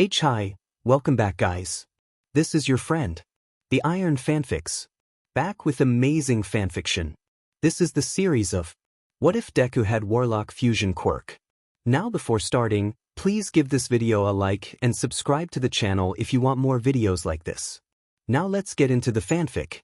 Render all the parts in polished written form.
Hi, welcome back guys. This is your friend, the Iron Fanfics, back with amazing fanfiction. This is the series of What If Deku Had Warlock Fusion Quirk. Now before starting, please give this video a like and subscribe to the channel if you want more videos like this. Now let's get into the fanfic.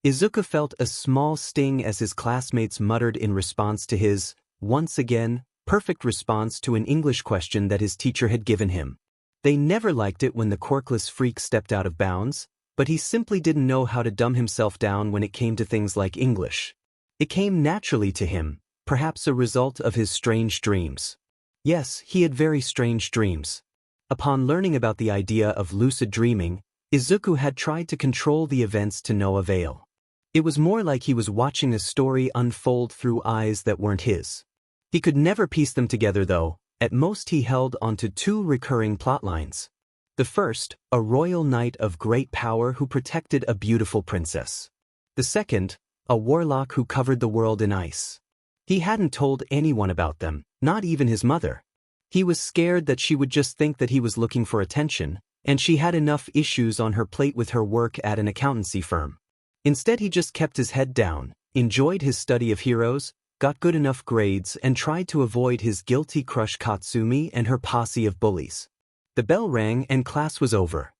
Izuku felt a small sting as his classmates muttered in response to his, once again, perfect response to an English question that his teacher had given him. They never liked it when the quirkless freak stepped out of bounds, but he simply didn't know how to dumb himself down when it came to things like English. It came naturally to him, perhaps a result of his strange dreams. Yes, he had very strange dreams. Upon learning about the idea of lucid dreaming, Izuku had tried to control the events to no avail. It was more like he was watching a story unfold through eyes that weren't his. He could never piece them together though. At most he held onto two recurring plotlines. The first, a royal knight of great power who protected a beautiful princess. The second, a warlock who covered the world in ice. He hadn't told anyone about them, not even his mother. He was scared that she would just think that he was looking for attention, and she had enough issues on her plate with her work at an accountancy firm. Instead he just kept his head down, enjoyed his study of heroes, got good enough grades and tried to avoid his guilty crush Katsumi and her posse of bullies. The bell rang and class was over.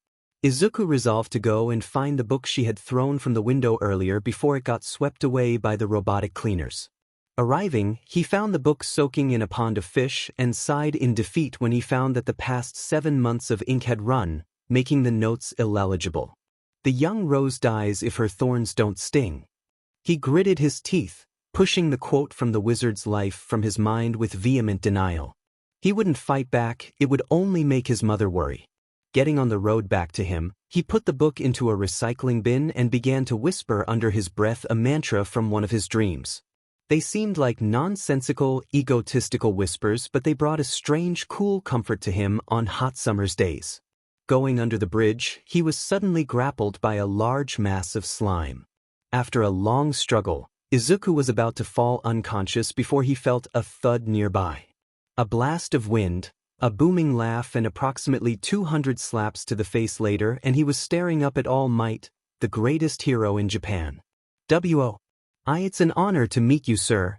Izuku resolved to go and find the book she had thrown from the window earlier before it got swept away by the robotic cleaners. Arriving, he found the book soaking in a pond of fish and sighed in defeat when he found that the past 7 months of ink had run, making the notes illegible. The young rose dies if her thorns don't sting. He gritted his teeth, pushing the quote from the wizard's life from his mind with vehement denial. He wouldn't fight back, it would only make his mother worry. Getting on the road back to him, he put the book into a recycling bin and began to whisper under his breath a mantra from one of his dreams. They seemed like nonsensical, egotistical whispers, but they brought a strange, cool comfort to him on hot summer's days. Going under the bridge, he was suddenly grappled by a large mass of slime. After a long struggle, Izuku was about to fall unconscious before he felt a thud nearby. A blast of wind, a booming laugh and approximately 200 slaps to the face later and he was staring up at All Might, the greatest hero in Japan. It's an honor to meet you, sir.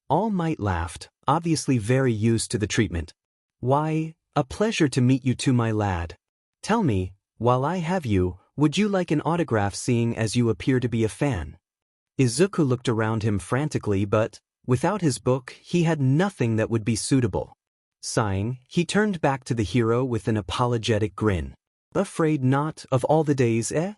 All Might laughed, obviously very used to the treatment. Why, a pleasure to meet you too, my lad. Tell me, while I have you, would you like an autograph seeing as you appear to be a fan? Izuku looked around him frantically but, without his book, he had nothing that would be suitable. Sighing, he turned back to the hero with an apologetic grin. Afraid not, of all the days, eh?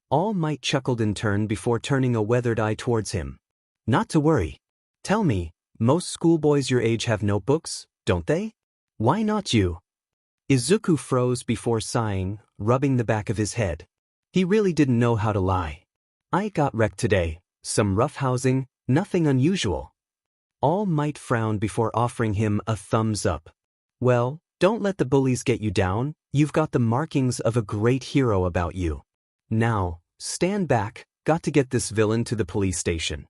All Might chuckled in turn before turning a weathered eye towards him. Not to worry. Tell me, most schoolboys your age have notebooks, don't they? Why not you? Izuku froze before sighing, rubbing the back of his head. He really didn't know how to lie. I got wrecked today. Some roughhousing, nothing unusual. All Might frowned before offering him a thumbs up. Well, don't let the bullies get you down, you've got the markings of a great hero about you. Now, stand back, got to get this villain to the police station.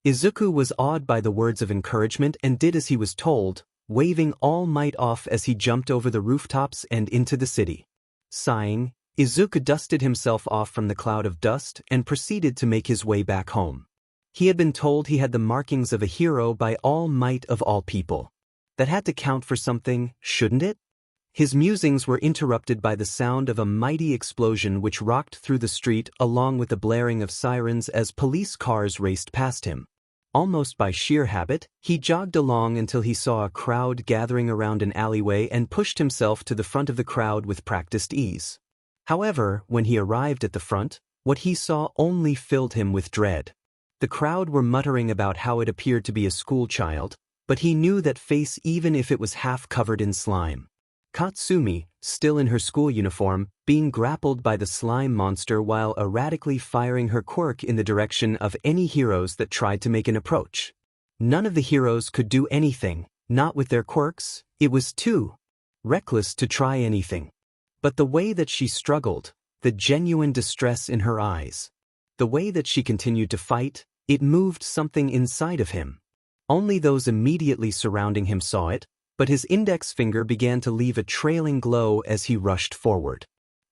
Izuku was awed by the words of encouragement and did as he was told, waving All Might off as he jumped over the rooftops and into the city. Sighing, Izuku dusted himself off from the cloud of dust and proceeded to make his way back home. He had been told he had the markings of a hero by All Might of all people. That had to count for something, shouldn't it? His musings were interrupted by the sound of a mighty explosion which rocked through the street along with the blaring of sirens as police cars raced past him. Almost by sheer habit, he jogged along until he saw a crowd gathering around an alleyway and pushed himself to the front of the crowd with practiced ease. However, when he arrived at the front, what he saw only filled him with dread. The crowd were muttering about how it appeared to be a schoolchild, but he knew that face even if it was half covered in slime. Katsumi, still in her school uniform, being grappled by the slime monster while erratically firing her quirk in the direction of any heroes that tried to make an approach. None of the heroes could do anything, not with their quirks, it was too reckless to try anything. But the way that she struggled, the genuine distress in her eyes, the way that she continued to fight, it moved something inside of him. Only those immediately surrounding him saw it, but his index finger began to leave a trailing glow as he rushed forward.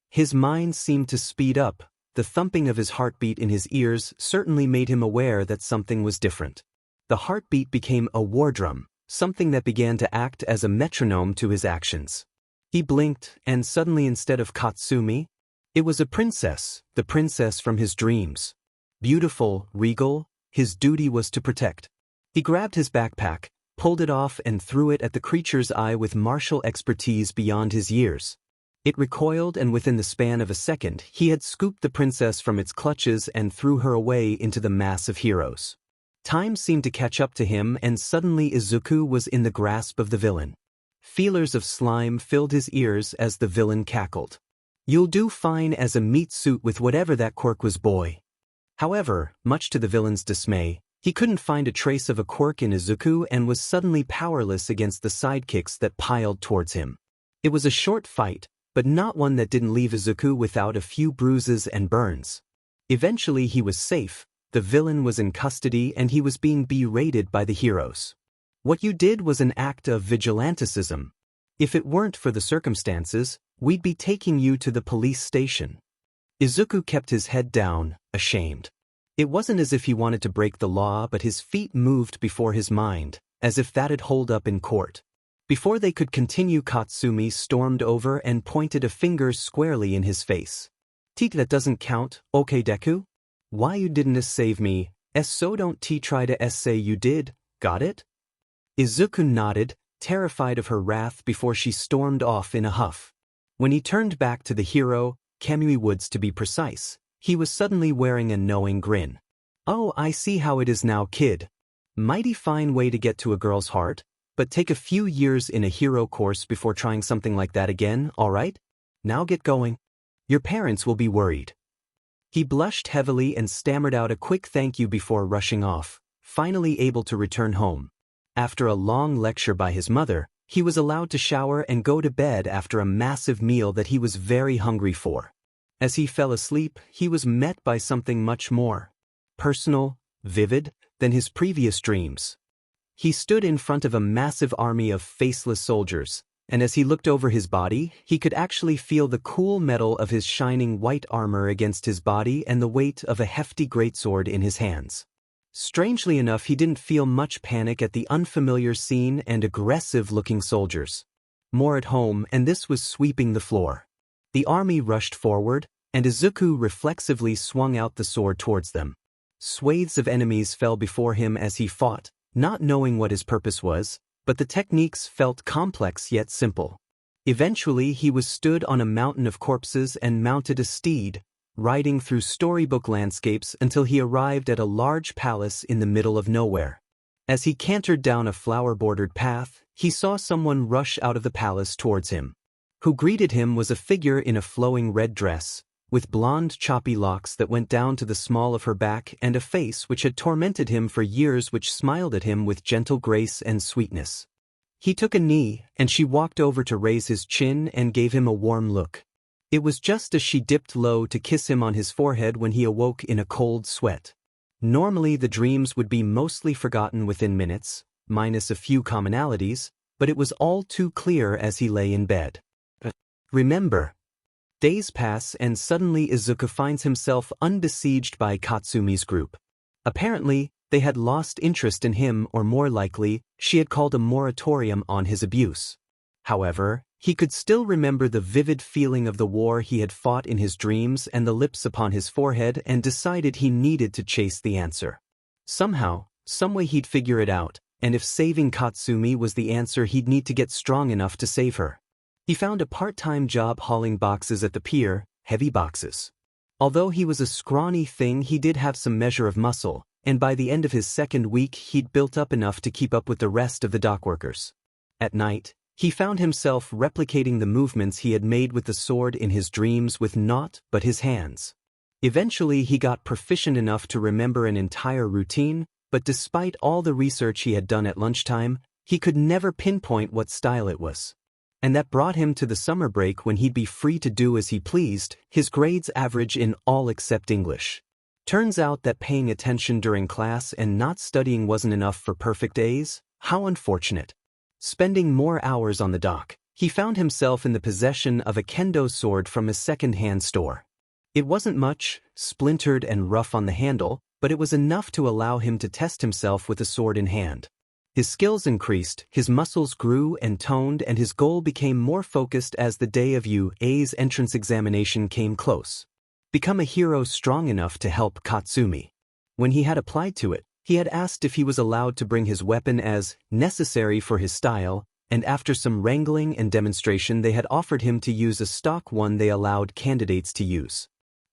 His mind seemed to speed up. The thumping of his heartbeat in his ears certainly made him aware that something was different. The heartbeat became a war drum, something that began to act as a metronome to his actions. He blinked, and suddenly instead of Katsumi, it was a princess, the princess from his dreams. Beautiful, regal, his duty was to protect. He grabbed his backpack, pulled it off and threw it at the creature's eye with martial expertise beyond his years. It recoiled, and within the span of a second he had scooped the princess from its clutches and threw her away into the mass of heroes. Time seemed to catch up to him, and suddenly Izuku was in the grasp of the villain. Feelers of slime filled his ears as the villain cackled. "You'll do fine as a meat suit with whatever that quirk was, boy." However, much to the villain's dismay, he couldn't find a trace of a quirk in Izuku and was suddenly powerless against the sidekicks that piled towards him. It was a short fight, but not one that didn't leave Izuku without a few bruises and burns. Eventually he was safe, the villain was in custody, and he was being berated by the heroes. "What you did was an act of vigilanticism. If it weren't for the circumstances, we'd be taking you to the police station." Izuku kept his head down, ashamed. It wasn't as if he wanted to break the law, but his feet moved before his mind, as if that'd hold up in court. Before they could continue, Katsumi stormed over and pointed a finger squarely in his face. "That doesn't count, okay Deku? Why you didn't save me, so don't try to say you did, got it?" Izuku nodded, terrified of her wrath before she stormed off in a huff. When he turned back to the hero, Kamui Woods to be precise, he was suddenly wearing a knowing grin. "Oh, I see how it is now, kid. Mighty fine way to get to a girl's heart, but take a few years in a hero course before trying something like that again, alright? Now get going. Your parents will be worried." He blushed heavily and stammered out a quick thank you before rushing off, finally able to return home. After a long lecture by his mother, he was allowed to shower and go to bed after a massive meal that he was very hungry for. As he fell asleep, he was met by something much more personal, vivid, than his previous dreams. He stood in front of a massive army of faceless soldiers, and as he looked over his body, he could actually feel the cool metal of his shining white armor against his body and the weight of a hefty greatsword in his hands. Strangely enough, he didn't feel much panic at the unfamiliar scene and aggressive-looking soldiers. More at home, and this was sweeping the floor. The army rushed forward, and Izuku reflexively swung out the sword towards them. Swathes of enemies fell before him as he fought, not knowing what his purpose was, but the techniques felt complex yet simple. Eventually he was stood on a mountain of corpses and mounted a steed, riding through storybook landscapes until he arrived at a large palace in the middle of nowhere. As he cantered down a flower-bordered path, he saw someone rush out of the palace towards him. Who greeted him was a figure in a flowing red dress, with blonde choppy locks that went down to the small of her back and a face which had tormented him for years, which smiled at him with gentle grace and sweetness. He took a knee, and she walked over to raise his chin and gave him a warm look. It was just as she dipped low to kiss him on his forehead when he awoke in a cold sweat. Normally the dreams would be mostly forgotten within minutes, minus a few commonalities, but it was all too clear as he lay in bed. Remember. Days pass and suddenly Izuku finds himself unbesieged by Katsumi's group. Apparently, they had lost interest in him, or more likely, she had called a moratorium on his abuse. However, he could still remember the vivid feeling of the war he had fought in his dreams and the lips upon his forehead, and decided he needed to chase the answer. Somehow, someway he'd figure it out, and if saving Katsumi was the answer, he'd need to get strong enough to save her. He found a part-time job hauling boxes at the pier, heavy boxes. Although he was a scrawny thing, he did have some measure of muscle, and by the end of his second week he'd built up enough to keep up with the rest of the dockworkers. At night, he found himself replicating the movements he had made with the sword in his dreams with naught but his hands. Eventually he got proficient enough to remember an entire routine, but despite all the research he had done at lunchtime, he could never pinpoint what style it was. And that brought him to the summer break when he'd be free to do as he pleased, his grades average in all except English. Turns out that paying attention during class and not studying wasn't enough for perfect A's. How unfortunate. Spending more hours on the dock, he found himself in the possession of a kendo sword from a second-hand store. It wasn't much, splintered and rough on the handle, but it was enough to allow him to test himself with a sword in hand. His skills increased, his muscles grew and toned, and his goal became more focused as the day of UA's entrance examination came close. Become a hero strong enough to help Katsumi. When he had applied to it, he had asked if he was allowed to bring his weapon as necessary for his style, and after some wrangling and demonstration they had offered him to use a stock one they allowed candidates to use.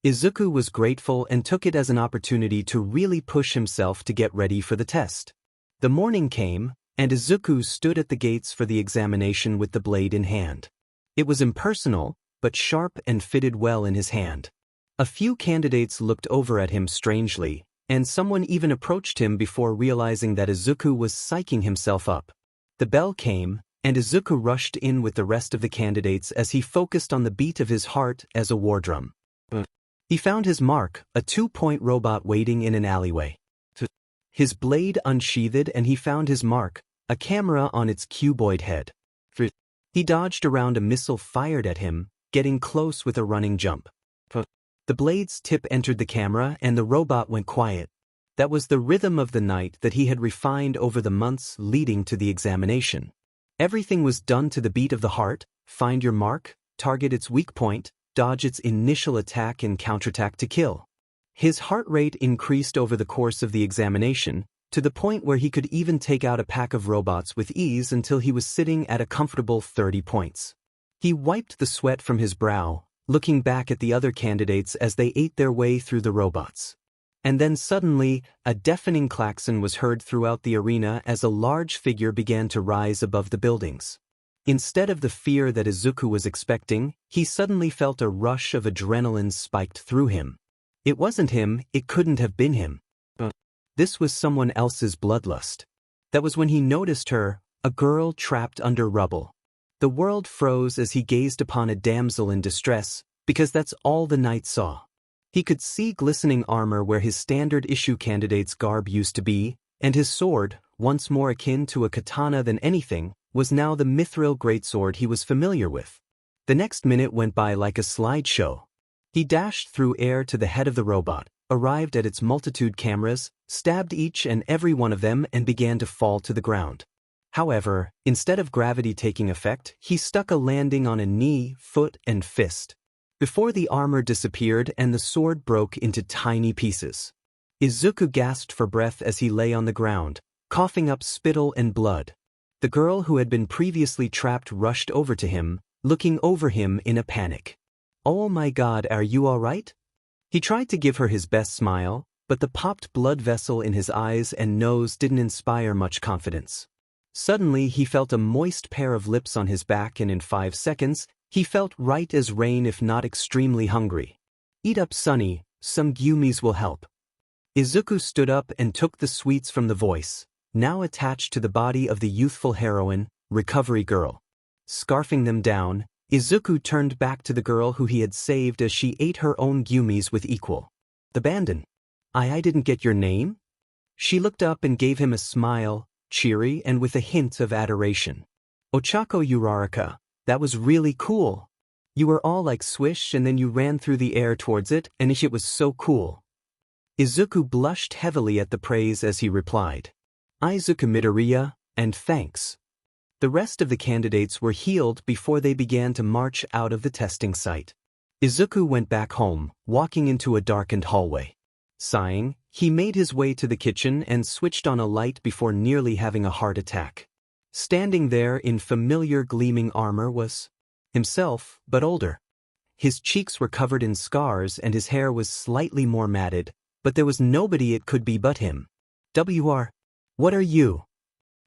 Izuku was grateful and took it as an opportunity to really push himself to get ready for the test. The morning came, and Izuku stood at the gates for the examination with the blade in hand. It was impersonal, but sharp and fitted well in his hand. A few candidates looked over at him strangely, and someone even approached him before realizing that Izuku was psyching himself up. The bell came, and Izuku rushed in with the rest of the candidates as he focused on the beat of his heart as a war drum. He found his mark, a 2-point robot waiting in an alleyway. His blade unsheathed and he found his mark, a camera on its cuboid head. He dodged around a missile fired at him, getting close with a running jump. The blade's tip entered the camera and the robot went quiet. That was the rhythm of the night that he had refined over the months leading to the examination. Everything was done to the beat of the heart: find your mark, target its weak point, dodge its initial attack and counterattack to kill. His heart rate increased over the course of the examination, to the point where he could even take out a pack of robots with ease until he was sitting at a comfortable 30 points. He wiped the sweat from his brow, looking back at the other candidates as they ate their way through the robots. And then suddenly, a deafening klaxon was heard throughout the arena as a large figure began to rise above the buildings. Instead of the fear that Izuku was expecting, he suddenly felt a rush of adrenaline spiked through him. It wasn't him, it couldn't have been him. This was someone else's bloodlust. That was when he noticed her, a girl trapped under rubble. The world froze as he gazed upon a damsel in distress, because that's all the knight saw. He could see glistening armor where his standard-issue candidate's garb used to be, and his sword, once more akin to a katana than anything, was now the mithril greatsword he was familiar with. The next minute went by like a slideshow. He dashed through air to the head of the robot, arrived at its multitude cameras, stabbed each and every one of them and began to fall to the ground. However, instead of gravity taking effect, he stuck a landing on a knee, foot, and fist. Before the armor disappeared and the sword broke into tiny pieces. Izuku gasped for breath as he lay on the ground, coughing up spittle and blood. The girl who had been previously trapped rushed over to him, looking over him in a panic. "Oh my God, are you all right?" He tried to give her his best smile, but the popped blood vessel in his eyes and nose didn't inspire much confidence. Suddenly he felt a moist pair of lips on his back, and in 5 seconds, he felt right as rain if not extremely hungry. "Eat up, Sonny, some gummies will help." Izuku stood up and took the sweets from the voice, now attached to the body of the youthful heroine, recovery girl. Scarfing them down, Izuku turned back to the girl who he had saved as she ate her own gummies with equal abandon. I didn't get your name?" She looked up and gave him a smile, cheery and with a hint of adoration. "Ochako Uraraka, that was really cool. You were all like swish and then you ran through the air towards it and it was so cool." Izuku blushed heavily at the praise as he replied, "Izuku Midoriya, and thanks." The rest of the candidates were healed before they began to march out of the testing site. Izuku went back home, walking into a darkened hallway. Sighing, he made his way to the kitchen and switched on a light before nearly having a heart attack. Standing there in familiar gleaming armor was himself, but older. His cheeks were covered in scars and his hair was slightly more matted, but there was nobody it could be but him. What are you?"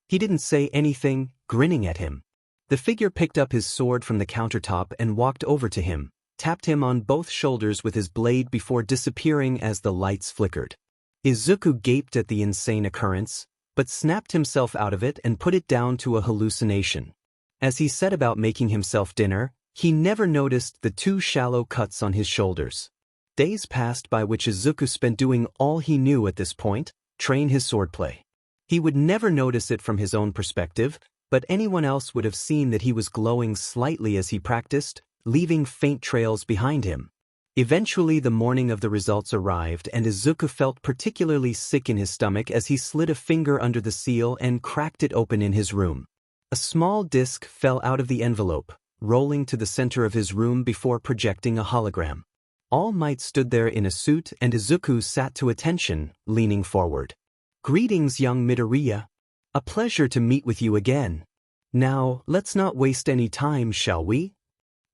He didn't say anything, grinning at him. The figure picked up his sword from the countertop and walked over to him, tapped him on both shoulders with his blade before disappearing as the lights flickered. Izuku gaped at the insane occurrence, but snapped himself out of it and put it down to a hallucination. As he set about making himself dinner, he never noticed the 2 shallow cuts on his shoulders. Days passed by which Izuku spent doing all he knew at this point, train his swordplay. He would never notice it from his own perspective, but anyone else would have seen that he was glowing slightly as he practiced, leaving faint trails behind him. Eventually the morning of the results arrived and Izuku felt particularly sick in his stomach as he slid a finger under the seal and cracked it open in his room. A small disc fell out of the envelope, rolling to the center of his room before projecting a hologram. All Might stood there in a suit and Izuku sat to attention, leaning forward. "Greetings, young Midoriya. A pleasure to meet with you again. Now, let's not waste any time, shall we?"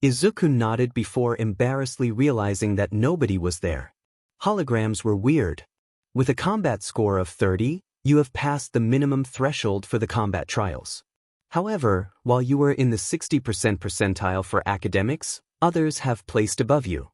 Izuku nodded before embarrassedly realizing that nobody was there. Holograms were weird. With a combat score of 30, you have passed the minimum threshold for the combat trials. However, while you were in the 60% percentile for academics, others have placed above you.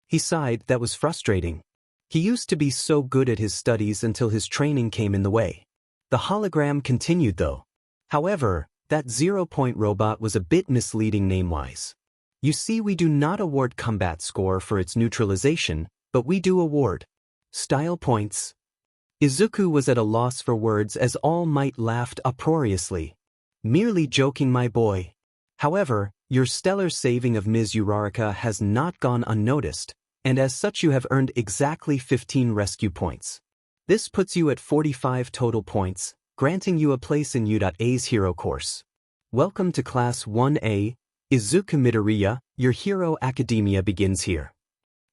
He sighed. That was frustrating. He used to be so good at his studies until his training came in the way. The hologram continued though. However, that 0-point robot was a bit misleading name-wise. You see, we do not award combat score for its neutralization, but we do award style points. Izuku was at a loss for words as All Might laughed uproariously. "Merely joking, my boy. However, your stellar saving of Ms. Uraraka has not gone unnoticed, and as such you have earned exactly 15 rescue points. This puts you at 45 total points, granting you a place in U.A's hero course. Welcome to Class 1A, Izuku Midoriya, your hero academia begins here."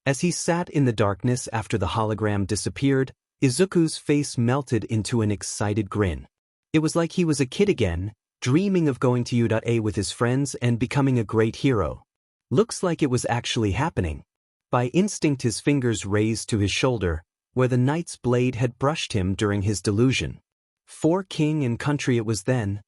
As he sat in the darkness after the hologram disappeared, Izuku's face melted into an excited grin. It was like he was a kid again, dreaming of going to U.A with his friends and becoming a great hero. Looks like it was actually happening. By instinct his fingers raised to his shoulder, where the knight's blade had brushed him during his delusion. For king and country it was then.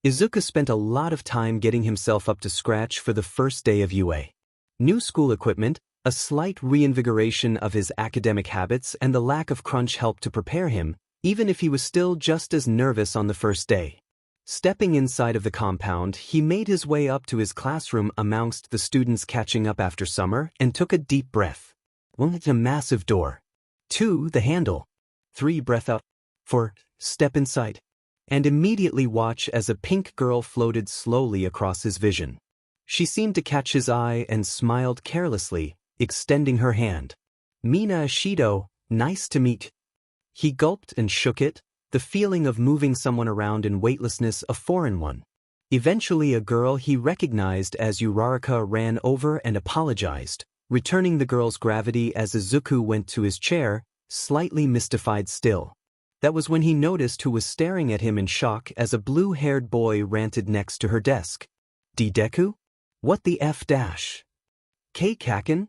Izuku spent a lot of time getting himself up to scratch for the first day of UA. New school equipment, a slight reinvigoration of his academic habits and the lack of crunch helped to prepare him, even if he was still just as nervous on the first day. Stepping inside of the compound, he made his way up to his classroom amongst the students catching up after summer and took a deep breath. 1. A massive door. 2. The handle. 3. Breath out. 4. Step inside. And immediately watch as a pink girl floated slowly across his vision. She seemed to catch his eye and smiled carelessly, extending her hand. "Mina Ashido, nice to meet." He gulped and shook it, the feeling of moving someone around in weightlessness a foreign one. Eventually a girl he recognized as Uraraka ran over and apologized, returning the girl's gravity as Izuku went to his chair, slightly mystified still. That was when he noticed who was staring at him in shock as a blue-haired boy ranted next to her desk. "Deku? What the F dash? K Kaken?"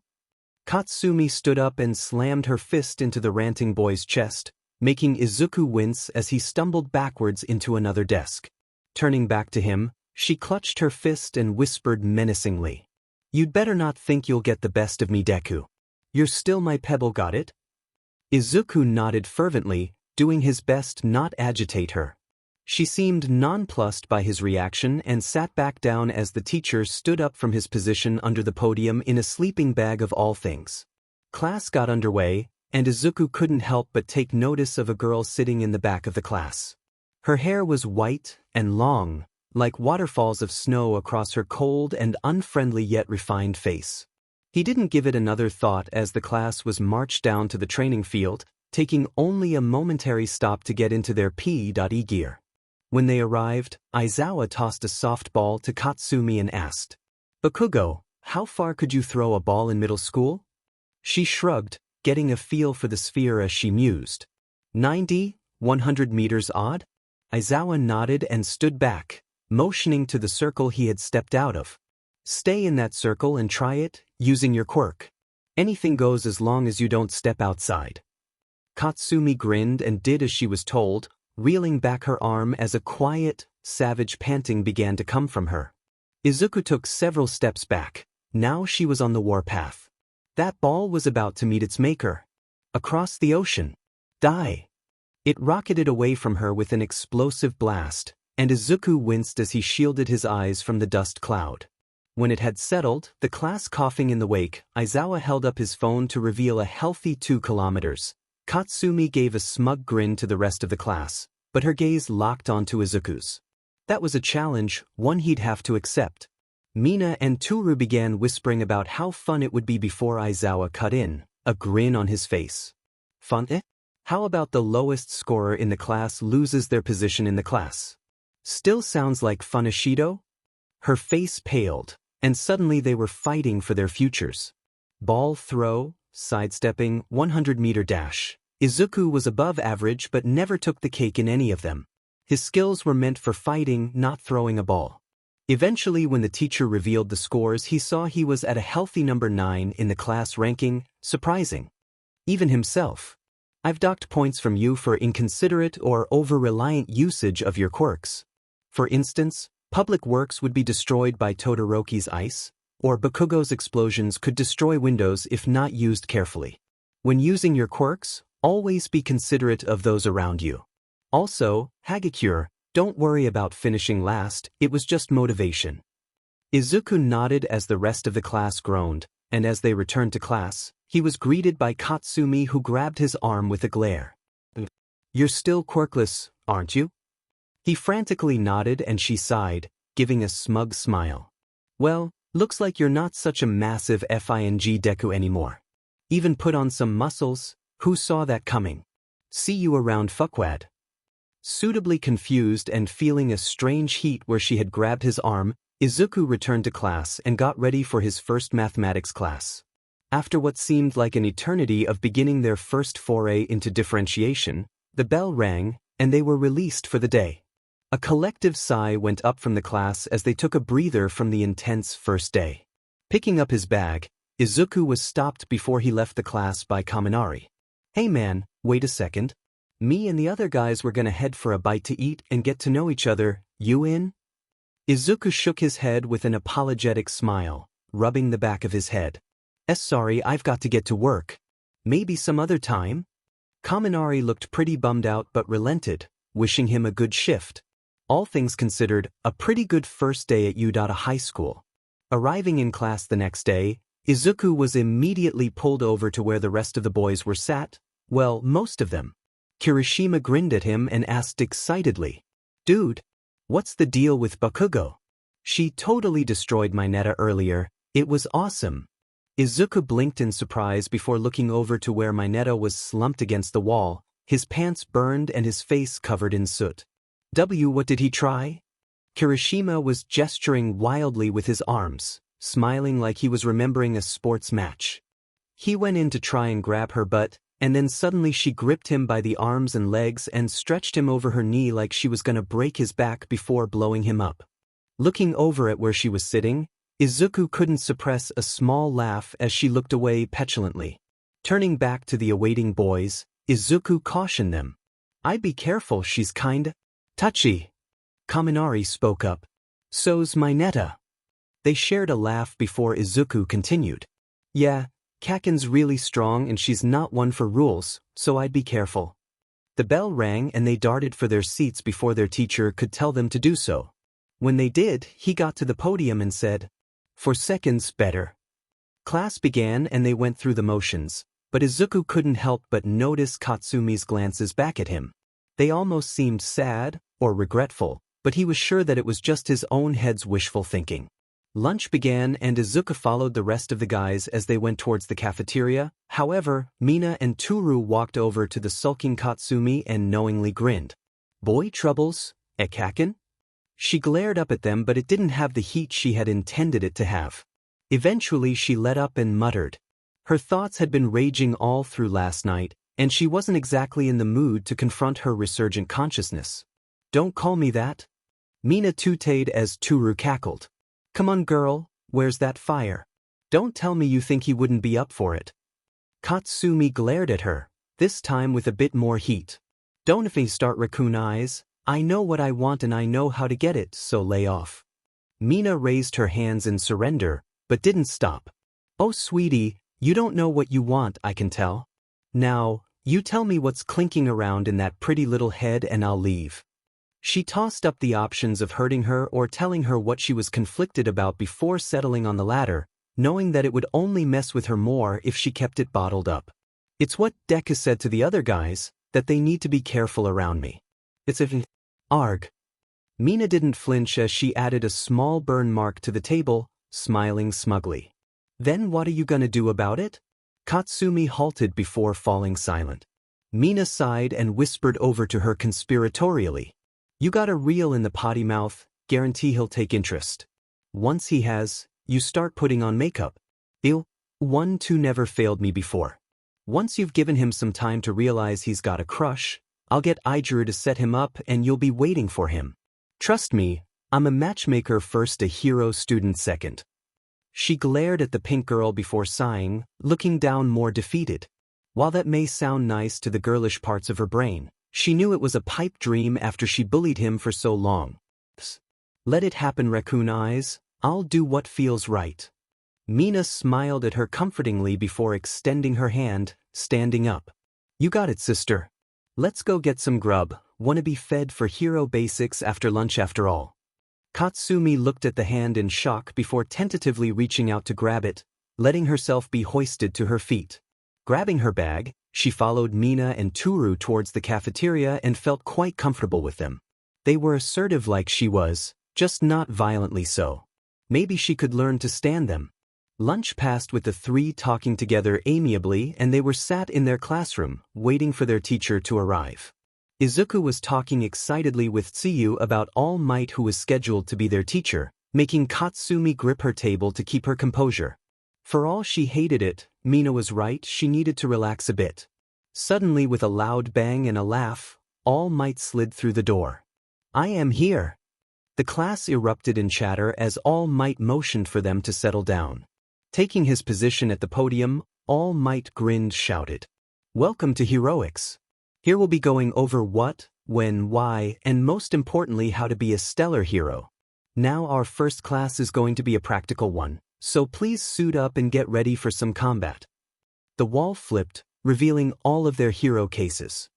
Katsumi stood up and slammed her fist into the ranting boy's chest, making Izuku wince as he stumbled backwards into another desk. Turning back to him, she clutched her fist and whispered menacingly. "You'd better not think you'll get the best of me, Deku. You're still my pebble, got it?" Izuku nodded fervently, doing his best not agitate her. She seemed nonplussed by his reaction and sat back down as the teacher stood up from his position under the podium in a sleeping bag of all things. Class got underway, and Izuku couldn't help but take notice of a girl sitting in the back of the class. Her hair was white and long, like waterfalls of snow across her cold and unfriendly yet refined face. He didn't give it another thought as the class was marched down to the training field, taking only a momentary stop to get into their P.E gear. When they arrived, Aizawa tossed a softball to Katsumi and asked, "Bakugo, how far could you throw a ball in middle school?" She shrugged, getting a feel for the sphere as she mused. 90, 100 meters odd? Aizawa nodded and stood back, motioning to the circle he had stepped out of. "Stay in that circle and try it, using your quirk. Anything goes as long as you don't step outside." Katsumi grinned and did as she was told, reeling back her arm as a quiet, savage panting began to come from her. Izuku took several steps back. Now she was on the warpath. That ball was about to meet its maker. Across the ocean. Die. It rocketed away from her with an explosive blast, and Izuku winced as he shielded his eyes from the dust cloud. When it had settled, the class coughing in the wake, Aizawa held up his phone to reveal a healthy 2 kilometers. Katsumi gave a smug grin to the rest of the class, but her gaze locked onto Izuku's. That was a challenge, one he'd have to accept. Mina and Toru began whispering about how fun it would be before Aizawa cut in, a grin on his face. Fun, eh? How about the lowest scorer in the class loses their position in the class? Still sounds like fun, Ishido? Her face paled, and suddenly they were fighting for their futures. Ball throw, sidestepping, 100-meter dash. Izuku was above average but never took the cake in any of them. His skills were meant for fighting, not throwing a ball. Eventually, when the teacher revealed the scores, he saw he was at a healthy number 9 in the class ranking, surprising. Even himself. I've docked points from you for inconsiderate or over-reliant usage of your quirks. For instance, public works would be destroyed by Todoroki's ice, or Bakugo's explosions could destroy windows if not used carefully. When using your quirks, always be considerate of those around you. Also, Hagakure, don't worry about finishing last, it was just motivation. Izuku nodded as the rest of the class groaned, and as they returned to class, he was greeted by Katsumi, who grabbed his arm with a glare. You're still quirkless, aren't you? He frantically nodded and she sighed, giving a smug smile. Well, looks like you're not such a massive FING Deku anymore. Even put on some muscles, who saw that coming? See you around, fuckwad. Suitably confused and feeling a strange heat where she had grabbed his arm, Izuku returned to class and got ready for his first mathematics class. After what seemed like an eternity of beginning their first foray into differentiation, the bell rang, and they were released for the day. A collective sigh went up from the class as they took a breather from the intense first day. Picking up his bag, Izuku was stopped before he left the class by Kaminari. Hey man, wait a second. Me and the other guys were gonna head for a bite to eat and get to know each other, you in? Izuku shook his head with an apologetic smile, rubbing the back of his head. Sorry, I've got to get to work. Maybe some other time? Kaminari looked pretty bummed out but relented, wishing him a good shift. All things considered, a pretty good first day at Unbeta High School. Arriving in class the next day, Izuku was immediately pulled over to where the rest of the boys were sat, well, most of them. Kirishima grinned at him and asked excitedly, Dude, what's the deal with Bakugo? She totally destroyed my Neta earlier, it was awesome. Izuku blinked in surprise before looking over to where Mineta was slumped against the wall, his pants burned and his face covered in soot. What did he try? Kirishima was gesturing wildly with his arms, smiling like he was remembering a sports match. He went in to try and grab her butt, and then suddenly she gripped him by the arms and legs and stretched him over her knee like she was gonna break his back before blowing him up. Looking over at where she was sitting, Izuku couldn't suppress a small laugh as she looked away petulantly. Turning back to the awaiting boys, Izuku cautioned them. I'd be careful, she's kinda touchy. Kaminari spoke up. So's Mineta. They shared a laugh before Izuku continued. Yeah, Kaken's really strong and she's not one for rules, so I'd be careful. The bell rang and they darted for their seats before their teacher could tell them to do so. When they did, he got to the podium and said, For seconds, better. Class began and they went through the motions, but Izuku couldn't help but notice Katsumi's glances back at him. They almost seemed sad or regretful, but he was sure that it was just his own head's wishful thinking. Lunch began and Izuku followed the rest of the guys as they went towards the cafeteria. However, Mina and Toru walked over to the sulking Katsumi and knowingly grinned. Boy troubles, Kaken? She glared up at them, but it didn't have the heat she had intended it to have. Eventually she let up and muttered. Her thoughts had been raging all through last night, and she wasn't exactly in the mood to confront her resurgent consciousness. Don't call me that. Mina tooted as Toru cackled. Come on girl, where's that fire? Don't tell me you think he wouldn't be up for it. Katsumi glared at her, this time with a bit more heat. Don't if me start raccoon eyes, I know what I want and I know how to get it, so lay off. Mina raised her hands in surrender, but didn't stop. Oh sweetie, you don't know what you want, I can tell. Now, you tell me what's clinking around in that pretty little head and I'll leave. She tossed up the options of hurting her or telling her what she was conflicted about before settling on the latter, knowing that it would only mess with her more if she kept it bottled up. It's what Deku said to the other guys, that they need to be careful around me. It's a arg. Mina didn't flinch as she added a small burn mark to the table, smiling smugly. Then what are you gonna do about it? Katsumi halted before falling silent. Mina sighed and whispered over to her conspiratorially. You got a reel in the potty mouth, guarantee he'll take interest. Once he has, you start putting on makeup. Ew, 1-2 never failed me before. Once you've given him some time to realize he's got a crush, I'll get Izuku to set him up and you'll be waiting for him. Trust me, I'm a matchmaker first, a hero student second. She glared at the pink girl before sighing, looking down more defeated. While that may sound nice to the girlish parts of her brain, she knew it was a pipe dream after she bullied him for so long. Let it happen, raccoon eyes, I'll do what feels right. Mina smiled at her comfortingly before extending her hand, standing up. You got it, sister. Let's go get some grub, wanna be fed for hero basics after lunch after all. Katsumi looked at the hand in shock before tentatively reaching out to grab it, letting herself be hoisted to her feet. Grabbing her bag, she followed Mina and Toru towards the cafeteria and felt quite comfortable with them. They were assertive like she was, just not violently so. Maybe she could learn to stand them. Lunch passed with the three talking together amiably, and they were sat in their classroom, waiting for their teacher to arrive. Izuku was talking excitedly with Tsuyu about All Might, who was scheduled to be their teacher, making Katsumi grip her table to keep her composure. For all she hated it, Mina was right, she needed to relax a bit. Suddenly, with a loud bang and a laugh, All Might slid through the door. I am here. The class erupted in chatter as All Might motioned for them to settle down. Taking his position at the podium, All Might grinned, shouted, "Welcome to Heroics. Here we'll be going over what, when, why, and most importantly how to be a stellar hero. Now our first class is going to be a practical one, so please suit up and get ready for some combat." The wall flipped, revealing all of their hero cases.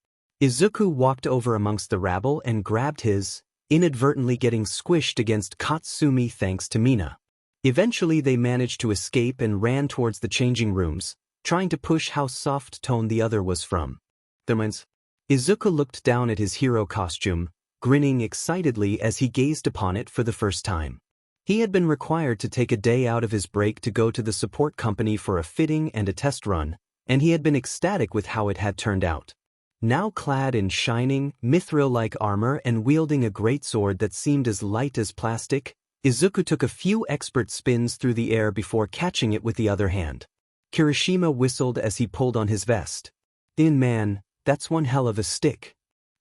Izuku walked over amongst the rabble and grabbed his, inadvertently getting squished against Katsumi thanks to Mina. Eventually they managed to escape and ran towards the changing rooms, trying to push how soft-toned the other was from their minds. Izuku looked down at his hero costume, grinning excitedly as he gazed upon it for the first time. He had been required to take a day out of his break to go to the support company for a fitting and a test run, and he had been ecstatic with how it had turned out. Now clad in shining, mithril-like armor and wielding a greatsword that seemed as light as plastic, Izuku took a few expert spins through the air before catching it with the other hand. Kirishima whistled as he pulled on his vest. Man, that's one hell of a stick."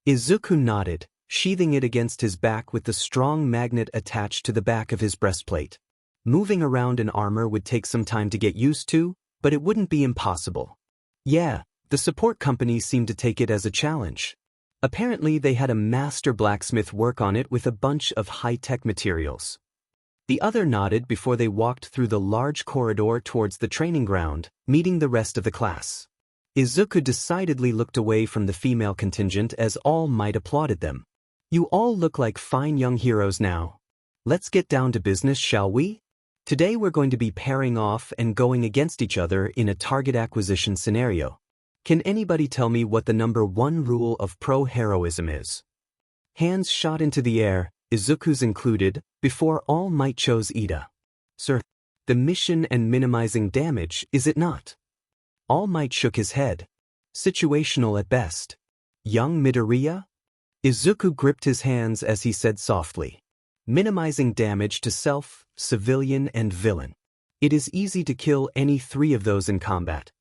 Izuku nodded, sheathing it against his back with the strong magnet attached to the back of his breastplate. Moving around in armor would take some time to get used to, but it wouldn't be impossible. Yeah, the support company seemed to take it as a challenge. Apparently they had a master blacksmith work on it with a bunch of high-tech materials. The other nodded before they walked through the large corridor towards the training ground, meeting the rest of the class. Izuku decidedly looked away from the female contingent as All Might applauded them. You all look like fine young heroes now. Let's get down to business, shall we? Today we're going to be pairing off and going against each other in a target acquisition scenario. Can anybody tell me what the #1 rule of pro-heroism is? Hands shot into the air, Izuku's included, before All Might chose Ida. Sir, the mission and minimizing damage, is it not? All Might shook his head. Situational at best. Young Midoriya? Izuku gripped his hands as he said softly. Minimizing damage to self, civilian, and villain. It is easy to kill any three of those in combat.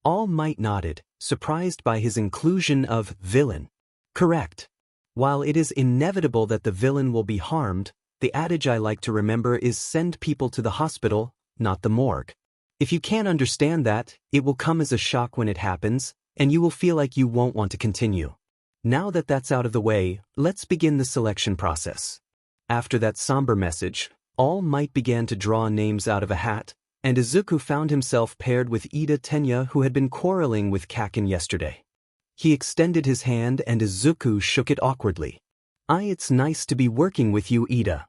All Might nodded, surprised by his inclusion of villain. Correct. While it is inevitable that the villain will be harmed, the adage I like to remember is send people to the hospital, not the morgue. If you can't understand that, it will come as a shock when it happens, and you will feel like you won't want to continue. Now that that's out of the way, let's begin the selection process. After that somber message, All Might began to draw names out of a hat, and Izuku found himself paired with Ida Tenya, who had been quarreling with Kaken yesterday. He extended his hand and Izuku shook it awkwardly. It's nice to be working with you, Ida."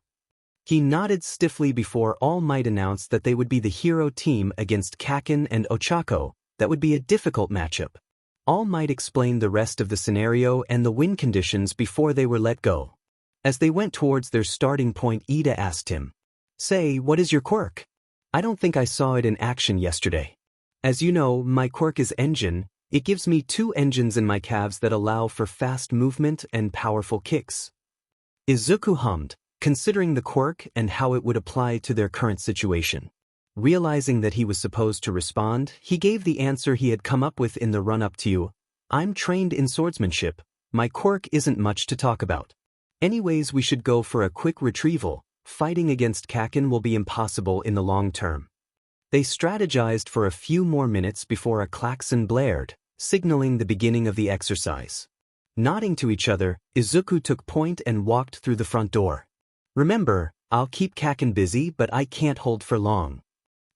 He nodded stiffly before All Might announced that they would be the hero team against Kaken and Ochako. That would be a difficult matchup. All Might explained the rest of the scenario and the win conditions before they were let go. As they went towards their starting point, Ida asked him, "Say, what is your quirk? I don't think I saw it in action yesterday." "As you know, my quirk is engine. It gives me 2 engines in my calves that allow for fast movement and powerful kicks." Izuku hummed, considering the quirk and how it would apply to their current situation. Realizing that he was supposed to respond, he gave the answer he had come up with in the run-up to you. "I'm trained in swordsmanship. My quirk isn't much to talk about. Anyways, we should go for a quick retrieval. Fighting against Kaken will be impossible in the long term." They strategized for a few more minutes before a klaxon blared, signaling the beginning of the exercise. Nodding to each other, Izuku took point and walked through the front door. "Remember, I'll keep Kaken busy, but I can't hold for long."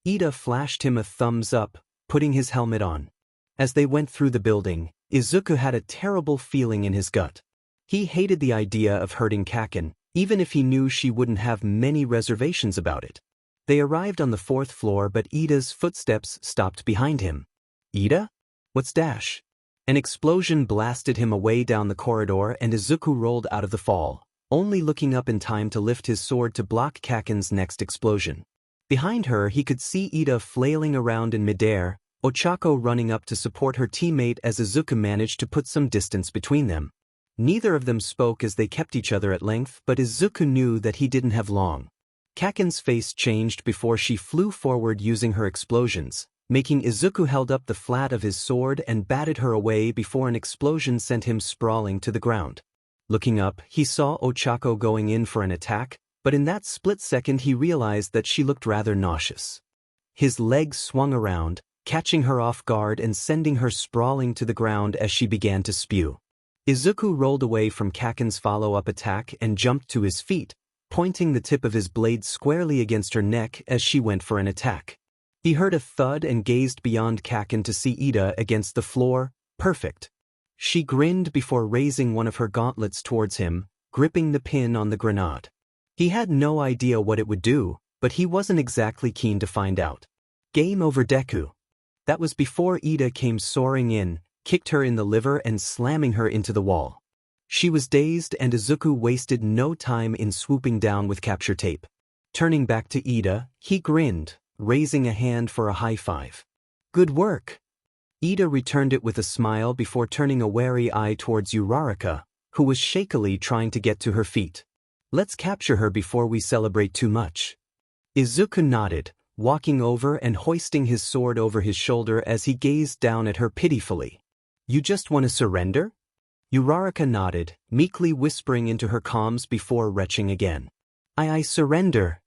Ida flashed him a thumbs up, putting his helmet on. As they went through the building, Izuku had a terrible feeling in his gut. He hated the idea of hurting Kaken, even if he knew she wouldn't have many reservations about it. They arrived on the 4th floor, but Ida's footsteps stopped behind him. "Ida? What's dash?" An explosion blasted him away down the corridor, and Izuku rolled out of the fall, only looking up in time to lift his sword to block Kaken's next explosion. Behind her, he could see Ida flailing around in midair, Ochako running up to support her teammate as Izuku managed to put some distance between them. Neither of them spoke as they kept each other at length, but Izuku knew that he didn't have long. Kaken's face changed before she flew forward using her explosions, making Izuku held up the flat of his sword and batted her away before an explosion sent him sprawling to the ground. Looking up, he saw Ochako going in for an attack, but in that split second he realized that she looked rather nauseous. His legs swung around, catching her off guard and sending her sprawling to the ground as she began to spew. Izuku rolled away from Kaken's follow-up attack and jumped to his feet, pointing the tip of his blade squarely against her neck as she went for an attack. He heard a thud and gazed beyond Kaken to see Ida against the floor. Perfect. She grinned before raising one of her gauntlets towards him, gripping the pin on the grenade. He had no idea what it would do, but he wasn't exactly keen to find out. Game over, Deku. That was before Ida came soaring in, kicked her in the liver and slamming her into the wall. She was dazed, and Izuku wasted no time in swooping down with capture tape. Turning back to Ida, he grinned, raising a hand for a high five. "Good work." Ida returned it with a smile before turning a wary eye towards Uraraka, who was shakily trying to get to her feet. "Let's capture her before we celebrate too much." Izuku nodded, walking over and hoisting his sword over his shoulder as he gazed down at her pitifully. "You just want to surrender?" Uraraka nodded, meekly whispering into her comms before retching again. I surrender."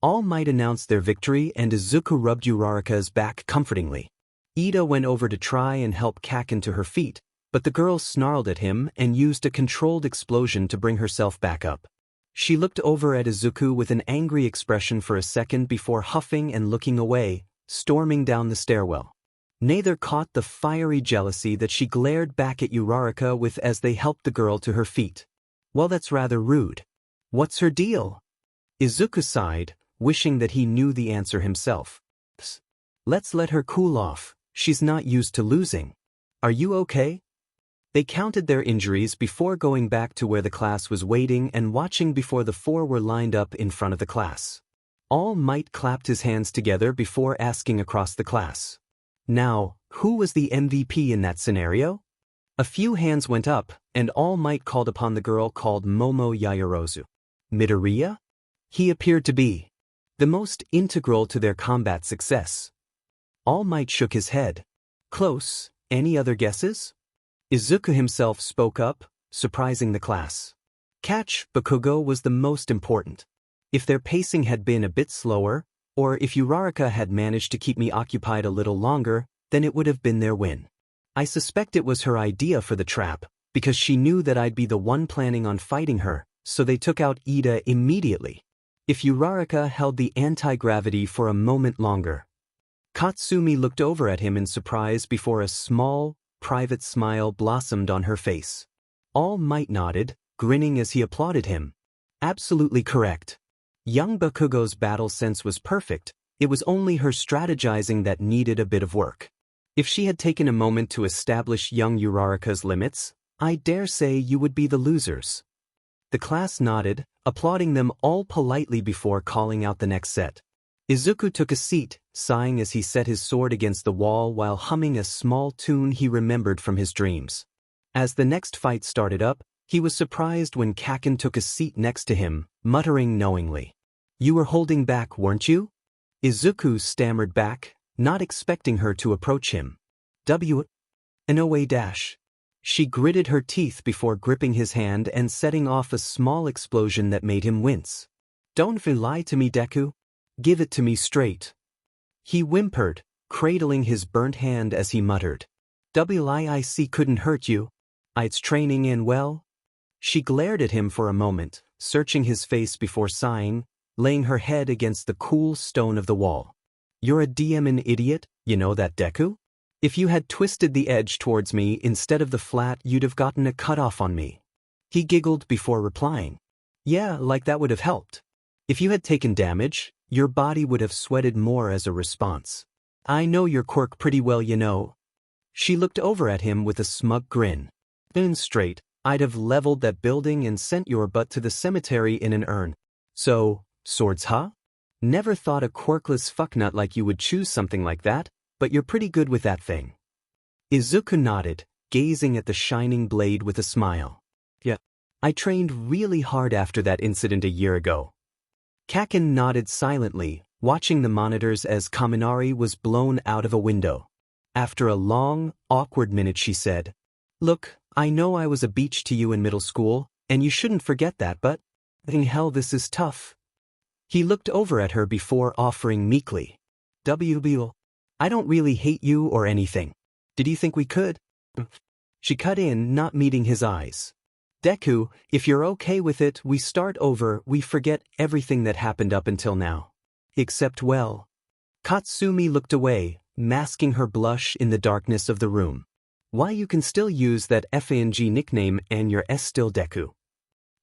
All Might announced their victory, and Izuku rubbed Uraraka's back comfortingly. Ida went over to try and help Kaken to her feet, but the girl snarled at him and used a controlled explosion to bring herself back up. She looked over at Izuku with an angry expression for a second before huffing and looking away, storming down the stairwell. Neither caught the fiery jealousy that she glared back at Uraraka with as they helped the girl to her feet. "Well, that's rather rude. What's her deal?" Izuku sighed, wishing that he knew the answer himself. "Let's let her cool off. She's not used to losing. Are you okay?" They counted their injuries before going back to where the class was waiting and watching before the 4 were lined up in front of the class. All Might clapped his hands together before asking across the class, "Now, who was the MVP in that scenario?" A few hands went up, and All Might called upon the girl called Momo Yaoyorozu. Midoriya? He appeared to be the most integral to their combat success. All Might shook his head. "Close. Any other guesses?" Izuku himself spoke up, surprising the class. Catch Bakugo was the most important. If their pacing had been a bit slower, or if Uraraka had managed to keep me occupied a little longer, then it would have been their win. I suspect it was her idea for the trap, because she knew that I'd be the one planning on fighting her, so they took out Ida immediately. If Uraraka held the anti-gravity for a moment longer. Katsumi looked over at him in surprise before a small, private smile blossomed on her face. All Might nodded, grinning as he applauded him. Absolutely correct. Young Bakugo's battle sense was perfect, it was only her strategizing that needed a bit of work. If she had taken a moment to establish young Uraraka's limits, I dare say you would be the losers. The class nodded, applauding them all politely before calling out the next set. Izuku took a seat, sighing as he set his sword against the wall while humming a small tune he remembered from his dreams. As the next fight started up, he was surprised when Kaken took a seat next to him, muttering knowingly. "You were holding back, weren't you?" Izuku stammered back, not expecting her to approach him. "No. She gritted her teeth before gripping his hand and setting off a small explosion that made him wince. "Don't lie to me, Deku. Give it to me straight." He whimpered, cradling his burnt hand as he muttered. "Wic couldn't hurt you. It's training in well." She glared at him for a moment, searching his face before sighing, laying her head against the cool stone of the wall. "You're a DMN idiot, you know that, Deku? If you had twisted the edge towards me instead of the flat, you'd have gotten a cut-off on me." He giggled before replying. "Yeah, like that would have helped. If you had taken damage, your body would have sweated more as a response. I know your quirk pretty well, you know." She looked over at him with a smug grin. "Been straight, I'd have leveled that building and sent your butt to the cemetery in an urn. So, swords huh? Never thought a quirkless fucknut like you would choose something like that, but you're pretty good with that thing." Izuku nodded, gazing at the shining blade with a smile. "Yeah, I trained really hard after that incident a year ago." Kaken nodded silently, watching the monitors as Kaminari was blown out of a window. After a long, awkward minute she said, "Look, I know I was a beach to you in middle school, and you shouldn't forget that, but hell, this is tough." He looked over at her before offering meekly, "I don't really hate you or anything. Did you think we could?" She cut in, not meeting his eyes. "Deku, if you're okay with it, we start over, we forget everything that happened up until now. Except, well." Katsumi looked away, masking her blush in the darkness of the room. "Why, you can still use that FANG nickname and you're still Deku."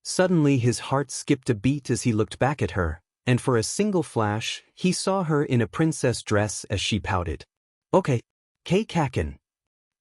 Suddenly his heart skipped a beat as he looked back at her, and for a single flash, he saw her in a princess dress as she pouted. "Okay, Kaken."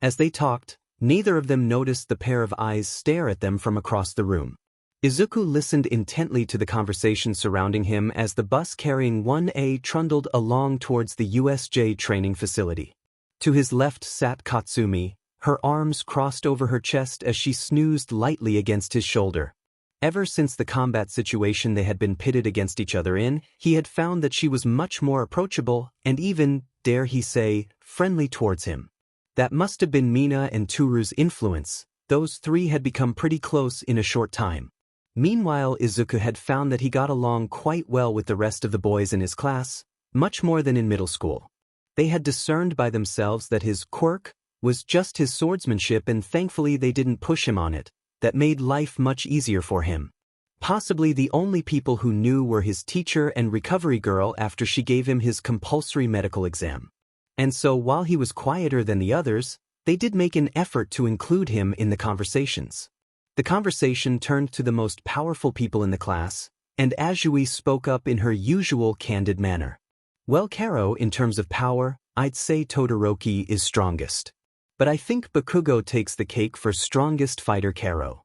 As they talked, neither of them noticed the pair of eyes stare at them from across the room. Izuku listened intently to the conversation surrounding him as the bus carrying 1A trundled along towards the USJ training facility. To his left sat Katsumi, her arms crossed over her chest as she snoozed lightly against his shoulder. Ever since the combat situation they had been pitted against each other in, he had found that she was much more approachable and even, dare he say, friendly towards him. That must have been Mina and Turu's influence. Those three had become pretty close in a short time. Meanwhile, Izuku had found that he got along quite well with the rest of the boys in his class, much more than in middle school. They had discerned by themselves that his quirk was just his swordsmanship, and thankfully they didn't push him on it. That made life much easier for him. Possibly the only people who knew were his teacher and recovery girl after she gave him his compulsory medical exam. And so while he was quieter than the others, they did make an effort to include him in the conversations. The conversation turned to the most powerful people in the class, and Azui spoke up in her usual candid manner. "Well, Karo, in terms of power, I'd say Todoroki is strongest. But I think Bakugo takes the cake for strongest fighter Karo."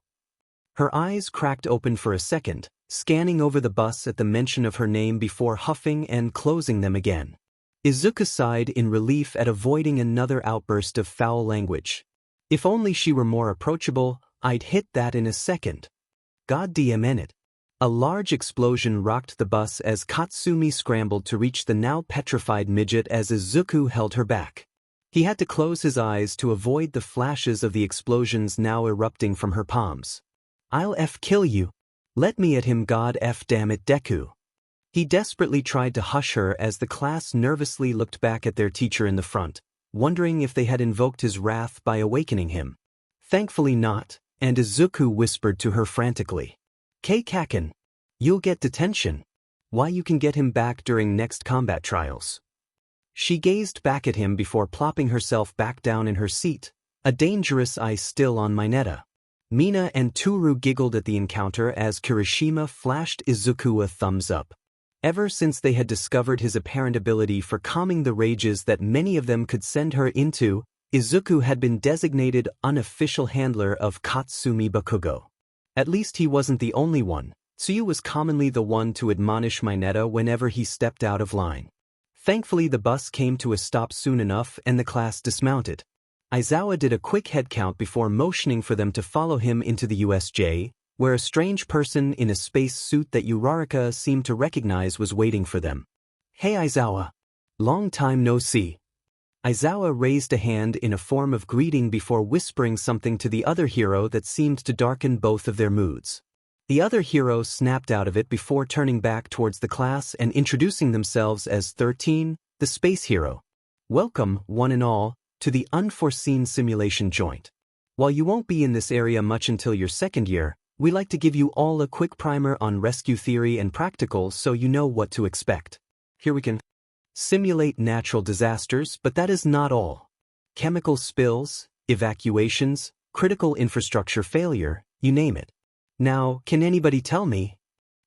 Her eyes cracked open for a second, scanning over the bus at the mention of her name before huffing and closing them again. Izuku sighed in relief at avoiding another outburst of foul language. If only she were more approachable, I'd hit that in a second. God damn it. A large explosion rocked the bus as Katsumi scrambled to reach the now petrified midget as Izuku held her back. He had to close his eyes to avoid the flashes of the explosions now erupting from her palms. "I'll kill you. Let me at him, god damn it, Deku." He desperately tried to hush her as the class nervously looked back at their teacher in the front, wondering if they had invoked his wrath by awakening him. Thankfully not, and Izuku whispered to her frantically, "Kaken, you'll get detention. Why, you can get him back during next combat trials." She gazed back at him before plopping herself back down in her seat, a dangerous eye still on Mineta. Mina and Toru giggled at the encounter as Kirishima flashed Izuku a thumbs up. Ever since they had discovered his apparent ability for calming the rages that many of them could send her into, Izuku had been designated unofficial handler of Katsumi Bakugo. At least he wasn't the only one. Tsuyu was commonly the one to admonish Mineta whenever he stepped out of line. Thankfully the bus came to a stop soon enough and the class dismounted. Aizawa did a quick head count before motioning for them to follow him into the USJ, where a strange person in a space suit that Uraraka seemed to recognize was waiting for them. "Hey Aizawa. Long time no see." Aizawa raised a hand in a form of greeting before whispering something to the other hero that seemed to darken both of their moods. The other hero snapped out of it before turning back towards the class and introducing themselves as 13, the space hero. "Welcome, one and all, to the unforeseen simulation joint. While you won't be in this area much until your second year, we like to give you all a quick primer on rescue theory and practical so you know what to expect. Here we can simulate natural disasters, but that is not all. Chemical spills, evacuations, critical infrastructure failure, you name it. Now, can anybody tell me?"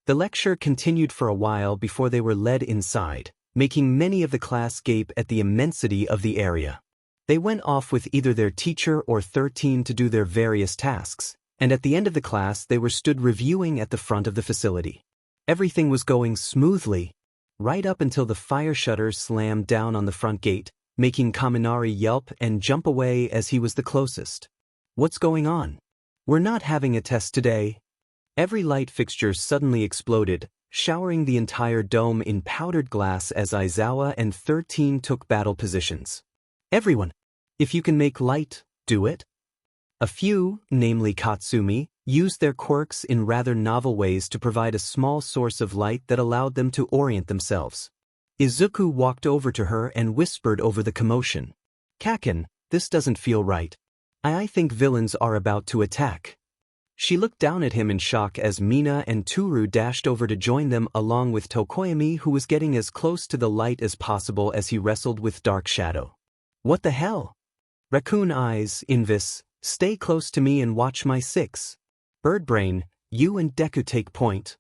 The lecture continued for a while before they were led inside, making many of the class gape at the immensity of the area. They went off with either their teacher or 13 to do their various tasks, and at the end of the class they were stood reviewing at the front of the facility. Everything was going smoothly, right up until the fire shutter slammed down on the front gate, making Kaminari yelp and jump away as he was the closest. "What's going on? We're not having a test today." Every light fixture suddenly exploded, showering the entire dome in powdered glass as Aizawa and 13 took battle positions. "Everyone, if you can make light, do it." A few, namely Katsumi, used their quirks in rather novel ways to provide a small source of light that allowed them to orient themselves. Izuku walked over to her and whispered over the commotion. "Kaken, this doesn't feel right. I think villains are about to attack." She looked down at him in shock as Mina and Toru dashed over to join them along with Tokoyami, who was getting as close to the light as possible as he wrestled with Dark Shadow. "What the hell? Raccoon eyes, Invis, stay close to me and watch my 6. Birdbrain, you and Deku take point."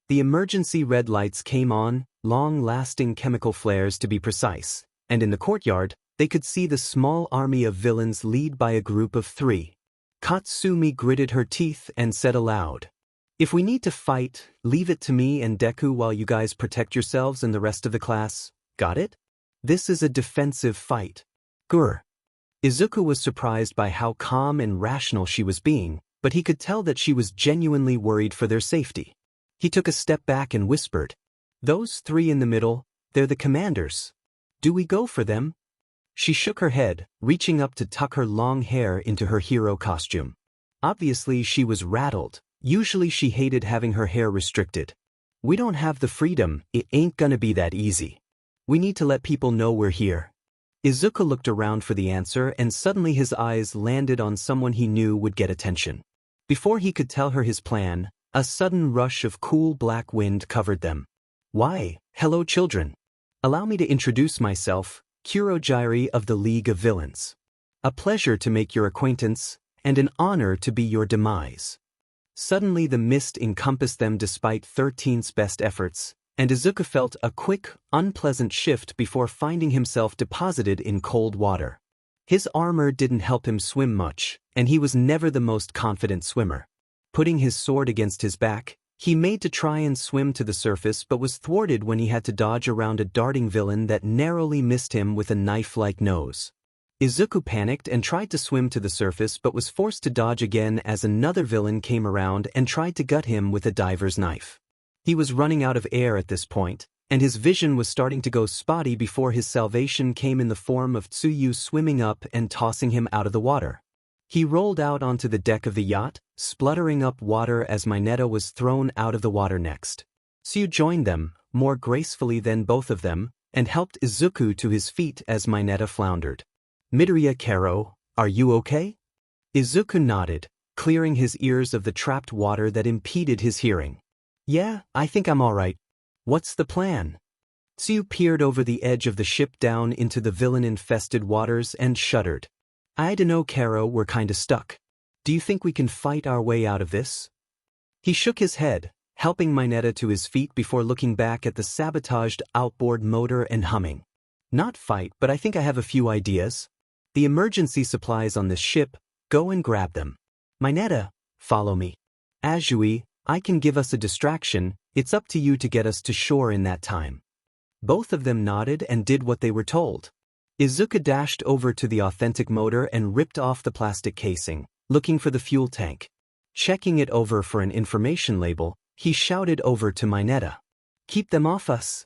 The emergency red lights came on, long-lasting chemical flares to be precise, and in the courtyard, they could see the small army of villains led by a group of 3. Katsumi gritted her teeth and said aloud, "If we need to fight, leave it to me and Deku while you guys protect yourselves and the rest of the class. Got it? This is a defensive fight." Grr. Izuku was surprised by how calm and rational she was being, but he could tell that she was genuinely worried for their safety. He took a step back and whispered, "Those 3 in the middle, they're the commanders. Do we go for them?" She shook her head, reaching up to tuck her long hair into her hero costume. Obviously she was rattled. Usually she hated having her hair restricted. "We don't have the freedom, it ain't gonna be that easy. We need to let people know we're here." Izuku looked around for the answer and suddenly his eyes landed on someone he knew would get attention. Before he could tell her his plan, a sudden rush of cool black wind covered them. "Why, hello children. Allow me to introduce myself, Kurogyri of the League of Villains. A pleasure to make your acquaintance, and an honor to be your demise." Suddenly the mist encompassed them despite 13's best efforts, and Izuku felt a quick, unpleasant shift before finding himself deposited in cold water. His armor didn't help him swim much, and he was never the most confident swimmer. Putting his sword against his back, he made to try and swim to the surface but was thwarted when he had to dodge around a darting villain that narrowly missed him with a knife-like nose. Izuku panicked and tried to swim to the surface but was forced to dodge again as another villain came around and tried to gut him with a diver's knife. He was running out of air at this point, and his vision was starting to go spotty before his salvation came in the form of Tsuyu swimming up and tossing him out of the water. He rolled out onto the deck of the yacht, spluttering up water as Mineta was thrown out of the water next. Tsuyu joined them, more gracefully than both of them, and helped Izuku to his feet as Mineta floundered. "Midoriya Karo, are you okay?" Izuku nodded, clearing his ears of the trapped water that impeded his hearing. "Yeah, I think I'm alright. What's the plan?" Tsuyu peered over the edge of the ship down into the villain-infested waters and shuddered. "I dunno, Karo, we're kinda stuck. Do you think we can fight our way out of this?" He shook his head, helping Mineta to his feet before looking back at the sabotaged outboard motor and humming. "Not fight, but I think I have a few ideas. The emergency supplies on this ship, go and grab them. Mineta, follow me." Azui, I can give us a distraction, it's up to you to get us to shore in that time. Both of them nodded and did what they were told. Izuku dashed over to the authentic motor and ripped off the plastic casing, looking for the fuel tank. Checking it over for an information label, he shouted over to Mineta. Keep them off us.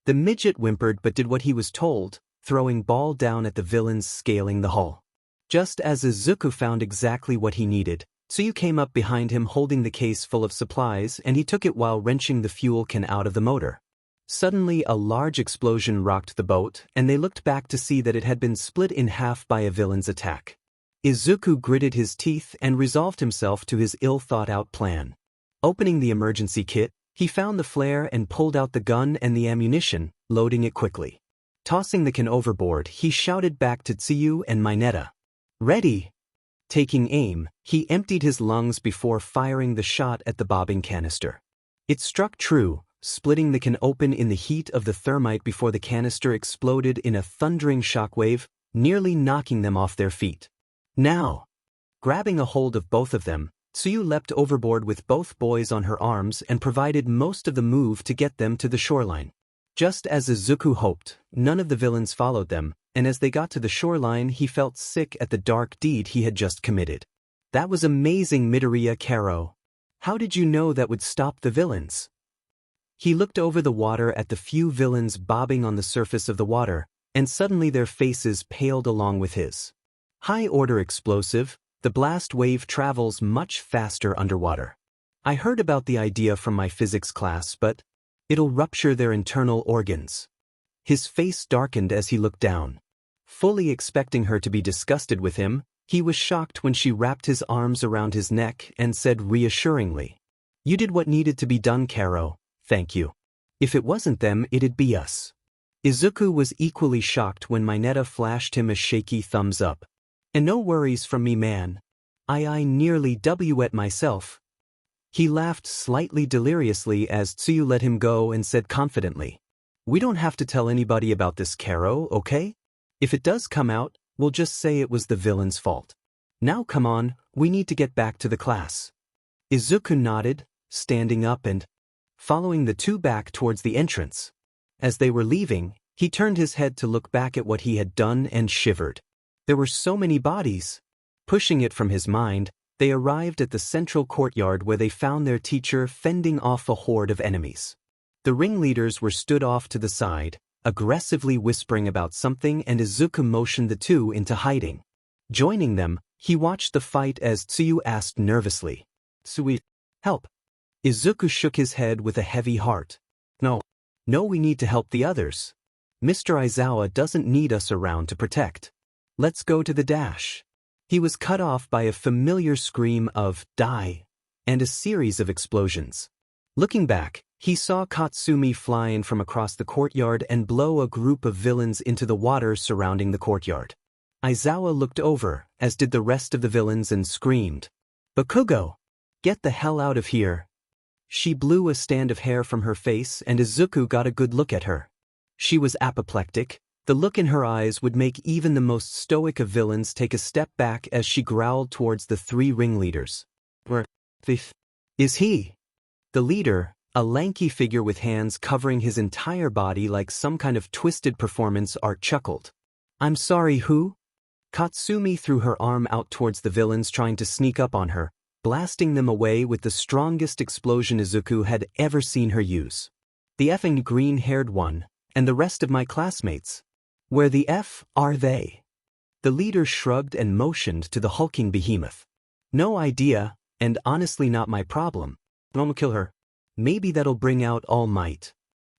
The midget whimpered but did what he was told, throwing ball down at the villains scaling the hull. Just as Izuku found exactly what he needed, Tsuyu came up behind him holding the case full of supplies and he took it while wrenching the fuel can out of the motor. Suddenly a large explosion rocked the boat and they looked back to see that it had been split in half by a villain's attack. Izuku gritted his teeth and resolved himself to his ill-thought-out plan. Opening the emergency kit, he found the flare and pulled out the gun and the ammunition, loading it quickly. Tossing the can overboard, he shouted back to Tsuyu and Mineta. Ready! Taking aim, he emptied his lungs before firing the shot at the bobbing canister. It struck true, splitting the can open in the heat of the thermite before the canister exploded in a thundering shockwave, nearly knocking them off their feet. Now! Grabbing a hold of both of them, Tsuyu leapt overboard with both boys on her arms and provided most of the move to get them to the shoreline. Just as Izuku hoped, none of the villains followed them, and as they got to the shoreline he felt sick at the dark deed he had just committed. That was amazing, Midoriya Karo. How did you know that would stop the villains? He looked over the water at the few villains bobbing on the surface of the water, and suddenly their faces paled along with his. High-order explosive, the blast wave travels much faster underwater. I heard about the idea from my physics class, but it'll rupture their internal organs. His face darkened as he looked down. Fully expecting her to be disgusted with him, he was shocked when she wrapped his arms around his neck and said reassuringly, "You did what needed to be done, Karo, thank you. If it wasn't them, it'd be us." Izuku was equally shocked when Mineta flashed him a shaky thumbs up. "And no worries from me, man. I nearly wet myself." He laughed slightly deliriously as Tsuyu let him go and said confidently, "We don't have to tell anybody about this, Karo, okay? If it does come out, we'll just say it was the villain's fault. Now come on, we need to get back to the class." Izuku nodded, standing up and following the two back towards the entrance. As they were leaving, he turned his head to look back at what he had done and shivered. There were so many bodies. Pushing it from his mind, they arrived at the central courtyard where they found their teacher fending off a horde of enemies. The ringleaders were stood off to the side, aggressively whispering about something, and Izuku motioned the two into hiding. Joining them, he watched the fight as Tsuyu asked nervously, "Tsui, help." Izuku shook his head with a heavy heart. No, we need to help the others. Mr. Aizawa doesn't need us around to protect. Let's go to the dash." He was cut off by a familiar scream of "die" and a series of explosions. Looking back, he saw Katsumi fly in from across the courtyard and blow a group of villains into the water surrounding the courtyard. Aizawa looked over, as did the rest of the villains, and screamed, "Bakugo! Get the hell out of here!" She blew a stand of hair from her face and Izuku got a good look at her. She was apoplectic. The look in her eyes would make even the most stoic of villains take a step back as she growled towards the three ringleaders. "Where is he?" The leader, a lanky figure with hands covering his entire body like some kind of twisted performance art, chuckled. "I'm sorry, who?" Katsumi threw her arm out towards the villains trying to sneak up on her, blasting them away with the strongest explosion Izuku had ever seen her use. "The effing green-haired one, and the rest of my classmates. Where the F are they?" The leader shrugged and motioned to the hulking behemoth. "No idea, and honestly not my problem. I'm gonna kill her. Maybe that'll bring out All Might."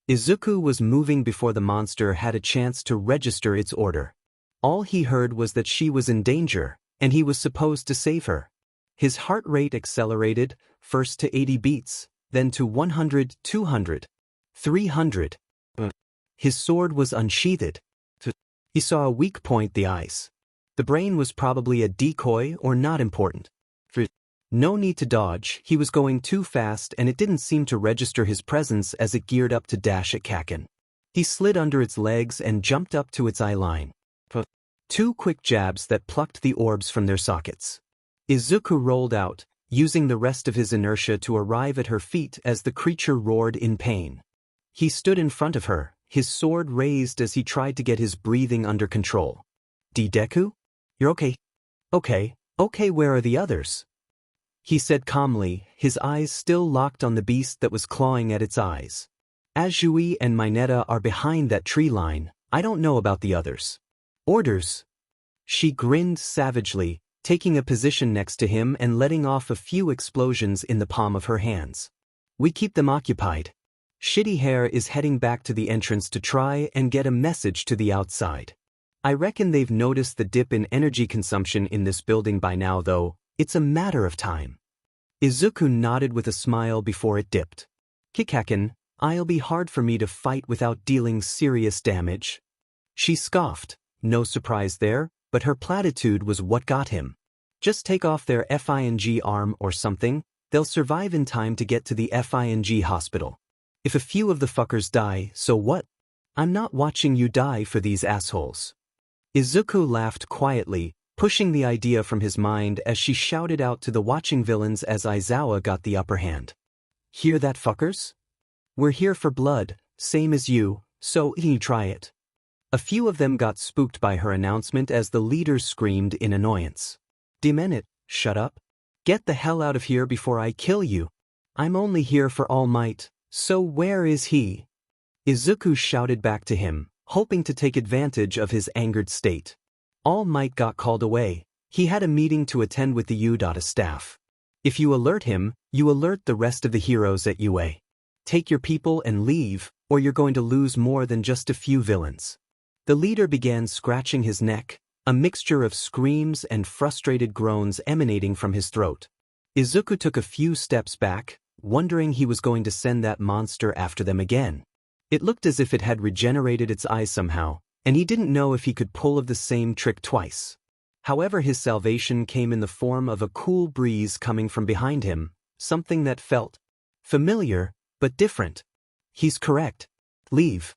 Izuku was moving before the monster had a chance to register its order. All he heard was that she was in danger, and he was supposed to save her. His heart rate accelerated, first to 80 beats, then to 100, 200, 300. His sword was unsheathed. He saw a weak point: the eyes. The brain was probably a decoy or not important. No need to dodge, he was going too fast and it didn't seem to register his presence as it geared up to dash at Kaken. He slid under its legs and jumped up to its eye line. Two quick jabs that plucked the orbs from their sockets. Izuku rolled out, using the rest of his inertia to arrive at her feet as the creature roared in pain. He stood in front of her, his sword raised as he tried to get his breathing under control. Deku? You're okay? Okay, where are the others? He said calmly, his eyes still locked on the beast that was clawing at its eyes. Azui and Mineta are behind that tree line, I don't know about the others. Orders? She grinned savagely, taking a position next to him and letting off a few explosions in the palm of her hands. We keep them occupied. Shitty Hair is heading back to the entrance to try and get a message to the outside. I reckon they've noticed the dip in energy consumption in this building by now though, it's a matter of time. Izuku nodded with a smile before it dipped. Kikakin, I'll be hard for me to fight without dealing serious damage. She scoffed, no surprise there, but her platitude was what got him. Just take off their FING arm or something, they'll survive in time to get to the FING hospital. If a few of the fuckers die, so what? I'm not watching you die for these assholes. Izuku laughed quietly, pushing the idea from his mind as she shouted out to the watching villains as Aizawa got the upper hand. Hear that, fuckers? We're here for blood, same as you, so you try it. A few of them got spooked by her announcement as the leaders screamed in annoyance. Demenit, shut up. Get the hell out of here before I kill you. I'm only here for All Might, so where is he? Izuku shouted back to him, hoping to take advantage of his angered state. All Might got called away. He had a meeting to attend with the UA staff. If you alert him, you alert the rest of the heroes at UA. Take your people and leave, or you're going to lose more than just a few villains. The leader began scratching his neck, a mixture of screams and frustrated groans emanating from his throat. Izuku took a few steps back, wondering he was going to send that monster after them again. It looked as if it had regenerated its eyes somehow, and he didn't know if he could pull of the same trick twice. However, his salvation came in the form of a cool breeze coming from behind him, something that felt familiar, but different. He's correct. Leave.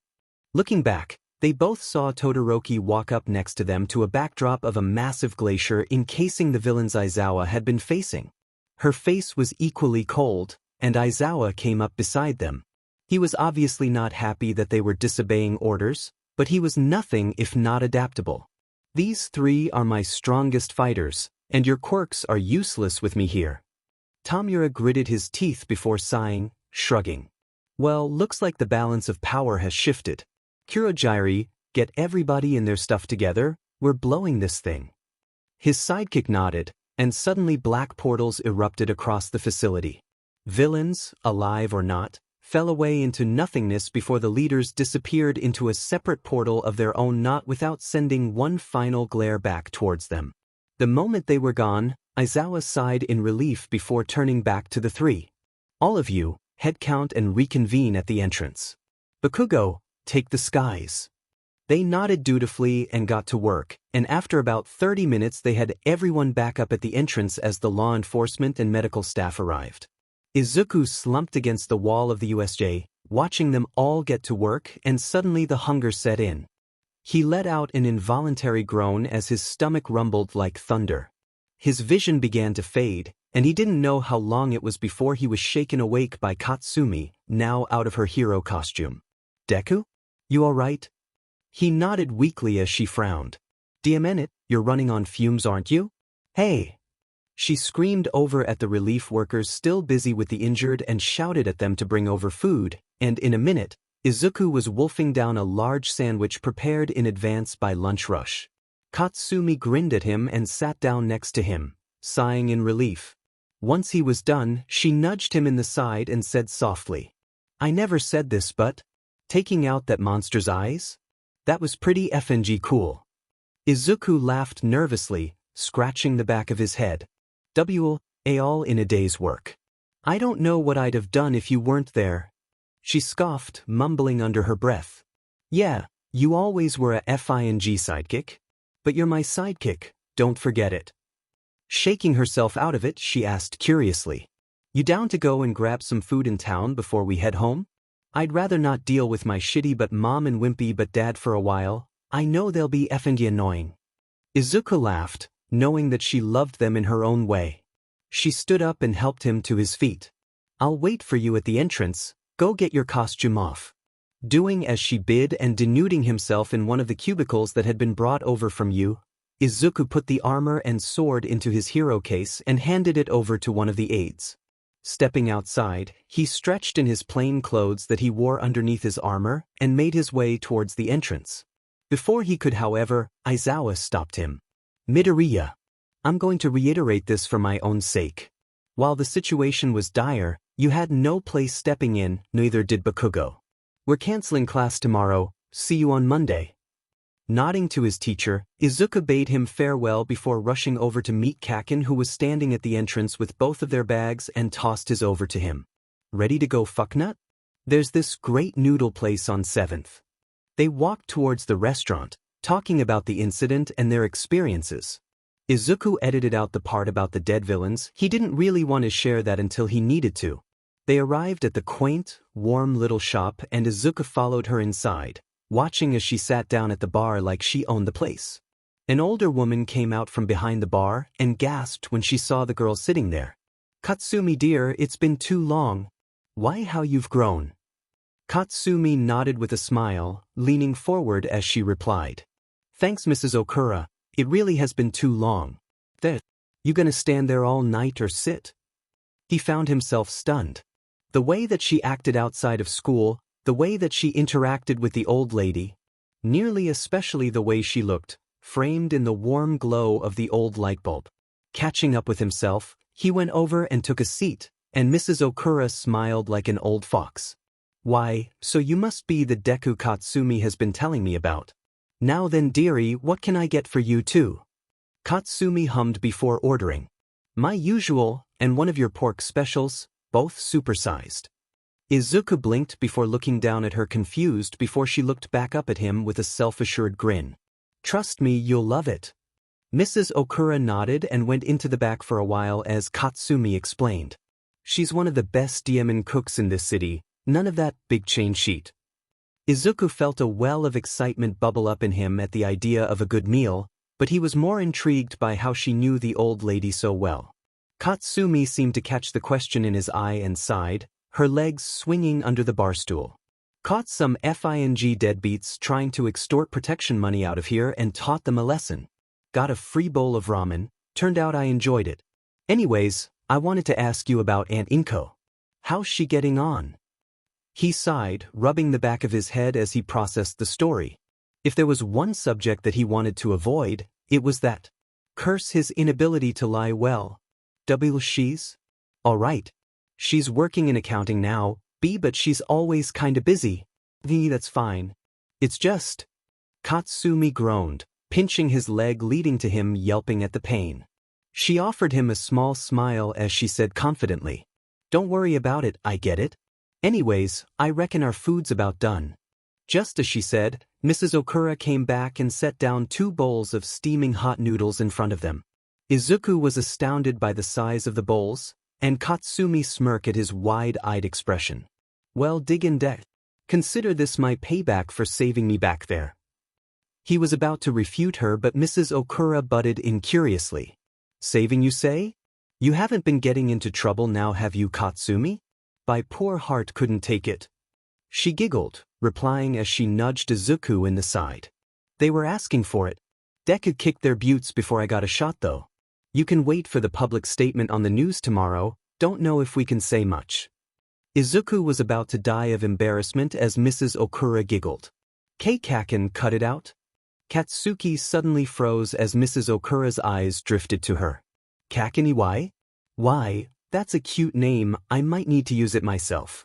Looking back, they both saw Todoroki walk up next to them to a backdrop of a massive glacier encasing the villains Aizawa had been facing. Her face was equally cold, and Aizawa came up beside them. He was obviously not happy that they were disobeying orders, but he was nothing if not adaptable. These three are my strongest fighters, and your quirks are useless with me here. Tamura gritted his teeth before sighing, shrugging. Well, looks like the balance of power has shifted. Kurogiri, get everybody in their stuff together, we're blowing this thing. His sidekick nodded, and suddenly black portals erupted across the facility. Villains, alive or not, fell away into nothingness before the leaders disappeared into a separate portal of their own, not without sending one final glare back towards them. The moment they were gone, Aizawa sighed in relief before turning back to the three. All of you, head count and reconvene at the entrance. Bakugo, take the skies. They nodded dutifully and got to work, and after about 30 minutes they had everyone back up at the entrance as the law enforcement and medical staff arrived. Izuku slumped against the wall of the USJ, watching them all get to work, and suddenly the hunger set in. He let out an involuntary groan as his stomach rumbled like thunder. His vision began to fade, and he didn't know how long it was before he was shaken awake by Katsumi, now out of her hero costume. Deku? You all right? He nodded weakly as she frowned. Diamenit, you're running on fumes, aren't you? Hey! She screamed over at the relief workers still busy with the injured and shouted at them to bring over food, and in a minute, Izuku was wolfing down a large sandwich prepared in advance by Lunch Rush. Katsumi grinned at him and sat down next to him, sighing in relief. Once he was done, she nudged him in the side and said softly, I never said this, but taking out that monster's eyes? That was pretty FNG cool. Izuku laughed nervously, scratching the back of his head. All in a day's work. I don't know what I'd have done if you weren't there. She scoffed, mumbling under her breath. Yeah, you always were a FING sidekick. But you're my sidekick, don't forget it. Shaking herself out of it, she asked curiously. You down to go and grab some food in town before we head home? I'd rather not deal with my shitty but mom and wimpy but dad for a while. I know they'll be effing annoying. Izuku laughed, knowing that she loved them in her own way. She stood up and helped him to his feet. I'll wait for you at the entrance, go get your costume off. Doing as she bid and denuding himself in one of the cubicles that had been brought over from Izuku put the armor and sword into his hero case and handed it over to one of the aides. Stepping outside, he stretched in his plain clothes that he wore underneath his armor and made his way towards the entrance. Before he could, however, Aizawa stopped him. Midoriya. I'm going to reiterate this for my own sake. While the situation was dire, you had no place stepping in, neither did Bakugo. We're canceling class tomorrow, see you on Monday. Nodding to his teacher, Izuku bade him farewell before rushing over to meet Kaken, who was standing at the entrance with both of their bags, and tossed his over to him. Ready to go, fucknut? There's this great noodle place on 7th. They walked towards the restaurant, talking about the incident and their experiences. Izuku edited out the part about the dead villains. He didn't really want to share that until he needed to. They arrived at the quaint, warm little shop and Izuku followed her inside, watching as she sat down at the bar like she owned the place. An older woman came out from behind the bar and gasped when she saw the girl sitting there. Katsumi dear, it's been too long. Why how you've grown. Katsumi nodded with a smile, leaning forward as she replied. Thanks Mrs. Okura, it really has been too long. You gonna stand there all night or sit? He found himself stunned. The way that she acted outside of school, the way that she interacted with the old lady, nearly especially the way she looked, framed in the warm glow of the old light bulb. Catching up with himself, he went over and took a seat, and Mrs. Okura smiled like an old fox. Why, so you must be the Deku Katsumi has been telling me about. Now then dearie, what can I get for you too? Katsumi hummed before ordering. My usual, and one of your pork specials, both supersized. Izuku blinked before looking down at her, confused before she looked back up at him with a self-assured grin. Trust me, you'll love it. Mrs. Okura nodded and went into the back for a while as Katsumi explained. She's one of the best diamond cooks in this city, none of that big chain sheet. Izuku felt a well of excitement bubble up in him at the idea of a good meal, but he was more intrigued by how she knew the old lady so well. Katsumi seemed to catch the question in his eye and sighed, her legs swinging under the bar stool. Caught some FING deadbeats trying to extort protection money out of here and taught them a lesson. Got a free bowl of ramen, turned out I enjoyed it. Anyways, I wanted to ask you about Aunt Inko. How's she getting on? He sighed, rubbing the back of his head as he processed the story. If there was one subject that he wanted to avoid, it was that. Curse his inability to lie well. She's? Alright. She's working in accounting now, but she's always kinda busy. That's fine. It's just. Katsumi groaned, pinching his leg, leading to him yelping at the pain. She offered him a small smile as she said confidently. Don't worry about it, I get it. Anyways, I reckon our food's about done. Just as she said, Mrs. Okura came back and set down 2 bowls of steaming hot noodles in front of them. Izuku was astounded by the size of the bowls, and Katsumi smirked at his wide-eyed expression. Well, dig in debt. Consider this my payback for saving me back there. He was about to refute her, but Mrs. Okura butted in curiously. Saving, you say? You haven't been getting into trouble now, have you, Katsumi? My poor heart couldn't take it. She giggled, replying as she nudged Izuku in the side. They were asking for it. Deku kicked their butts before I got a shot though. You can wait for the public statement on the news tomorrow, don't know if we can say much. Izuku was about to die of embarrassment as Mrs. Okura giggled. Kaken, cut it out? Katsuki suddenly froze as Mrs. Okura's eyes drifted to her. Kakeni, why? Why, that's a cute name, I might need to use it myself.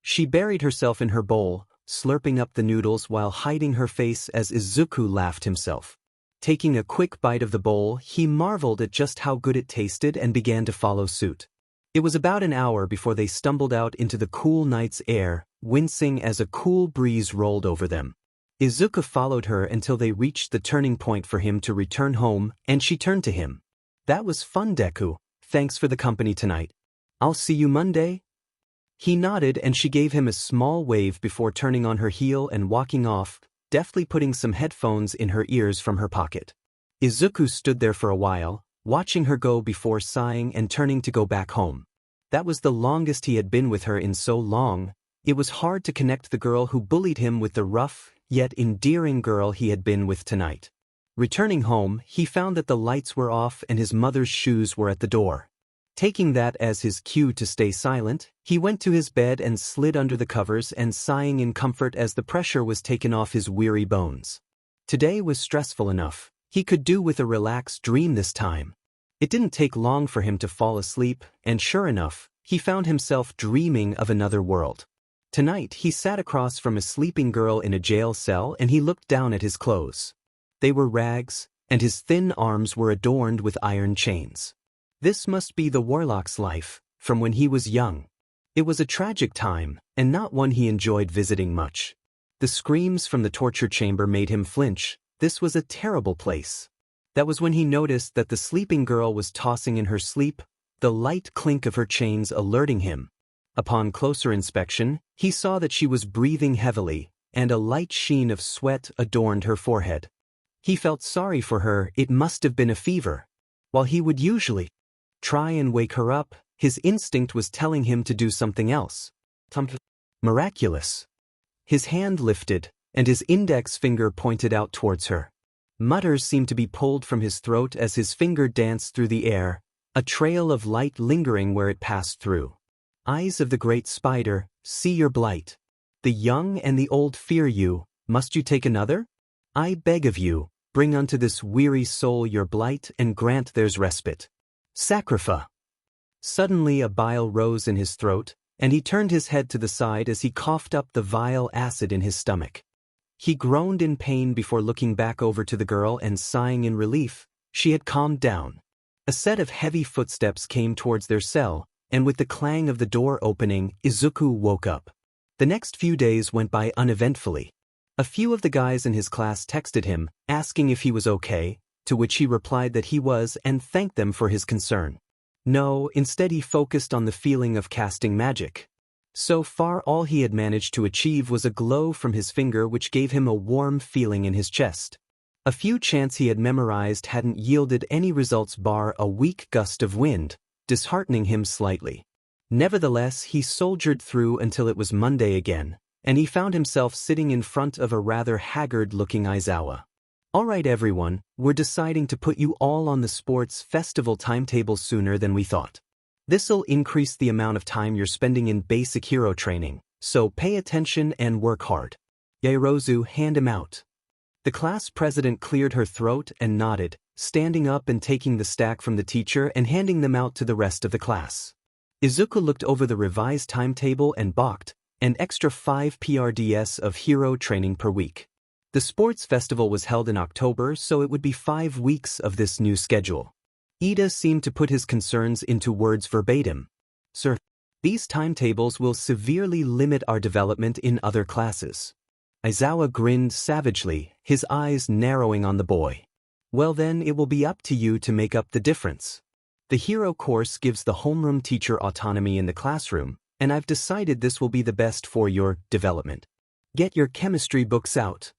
She buried herself in her bowl, slurping up the noodles while hiding her face as Izuku laughed himself. Taking a quick bite of the bowl, he marveled at just how good it tasted and began to follow suit. It was about an hour before they stumbled out into the cool night's air, wincing as a cool breeze rolled over them. Izuku followed her until they reached the turning point for him to return home, and she turned to him. That was fun, Deku. Thanks for the company tonight. I'll see you Monday. He nodded and she gave him a small wave before turning on her heel and walking off, deftly putting some headphones in her ears from her pocket. Izuku stood there for a while, watching her go before sighing and turning to go back home. That was the longest he had been with her in so long. It was hard to connect the girl who bullied him with the rough, yet endearing girl he had been with tonight. Returning home, he found that the lights were off and his mother's shoes were at the door. Taking that as his cue to stay silent, he went to his bed and slid under the covers and sighing in comfort as the pressure was taken off his weary bones. Today was stressful enough. He could do with a relaxed dream this time. It didn't take long for him to fall asleep, and sure enough, he found himself dreaming of another world. Tonight, he sat across from a sleeping girl in a jail cell and he looked down at his clothes. They were rags, and his thin arms were adorned with iron chains. This must be the Warlock's life, from when he was young. It was a tragic time, and not one he enjoyed visiting much. The screams from the torture chamber made him flinch. This was a terrible place. That was when he noticed that the sleeping girl was tossing in her sleep, the light clink of her chains alerting him. Upon closer inspection, he saw that she was breathing heavily, and a light sheen of sweat adorned her forehead. He felt sorry for her. It must have been a fever. While he would usually try and wake her up, his instinct was telling him to do something else. Miraculous. His hand lifted, and his index finger pointed out towards her. Mutters seemed to be pulled from his throat as his finger danced through the air, a trail of light lingering where it passed through. Eyes of the great spider, see your blight. The young and the old fear you. Must you take another? I beg of you, bring unto this weary soul your blight and grant theirs respite. Sacrifice. Suddenly a bile rose in his throat, and he turned his head to the side as he coughed up the vile acid in his stomach. He groaned in pain before looking back over to the girl and sighing in relief. She had calmed down. A set of heavy footsteps came towards their cell, and with the clang of the door opening, Izuku woke up. The next few days went by uneventfully. A few of the guys in his class texted him, asking if he was okay, to which he replied that he was and thanked them for his concern. No, instead he focused on the feeling of casting magic. So far all he had managed to achieve was a glow from his finger which gave him a warm feeling in his chest. A few chants he had memorized hadn't yielded any results bar a weak gust of wind, disheartening him slightly. Nevertheless, he soldiered through until it was Monday again, and he found himself sitting in front of a rather haggard-looking Aizawa. All right everyone, we're deciding to put you all on the sports festival timetable sooner than we thought. This'll increase the amount of time you're spending in basic hero training, so pay attention and work hard. Yaoyorozu, hand him out. The class president cleared her throat and nodded, standing up and taking the stack from the teacher and handing them out to the rest of the class. Izuku looked over the revised timetable and balked, an extra 5 PRDS of hero training per week. The sports festival was held in October, so it would be 5 weeks of this new schedule. Ida seemed to put his concerns into words verbatim. Sir, these timetables will severely limit our development in other classes. Aizawa grinned savagely, his eyes narrowing on the boy. Well then, it will be up to you to make up the difference. The hero course gives the homeroom teacher autonomy in the classroom, and I've decided this will be the best for your development. Get your chemistry books out.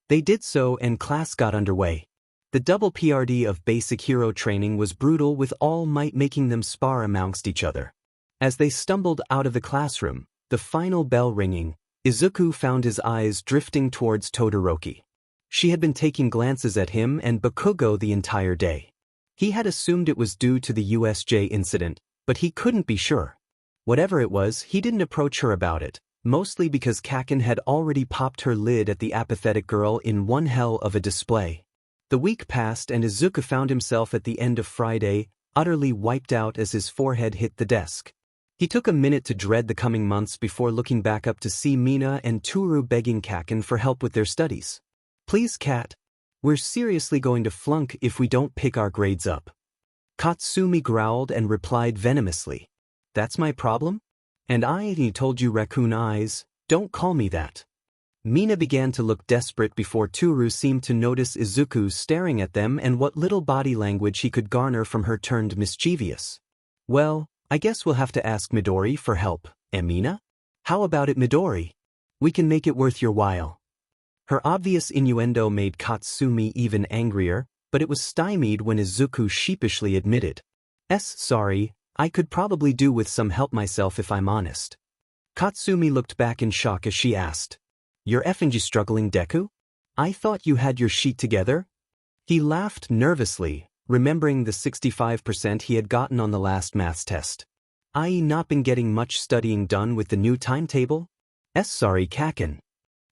They did so and class got underway. The double PRD of basic hero training was brutal, with all might making them spar amongst each other. As they stumbled out of the classroom, the final bell ringing, Izuku found his eyes drifting towards Todoroki. She had been taking glances at him and Bakugo the entire day. He had assumed it was due to the USJ incident, but he couldn't be sure. Whatever it was, he didn't approach her about it, mostly because Kaken had already popped her lid at the apathetic girl in one hell of a display. The week passed and Izuku found himself at the end of Friday, utterly wiped out as his forehead hit the desk. He took a minute to dread the coming months before looking back up to see Mina and Toru begging Kaken for help with their studies. Please Kat, we're seriously going to flunk if we don't pick our grades up. Katsumi growled and replied venomously. That's my problem? And I told you raccoon eyes, don't call me that. Mina began to look desperate before Toru seemed to notice Izuku staring at them and what little body language he could garner from her turned mischievous. Well, I guess we'll have to ask Midori for help, Mina? How about it Midori? We can make it worth your while. Her obvious innuendo made Katsumi even angrier, but it was stymied when Izuku sheepishly admitted, Sorry, I could probably do with some help myself if I'm honest." Katsumi looked back in shock as she asked, "You're effing struggling, Deku? I thought you had your sheet together?" He laughed nervously, remembering the 65% he had gotten on the last maths test. I.e. not been getting much studying done with the new timetable? Sorry, Kaken.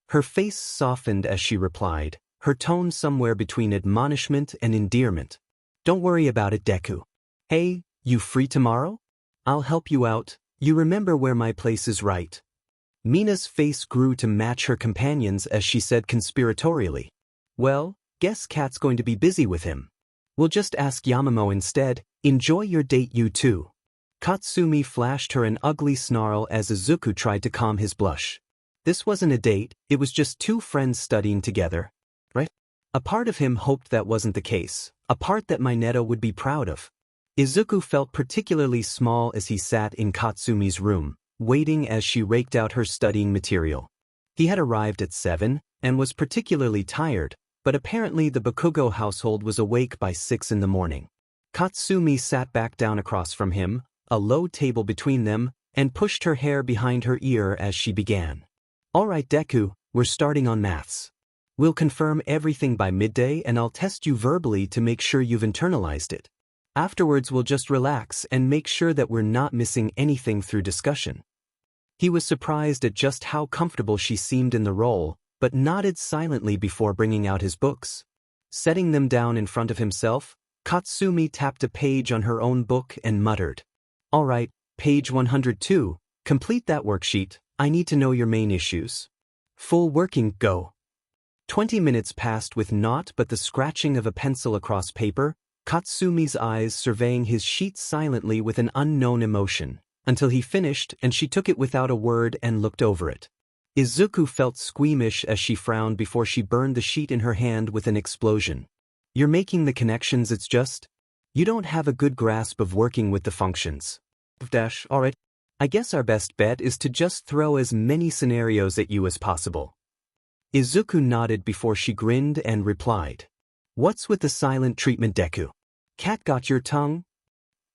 Her face softened as she replied, her tone somewhere between admonishment and endearment. "Don't worry about it, Deku. Hey, you free tomorrow? I'll help you out. You remember where my place is, right?" Mina's face grew to match her companion's as she said conspiratorially, "Well, guess Kat's going to be busy with him. We'll just ask Yamamo instead. Enjoy your date, you two." Katsumi flashed her an ugly snarl as Izuku tried to calm his blush. This wasn't a date, it was just two friends studying together, right? A part of him hoped that wasn't the case, a part that Minato would be proud of. Izuku felt particularly small as he sat in Katsumi's room, waiting as she raked out her studying material. He had arrived at 7 and was particularly tired, but apparently the Bakugo household was awake by 6 in the morning. Katsumi sat back down across from him, a low table between them, and pushed her hair behind her ear as she began. "All right, Deku, we're starting on maths. We'll confirm everything by midday and I'll test you verbally to make sure you've internalized it. Afterwards we'll just relax and make sure that we're not missing anything through discussion." He was surprised at just how comfortable she seemed in the role, but nodded silently before bringing out his books. Setting them down in front of himself, Katsumi tapped a page on her own book and muttered, "All right, page 102, complete that worksheet. I need to know your main issues. Full working, go." 20 minutes passed with naught but the scratching of a pencil across paper, Katsumi's eyes surveying his sheet silently with an unknown emotion, until he finished and she took it without a word and looked over it. Izuku felt squeamish as she frowned before she burned the sheet in her hand with an explosion. "You're making the connections, it's just you don't have a good grasp of working with the functions. Alright, I guess our best bet is to just throw as many scenarios at you as possible." Izuku nodded before she grinned and replied, "What's with the silent treatment, Deku? Cat got your tongue?"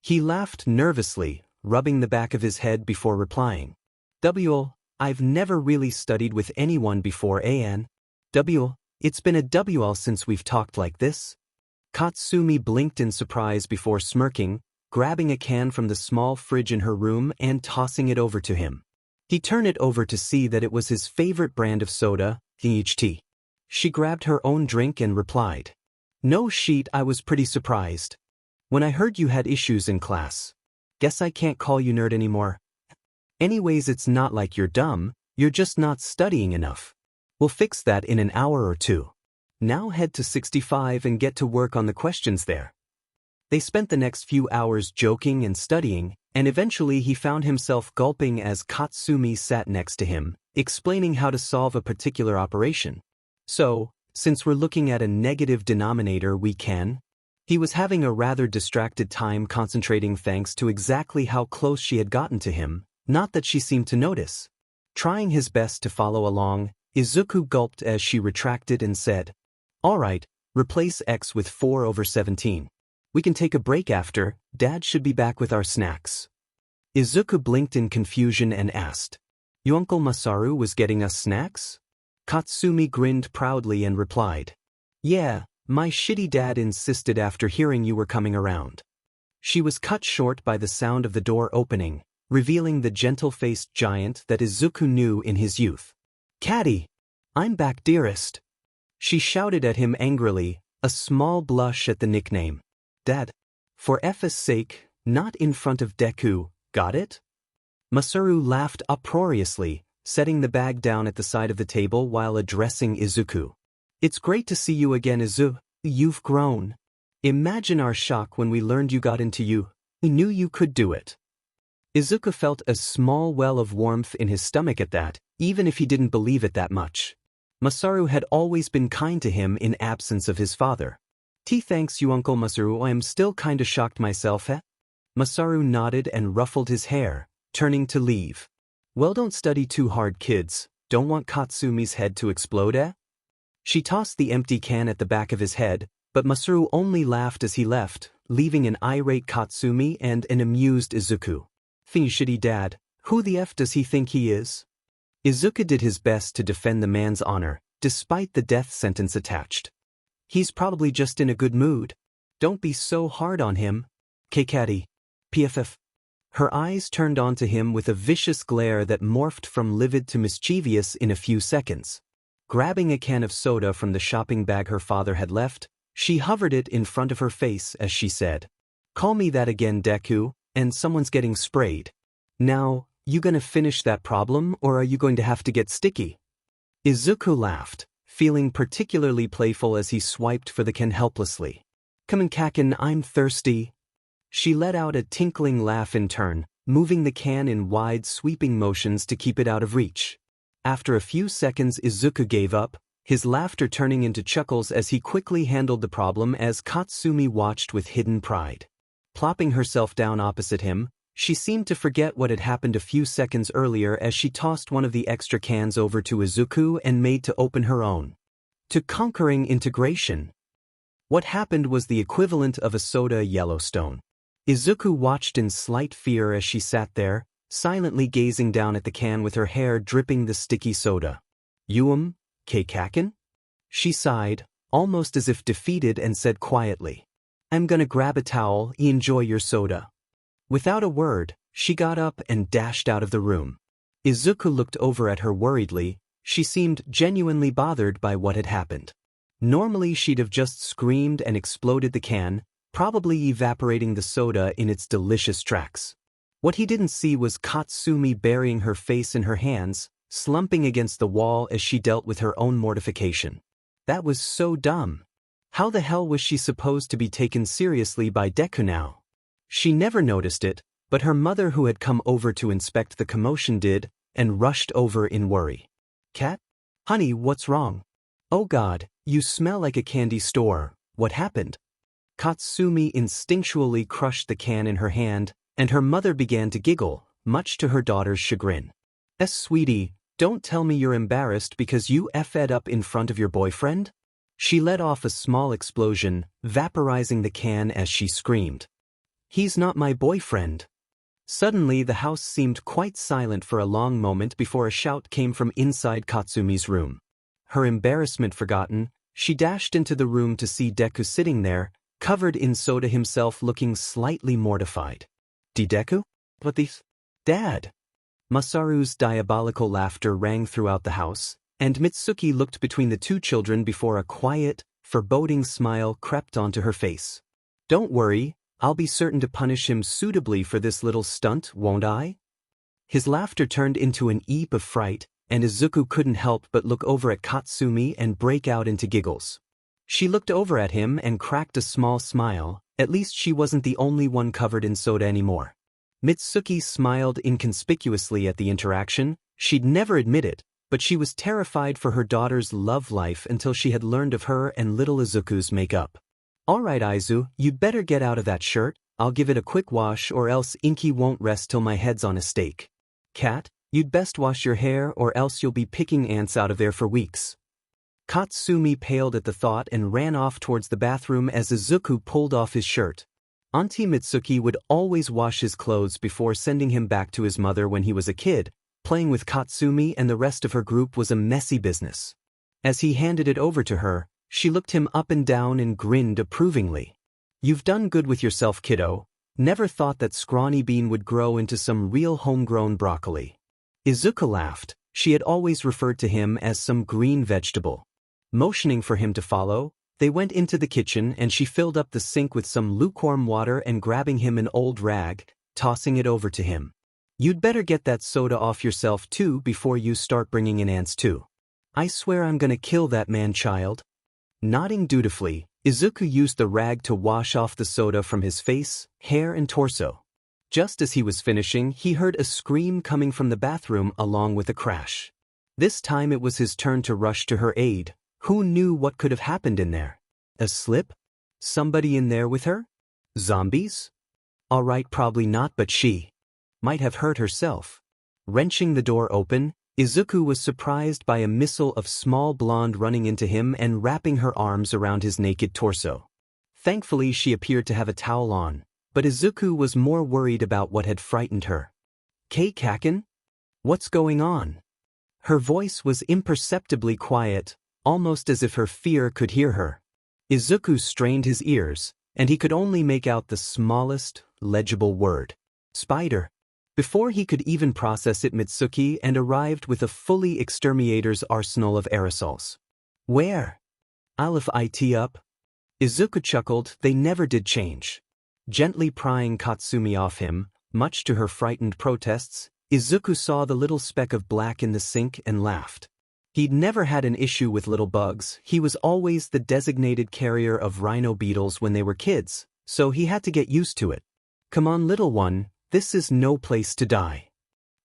He laughed nervously, rubbing the back of his head before replying, I've never really studied with anyone before, An. It's been a WL since we've talked like this." Katsumi blinked in surprise before smirking, grabbing a can from the small fridge in her room and tossing it over to him. He turned it over to see that it was his favorite brand of soda, tea. She grabbed her own drink and replied, "No sheet, I was pretty surprised. When I heard you had issues in class. Guess I can't call you nerd anymore. Anyways, it's not like you're dumb, you're just not studying enough. We'll fix that in an hour or two. Now head to 65 and get to work on the questions there." They spent the next few hours joking and studying, and eventually he found himself gulping as Katsumi sat next to him, explaining how to solve a particular operation. "So, since we're looking at a negative denominator, we can." He was having a rather distracted time concentrating thanks to exactly how close she had gotten to him, not that she seemed to notice. Trying his best to follow along, Izuku gulped as she retracted and said, "All right, replace x with 4/17. We can take a break after, Dad should be back with our snacks." Izuku blinked in confusion and asked, "You Uncle Masaru was getting us snacks?" Katsumi grinned proudly and replied, "Yeah, my shitty dad insisted after hearing you were coming around." She was cut short by the sound of the door opening, revealing the gentle-faced giant that Izuku knew in his youth. "Caddy! I'm back, dearest!" She shouted at him angrily, a small blush at the nickname. "Dad. For F's sake, not in front of Deku, got it?" Masaru laughed uproariously, setting the bag down at the side of the table while addressing Izuku. "It's great to see you again, Izu. You've grown. Imagine our shock when we learned you got into you. We knew you could do it." Izuku felt a small well of warmth in his stomach at that, even if he didn't believe it that much. Masaru had always been kind to him in absence of his father. Thanks you Uncle Masaru, I'm still kinda shocked myself, eh?" Masaru nodded and ruffled his hair, turning to leave. "Well, don't study too hard, kids. Don't want Katsumi's head to explode, eh?" She tossed the empty can at the back of his head, But Masaru only laughed as he left, leaving an irate Katsumi and an amused Izuku. Shitty dad, who the F does he think he is? Izuku did his best to defend the man's honor, despite the death sentence attached. He's probably just in a good mood. Don't be so hard on him. K-Caddy. PFF. Her eyes turned onto him with a vicious glare that morphed from livid to mischievous in a few seconds. Grabbing a can of soda from the shopping bag her father had left, she hovered it in front of her face as she said, "Call me that again, Deku, and someone's getting sprayed. Now, you gonna finish that problem or are you going to have to get sticky?" Izuku laughed, feeling particularly playful as he swiped for the can helplessly. "Come on, Kakin, I'm thirsty." She let out a tinkling laugh in turn, moving the can in wide sweeping motions to keep it out of reach. After a few seconds Izuku gave up, his laughter turning into chuckles as he quickly handled the problem as Katsumi watched with hidden pride. Plopping herself down opposite him, she seemed to forget what had happened a few seconds earlier as she tossed one of the extra cans over to Izuku and made to open her own. To conquering integration. What happened was the equivalent of a soda Yellowstone. Izuku watched in slight fear as she sat there, silently gazing down at the can with her hair dripping the sticky soda. Kakin? She sighed, almost as if defeated, and said quietly, "I'm gonna grab a towel, enjoy your soda." Without a word, she got up and dashed out of the room. Izuku looked over at her worriedly. She seemed genuinely bothered by what had happened. Normally she'd have just screamed and exploded the can, probably evaporating the soda in its delicious tracks. What he didn't see was Katsumi burying her face in her hands, slumping against the wall as she dealt with her own mortification. That was so dumb. How the hell was she supposed to be taken seriously by Deku now? She never noticed it, but her mother, who had come over to inspect the commotion, did, and rushed over in worry. "Cat? Honey, what's wrong? Oh God, you smell like a candy store. What happened?" Katsumi instinctually crushed the can in her hand, and her mother began to giggle, much to her daughter's chagrin. Sweetie, don't tell me you're embarrassed because you F'd up in front of your boyfriend?" She let off a small explosion, vaporizing the can as she screamed. "He's not my boyfriend." Suddenly the house seemed quite silent for a long moment before a shout came from inside Katsumi's room. Her embarrassment forgotten, she dashed into the room to see Deku sitting there, covered in soda himself, looking slightly mortified. "Deku? What these? Dad?" Masaru's diabolical laughter rang throughout the house, and Mitsuki looked between the two children before a quiet, foreboding smile crept onto her face. "Don't worry, I'll be certain to punish him suitably for this little stunt, won't I?" His laughter turned into an eep of fright, and Izuku couldn't help but look over at Katsumi and break out into giggles. She looked over at him and cracked a small smile. At least she wasn't the only one covered in soda anymore. Mitsuki smiled inconspicuously at the interaction. She'd never admit it, but she was terrified for her daughter's love life until she had learned of her and little Izuku's makeup. "All right, Izu, you'd better get out of that shirt. I'll give it a quick wash or else Inky won't rest till my head's on a stake. Cat, you'd best wash your hair or else you'll be picking ants out of there for weeks." Katsumi paled at the thought and ran off towards the bathroom as Izuku pulled off his shirt. Auntie Mitsuki would always wash his clothes before sending him back to his mother when he was a kid. Playing with Katsumi and the rest of her group was a messy business. As he handed it over to her, she looked him up and down and grinned approvingly. "You've done good with yourself, kiddo. Never thought that scrawny bean would grow into some real homegrown broccoli." Izuku laughed. She had always referred to him as some green vegetable. Motioning for him to follow, they went into the kitchen and she filled up the sink with some lukewarm water and, grabbing him an old rag, tossing it over to him. "You'd better get that soda off yourself too before you start bringing in ants too. I swear I'm gonna kill that man-child." Nodding dutifully, Izuku used the rag to wash off the soda from his face, hair and torso. Just as he was finishing, he heard a scream coming from the bathroom along with a crash. This time it was his turn to rush to her aid. Who knew what could have happened in there? A slip? Somebody in there with her? Zombies? Alright, probably not, but she might have hurt herself. Wrenching the door open, Izuku was surprised by a missile of small blonde running into him and wrapping her arms around his naked torso. Thankfully she appeared to have a towel on, but Izuku was more worried about what had frightened her. Kaken? What's going on? Her voice was imperceptibly quiet, almost as if her fear could hear her. Izuku strained his ears, and he could only make out the smallest, legible word. Spider. Before he could even process it, Mitsuki and arrived with a fully exterminator's arsenal of aerosols. Where? Aleph it up? Izuku chuckled. They never did change. Gently prying Katsumi off him, much to her frightened protests, Izuku saw the little speck of black in the sink and laughed. He'd never had an issue with little bugs. He was always the designated carrier of rhino beetles when they were kids, so he had to get used to it. Come on, little one, this is no place to die.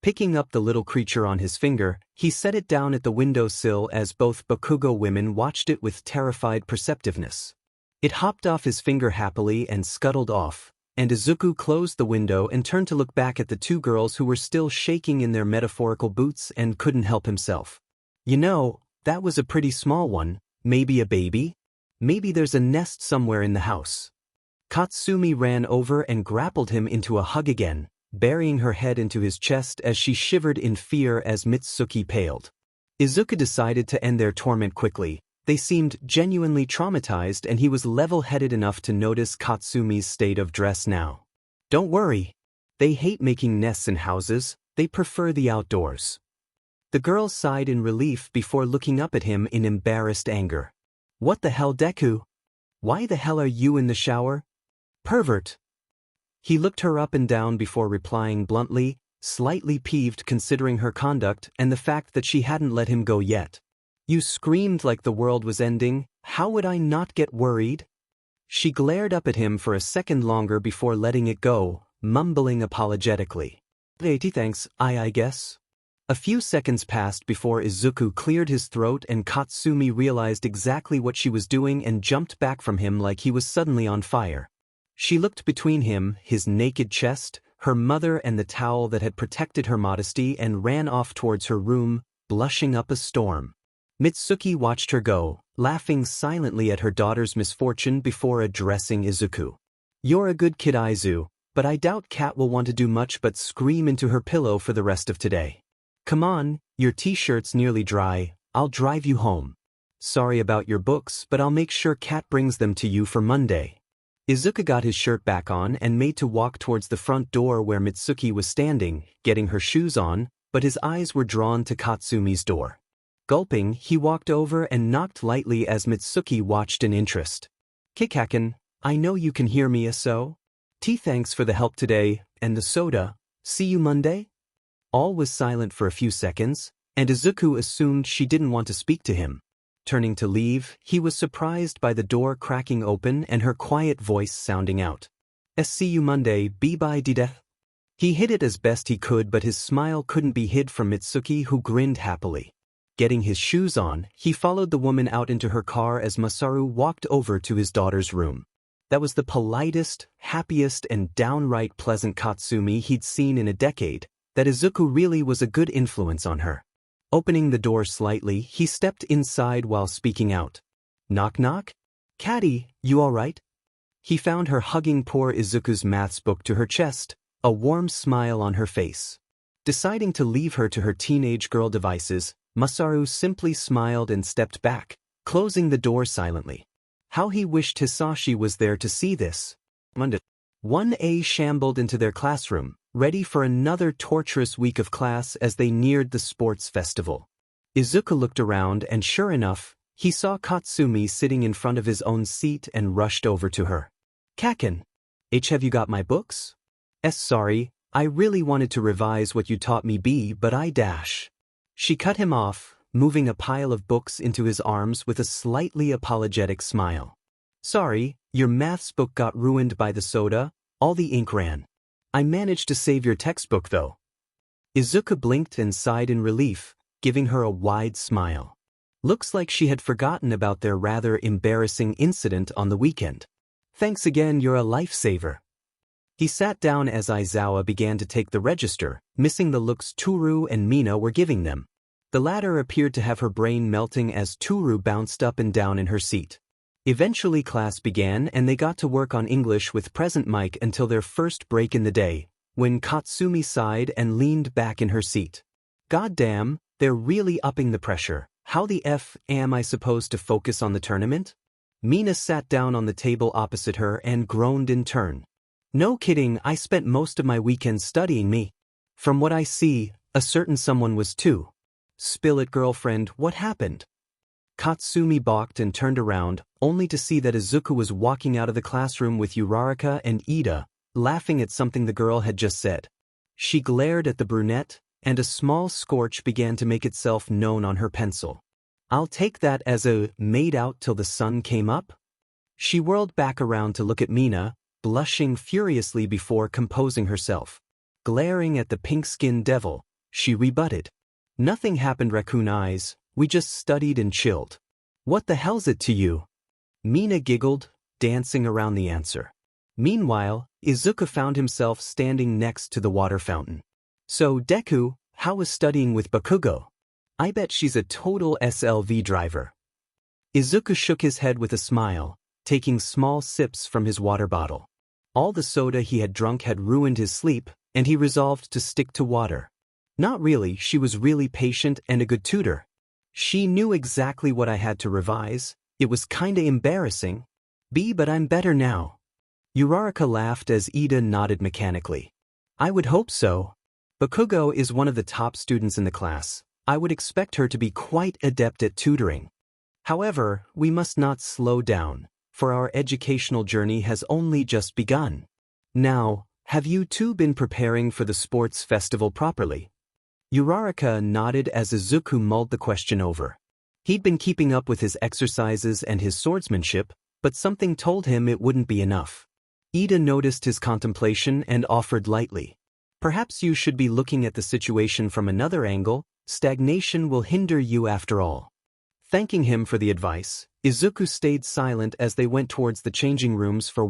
Picking up the little creature on his finger, he set it down at the windowsill as both Bakugo women watched it with terrified perceptiveness. It hopped off his finger happily and scuttled off, and Izuku closed the window and turned to look back at the two girls who were still shaking in their metaphorical boots and couldn't help himself. You know, that was a pretty small one. Maybe a baby? Maybe there's a nest somewhere in the house. Katsumi ran over and grappled him into a hug again, burying her head into his chest as she shivered in fear as Mitsuki paled. Izuku decided to end their torment quickly. They seemed genuinely traumatized, and he was level-headed enough to notice Katsumi's state of dress now. Don't worry. They hate making nests in houses. They prefer the outdoors. The girl sighed in relief before looking up at him in embarrassed anger. What the hell, Deku? Why the hell are you in the shower? Pervert. He looked her up and down before replying bluntly, slightly peeved considering her conduct and the fact that she hadn't let him go yet. You screamed like the world was ending. How would I not get worried? She glared up at him for a second longer before letting it go, mumbling apologetically. Thanks, I guess. A few seconds passed before Izuku cleared his throat and Katsumi realized exactly what she was doing and jumped back from him like he was suddenly on fire. She looked between him, his naked chest, her mother and the towel that had protected her modesty and ran off towards her room, blushing up a storm. Mitsuki watched her go, laughing silently at her daughter's misfortune before addressing Izuku. You're a good kid, Izu, but I doubt Kat will want to do much but scream into her pillow for the rest of today. Come on, your t-shirt's nearly dry, I'll drive you home. Sorry about your books, but I'll make sure Kat brings them to you for Monday. Izuku got his shirt back on and made to walk towards the front door where Mitsuki was standing, getting her shoes on, but his eyes were drawn to Katsumi's door. Gulping, he walked over and knocked lightly as Mitsuki watched in interest. Kikaken, I know you can hear me, so? Thanks for the help today, and the soda. See you Monday? All was silent for a few seconds, and Izuku assumed she didn't want to speak to him. Turning to leave, he was surprised by the door cracking open and her quiet voice sounding out. See you Monday, bye-bye. He hid it as best he could, but his smile couldn't be hid from Mitsuki, who grinned happily. Getting his shoes on, he followed the woman out into her car as Masaru walked over to his daughter's room. That was the politest, happiest, and downright pleasant Katsumi he'd seen in a decade. That Izuku really was a good influence on her. Opening the door slightly, he stepped inside while speaking out. Knock knock? Catty, you alright? He found her hugging poor Izuku's maths book to her chest, a warm smile on her face. Deciding to leave her to her teenage girl devices, Masaru simply smiled and stepped back, closing the door silently. How he wished Hisashi was there to see this. 1A shambled into their classroom, ready for another torturous week of class as they neared the sports festival. Izuku looked around and sure enough, he saw Katsumi sitting in front of his own seat and rushed over to her. Kaken. Have you got my books? Sorry, I really wanted to revise what you taught me but I dash. She cut him off, moving a pile of books into his arms with a slightly apologetic smile. Sorry, your maths book got ruined by the soda, all the ink ran. I managed to save your textbook though. Izuku blinked and sighed in relief, giving her a wide smile. Looks like she had forgotten about their rather embarrassing incident on the weekend. Thanks again, you're a lifesaver. He sat down as Aizawa began to take the register, missing the looks Toru and Mina were giving them. The latter appeared to have her brain melting as Toru bounced up and down in her seat. Eventually class began and they got to work on English with present mic until their first break in the day, when Katsumi sighed and leaned back in her seat. God damn, they're really upping the pressure. How the F am I supposed to focus on the tournament? Mina sat down on the table opposite her and groaned in turn. No kidding, I spent most of my weekends studying me. From what I see, a certain someone was too. Spill it, girlfriend, what happened? Katsumi balked and turned around, only to see that Izuku was walking out of the classroom with Uraraka and Ida, laughing at something the girl had just said. She glared at the brunette, and a small scorch began to make itself known on her pencil. I'll take that as a made out till the sun came up? She whirled back around to look at Mina, blushing furiously before composing herself. Glaring at the pink-skinned devil, she rebutted. Nothing happened, raccoon eyes, we just studied and chilled. What the hell's it to you? Mina giggled, dancing around the answer. Meanwhile, Izuku found himself standing next to the water fountain. So Deku, how was studying with Bakugo? I bet she's a total SLV driver. Izuku shook his head with a smile, taking small sips from his water bottle. All the soda he had drunk had ruined his sleep, and he resolved to stick to water. Not really, she was really patient and a good tutor. She knew exactly what I had to revise. It was kinda embarrassing. But I'm better now. Uraraka laughed as Ida nodded mechanically. I would hope so. Bakugo is one of the top students in the class. I would expect her to be quite adept at tutoring. However, we must not slow down, for our educational journey has only just begun. Now, have you two been preparing for the sports festival properly? Uraraka nodded as Izuku mulled the question over. He'd been keeping up with his exercises and his swordsmanship, but something told him it wouldn't be enough. Ida noticed his contemplation and offered lightly. Perhaps you should be looking at the situation from another angle. Stagnation will hinder you after all. Thanking him for the advice, Izuku stayed silent as they went towards the changing rooms for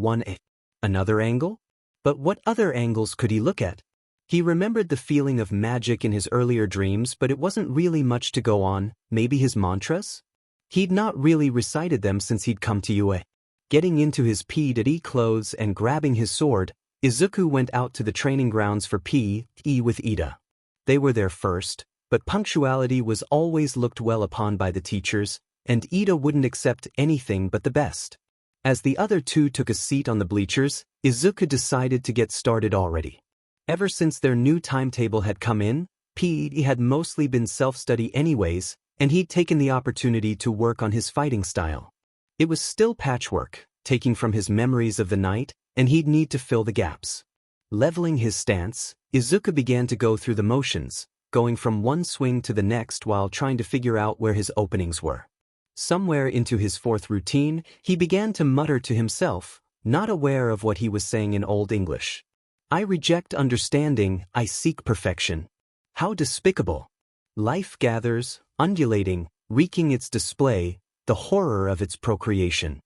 another angle? But what other angles could he look at? He remembered the feeling of magic in his earlier dreams, but it wasn't really much to go on. Maybe his mantras? He'd not really recited them since he'd come to UA. Getting into his BGMI clothes and grabbing his sword, Izuku went out to the training grounds for PE with Ida. They were there first, but punctuality was always looked well upon by the teachers, and Ida wouldn't accept anything but the best. As the other two took a seat on the bleachers, Izuku decided to get started already. Ever since their new timetable had come in, PE had mostly been self-study anyways, and he'd taken the opportunity to work on his fighting style. It was still patchwork, taking from his memories of the night, and he'd need to fill the gaps. Leveling his stance, Izuku began to go through the motions, going from one swing to the next while trying to figure out where his openings were. Somewhere into his fourth routine, he began to mutter to himself, not aware of what he was saying in Old English. I reject understanding, I seek perfection. How despicable. Life gathers, undulating, wreaking its display, the horror of its procreation.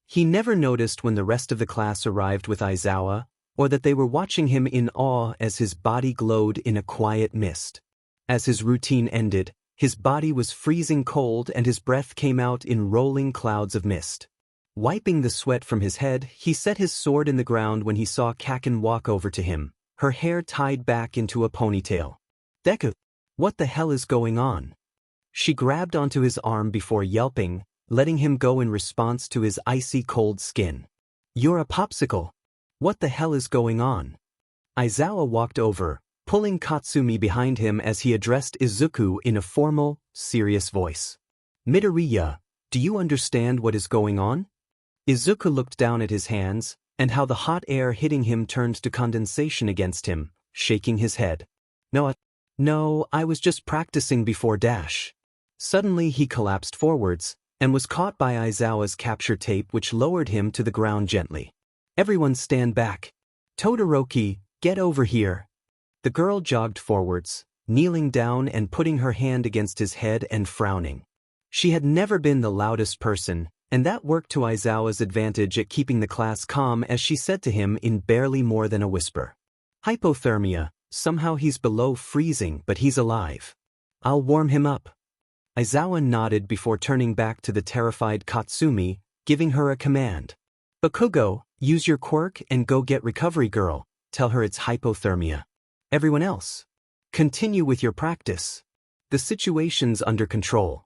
He never noticed when the rest of the class arrived with Aizawa, or that they were watching him in awe as his body glowed in a quiet mist. As his routine ended, his body was freezing cold and his breath came out in rolling clouds of mist. Wiping the sweat from his head, he set his sword in the ground when he saw Kaken walk over to him, her hair tied back into a ponytail. Deku, what the hell is going on? She grabbed onto his arm before yelping, letting him go in response to his icy cold skin. You're a popsicle. What the hell is going on? Aizawa walked over, pulling Katsumi behind him as he addressed Izuku in a formal, serious voice. Midoriya, do you understand what is going on? Izuku looked down at his hands, and how the hot air hitting him turned to condensation against him, shaking his head. No, I was just practicing before dash. Suddenly he collapsed forwards, and was caught by Aizawa's capture tape which lowered him to the ground gently. Everyone stand back. Todoroki, get over here. The girl jogged forwards, kneeling down and putting her hand against his head and frowning. She had never been the loudest person, and that worked to Aizawa's advantage at keeping the class calm as she said to him in barely more than a whisper. Hypothermia, somehow he's below freezing but he's alive. I'll warm him up. Aizawa nodded before turning back to the terrified Katsumi, giving her a command. Bakugo, use your quirk and go get Recovery Girl, tell her it's hypothermia. Everyone else, continue with your practice. The situation's under control.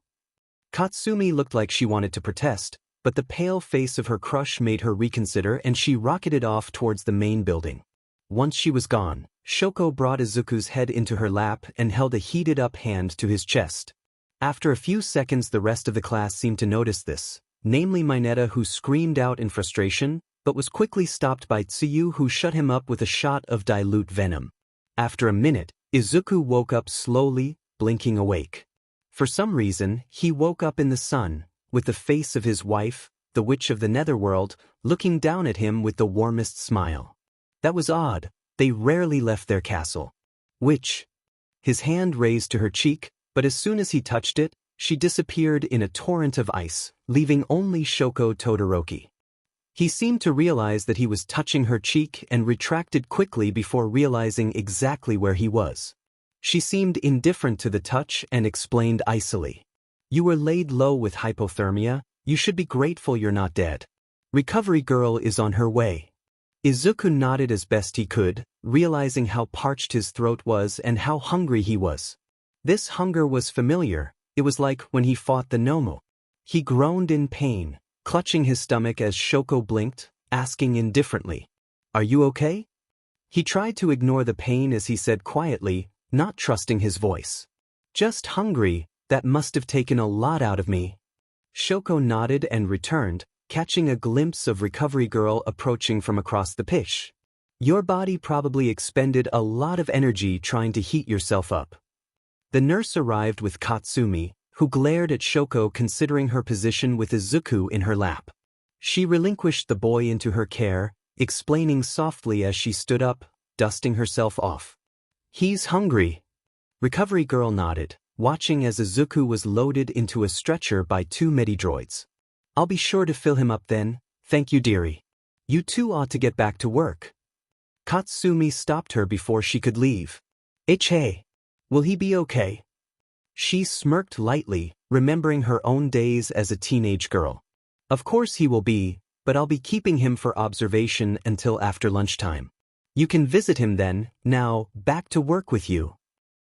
Katsumi looked like she wanted to protest, but the pale face of her crush made her reconsider and she rocketed off towards the main building. Once she was gone, Shoko brought Izuku's head into her lap and held a heated-up hand to his chest. After a few seconds the rest of the class seemed to notice this, namely Mineta, who screamed out in frustration, but was quickly stopped by Tsuyu, who shut him up with a shot of dilute venom. After a minute, Izuku woke up slowly, blinking awake. For some reason, he woke up in the sun, with the face of his wife, the Witch of the Netherworld, looking down at him with the warmest smile. That was odd, they rarely left their castle. Witch. His hand raised to her cheek, but as soon as he touched it, she disappeared in a torrent of ice, leaving only Shoko Todoroki. He seemed to realize that he was touching her cheek and retracted quickly before realizing exactly where he was. She seemed indifferent to the touch and explained icily. You were laid low with hypothermia, you should be grateful you're not dead. Recovery Girl is on her way. Izuku nodded as best he could, realizing how parched his throat was and how hungry he was. This hunger was familiar, it was like when he fought the Nomo. He groaned in pain, clutching his stomach as Shoko blinked, asking indifferently, "Are you okay?" He tried to ignore the pain as he said quietly, not trusting his voice. "Just hungry, that must have taken a lot out of me." Shoko nodded and returned, catching a glimpse of Recovery Girl approaching from across the pitch. "Your body probably expended a lot of energy trying to heat yourself up." The nurse arrived with Katsumi, who glared at Shoko considering her position with Izuku in her lap. She relinquished the boy into her care, explaining softly as she stood up, dusting herself off. "He's hungry." Recovery Girl nodded, watching as Izuku was loaded into a stretcher by 2 Medidroids. "I'll be sure to fill him up then, thank you dearie. You two ought to get back to work." Katsumi stopped her before she could leave. "Hey, will he be okay?" She smirked lightly, remembering her own days as a teenage girl. "Of course he will be, but I'll be keeping him for observation until after lunchtime. You can visit him then, now, back to work with you."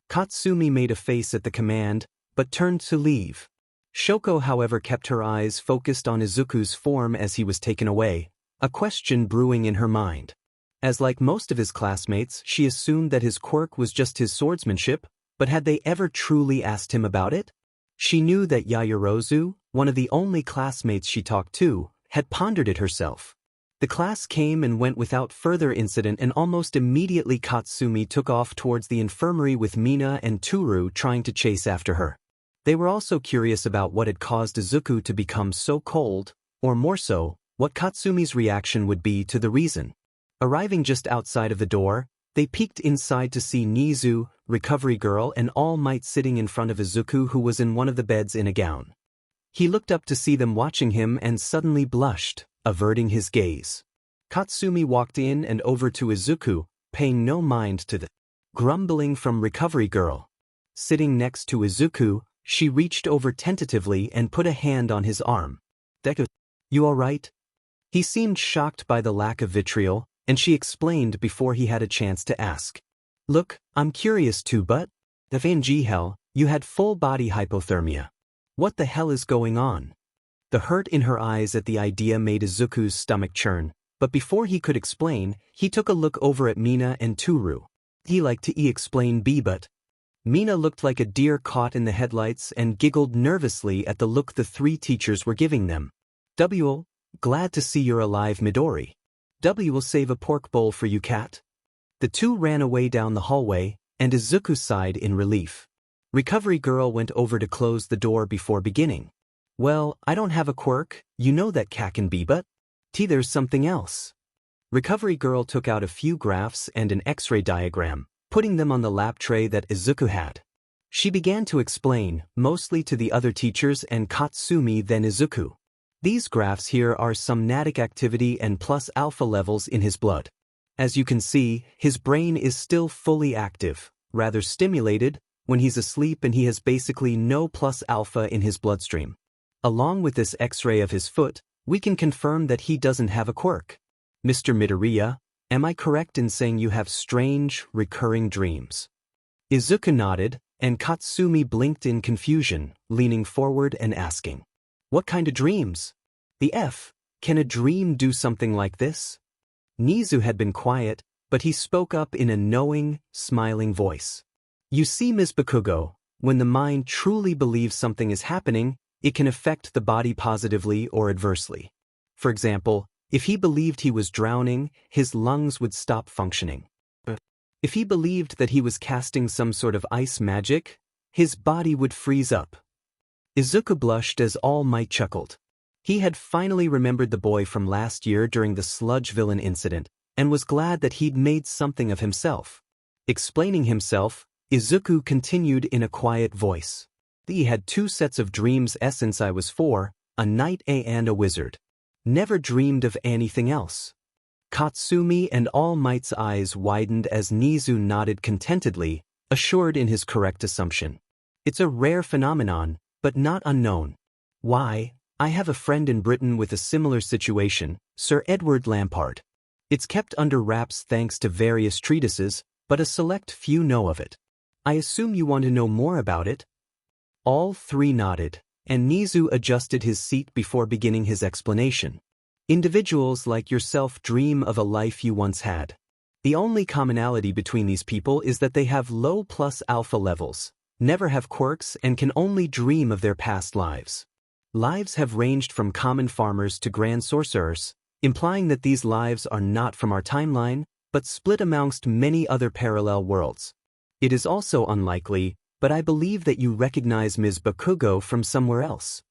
Katsumi made a face at the command, but turned to leave. Shoko, however, kept her eyes focused on Izuku's form as he was taken away, a question brewing in her mind. As like most of his classmates, she assumed that his quirk was just his swordsmanship, but had they ever truly asked him about it? She knew that Yaoyorozu, one of the only classmates she talked to, had pondered it herself. The class came and went without further incident, and almost immediately Katsumi took off towards the infirmary with Mina and Toru trying to chase after her. They were also curious about what had caused Izuku to become so cold, or more so, what Katsumi's reaction would be to the reason. Arriving just outside of the door, they peeked inside to see Nizu, Recovery Girl, and All Might sitting in front of Izuku, who was in one of the beds in a gown. He looked up to see them watching him and suddenly blushed, averting his gaze. Katsumi walked in and over to Izuku, paying no mind to the grumbling from Recovery Girl. Sitting next to Izuku, she reached over tentatively and put a hand on his arm. "Deku, you all right?" He seemed shocked by the lack of vitriol, and she explained before he had a chance to ask. "Look, I'm curious too, but if in hell, you had full body hypothermia. What the hell is going on?" The hurt in her eyes at the idea made Izuku's stomach churn, but before he could explain, he took a look over at Mina and Toru. He liked to explain but Mina looked like a deer caught in the headlights and giggled nervously at the look the 3 teachers were giving them. "W, glad to see you're alive, Midori. W will save a pork bowl for you, cat." The 2 ran away down the hallway, and Izuku sighed in relief. Recovery Girl went over to close the door before beginning. "Well, I don't have a quirk, you know that cat can be, but there's something else." Recovery Girl took out a few graphs and an X-ray diagram, putting them on the lap tray that Izuku had. She began to explain, mostly to the other teachers and Katsumi then Izuku. "These graphs here are somnatic activity and plus alpha levels in his blood. As you can see, his brain is still fully active, rather stimulated, when he's asleep and he has basically no plus alpha in his bloodstream. Along with this X-ray of his foot, we can confirm that he doesn't have a quirk. Mr. Midoriya, am I correct in saying you have strange, recurring dreams? Izuku nodded, and Katsumi blinked in confusion, leaning forward and asking, "What kind of dreams? The F, can a dream do something like this?" Nizu had been quiet, but he spoke up in a knowing, smiling voice. "You see, Ms. Bakugo, when the mind truly believes something is happening, it can affect the body positively or adversely. For example, if he believed he was drowning, his lungs would stop functioning. If he believed that he was casting some sort of ice magic, his body would freeze up." Izuku blushed as All Might chuckled. He had finally remembered the boy from last year during the sludge villain incident, and was glad that he'd made something of himself. Explaining himself, Izuku continued in a quiet voice. "He had 2 sets of dreams since I was 4, a knight and a wizard. Never dreamed of anything else." Katsumi and All Might's eyes widened as Nizu nodded contentedly, assured in his correct assumption. "It's a rare phenomenon, but not unknown. Why, I have a friend in Britain with a similar situation, Sir Edward Lampard. It's kept under wraps thanks to various treatises, but a select few know of it. I assume you want to know more about it?" All 3 nodded, and Nizu adjusted his seat before beginning his explanation. "Individuals like yourself dream of a life you once had. The only commonality between these people is that they have low plus alpha levels, never have quirks, and can only dream of their past lives. Lives have ranged from common farmers to grand sorcerers, implying that these lives are not from our timeline, but split amongst many other parallel worlds. It is also unlikely, but I believe that you recognize Ms. Bakugo from somewhere else."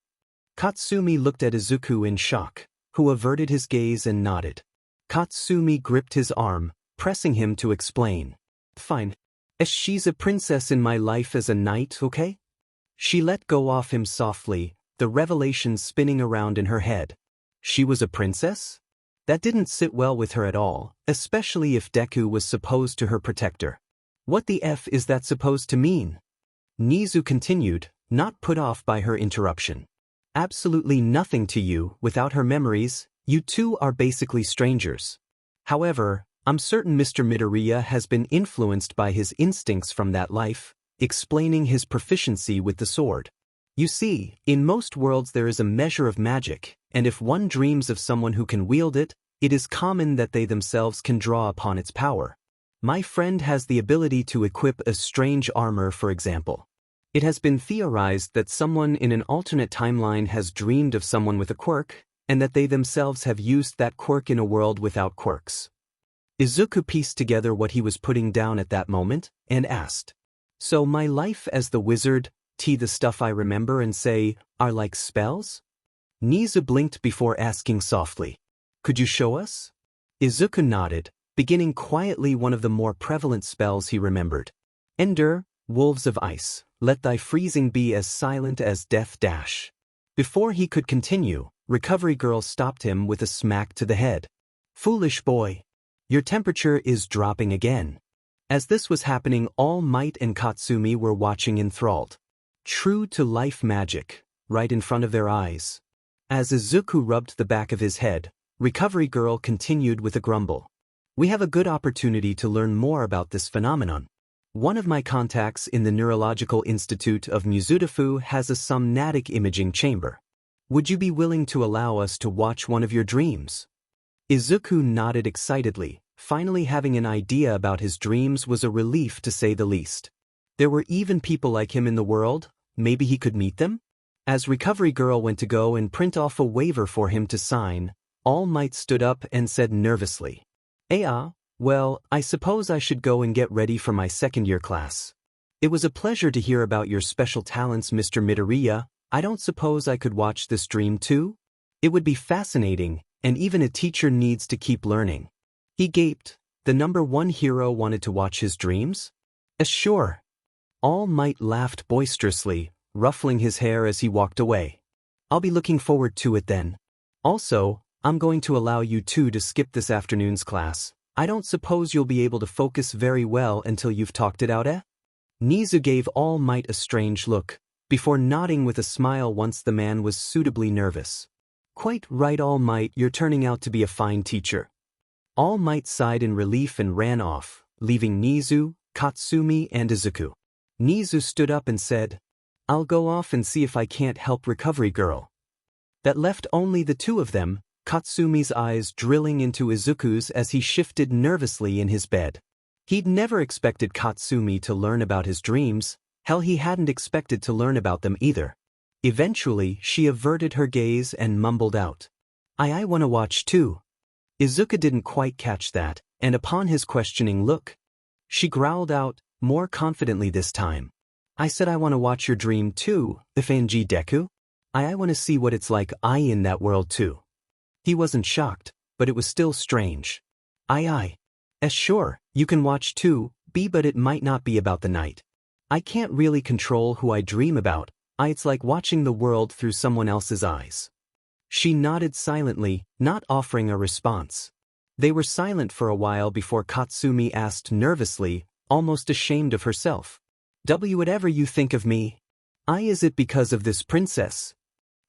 Katsumi looked at Izuku in shock, who averted his gaze and nodded. Katsumi gripped his arm, pressing him to explain. "Fine. She's a princess in my life as a knight, okay?" She let go of him softly, the revelation spinning around in her head. She was a princess? That didn't sit well with her at all, especially if Deku was supposed to her protector. What the F is that supposed to mean? Nizu continued, not put off by her interruption. "Absolutely nothing to you. Without her memories, you two are basically strangers. However, I'm certain Mr. Midoriya has been influenced by his instincts from that life," explaining his proficiency with the sword. "You see, in most worlds there is a measure of magic, and if one dreams of someone who can wield it, it is common that they themselves can draw upon its power. My friend has the ability to equip a strange armor, for example. It has been theorized that someone in an alternate timeline has dreamed of someone with a quirk, and that they themselves have used that quirk in a world without quirks." Izuku pieced together what he was putting down at that moment, and asked, "So my life as the wizard, the stuff I remember and say, are like spells?" Nizu blinked before asking softly, "Could you show us?" Izuku nodded, beginning quietly one of the more prevalent spells he remembered. "Ender, wolves of ice, let thy freezing be as silent as death dash." Before he could continue, Recovery Girl stopped him with a smack to the head. "Foolish boy. Your temperature is dropping again." As this was happening, All Might and Katsumi were watching enthralled. True-to-life magic, right in front of their eyes. As Izuku rubbed the back of his head, Recovery Girl continued with a grumble. "We have a good opportunity to learn more about this phenomenon. One of my contacts in the Neurological Institute of Muzutafu has a somnatic imaging chamber. Would you be willing to allow us to watch one of your dreams?" Izuku nodded excitedly. Finally having an idea about his dreams was a relief to say the least. There were even people like him in the world, maybe he could meet them? As Recovery Girl went to go and print off a waiver for him to sign, All Might stood up and said nervously, well, I suppose I should go and get ready for my second-year class. It was a pleasure to hear about your special talents, Mr. Midoriya. I don't suppose I could watch this dream too? It would be fascinating, and even a teacher needs to keep learning." He gaped. The #1 hero wanted to watch his dreams? Sure. All Might laughed boisterously, ruffling his hair as he walked away. "I'll be looking forward to it then. Also, I'm going to allow you two to skip this afternoon's class. I don't suppose you'll be able to focus very well until you've talked it out, eh?" Nizu gave All Might a strange look, before nodding with a smile once the man was suitably nervous. Quite right, All Might, you're turning out to be a fine teacher. All Might sighed in relief and ran off, leaving Nizu, Katsumi, and Izuku. Nizu stood up and said, I'll go off and see if I can't help Recovery Girl. That left only the two of them, Katsumi's eyes drilling into Izuku's as he shifted nervously in his bed. He'd never expected Katsumi to learn about his dreams, hell, he hadn't expected to learn about them either. Eventually, she averted her gaze and mumbled out, I wanna watch too. Izuku didn't quite catch that, and upon his questioning look, she growled out, more confidently this time. I said I wanna watch your dream too, FNG Deku. I wanna see what it's like in that world too. He wasn't shocked, but it was still strange. Sure, you can watch too, but it might not be about the night. I can't really control who I dream about, it's like watching the world through someone else's eyes. She nodded silently, not offering a response. They were silent for a while before Katsumi asked nervously, almost ashamed of herself. Whatever you think of me. Is it because of this princess?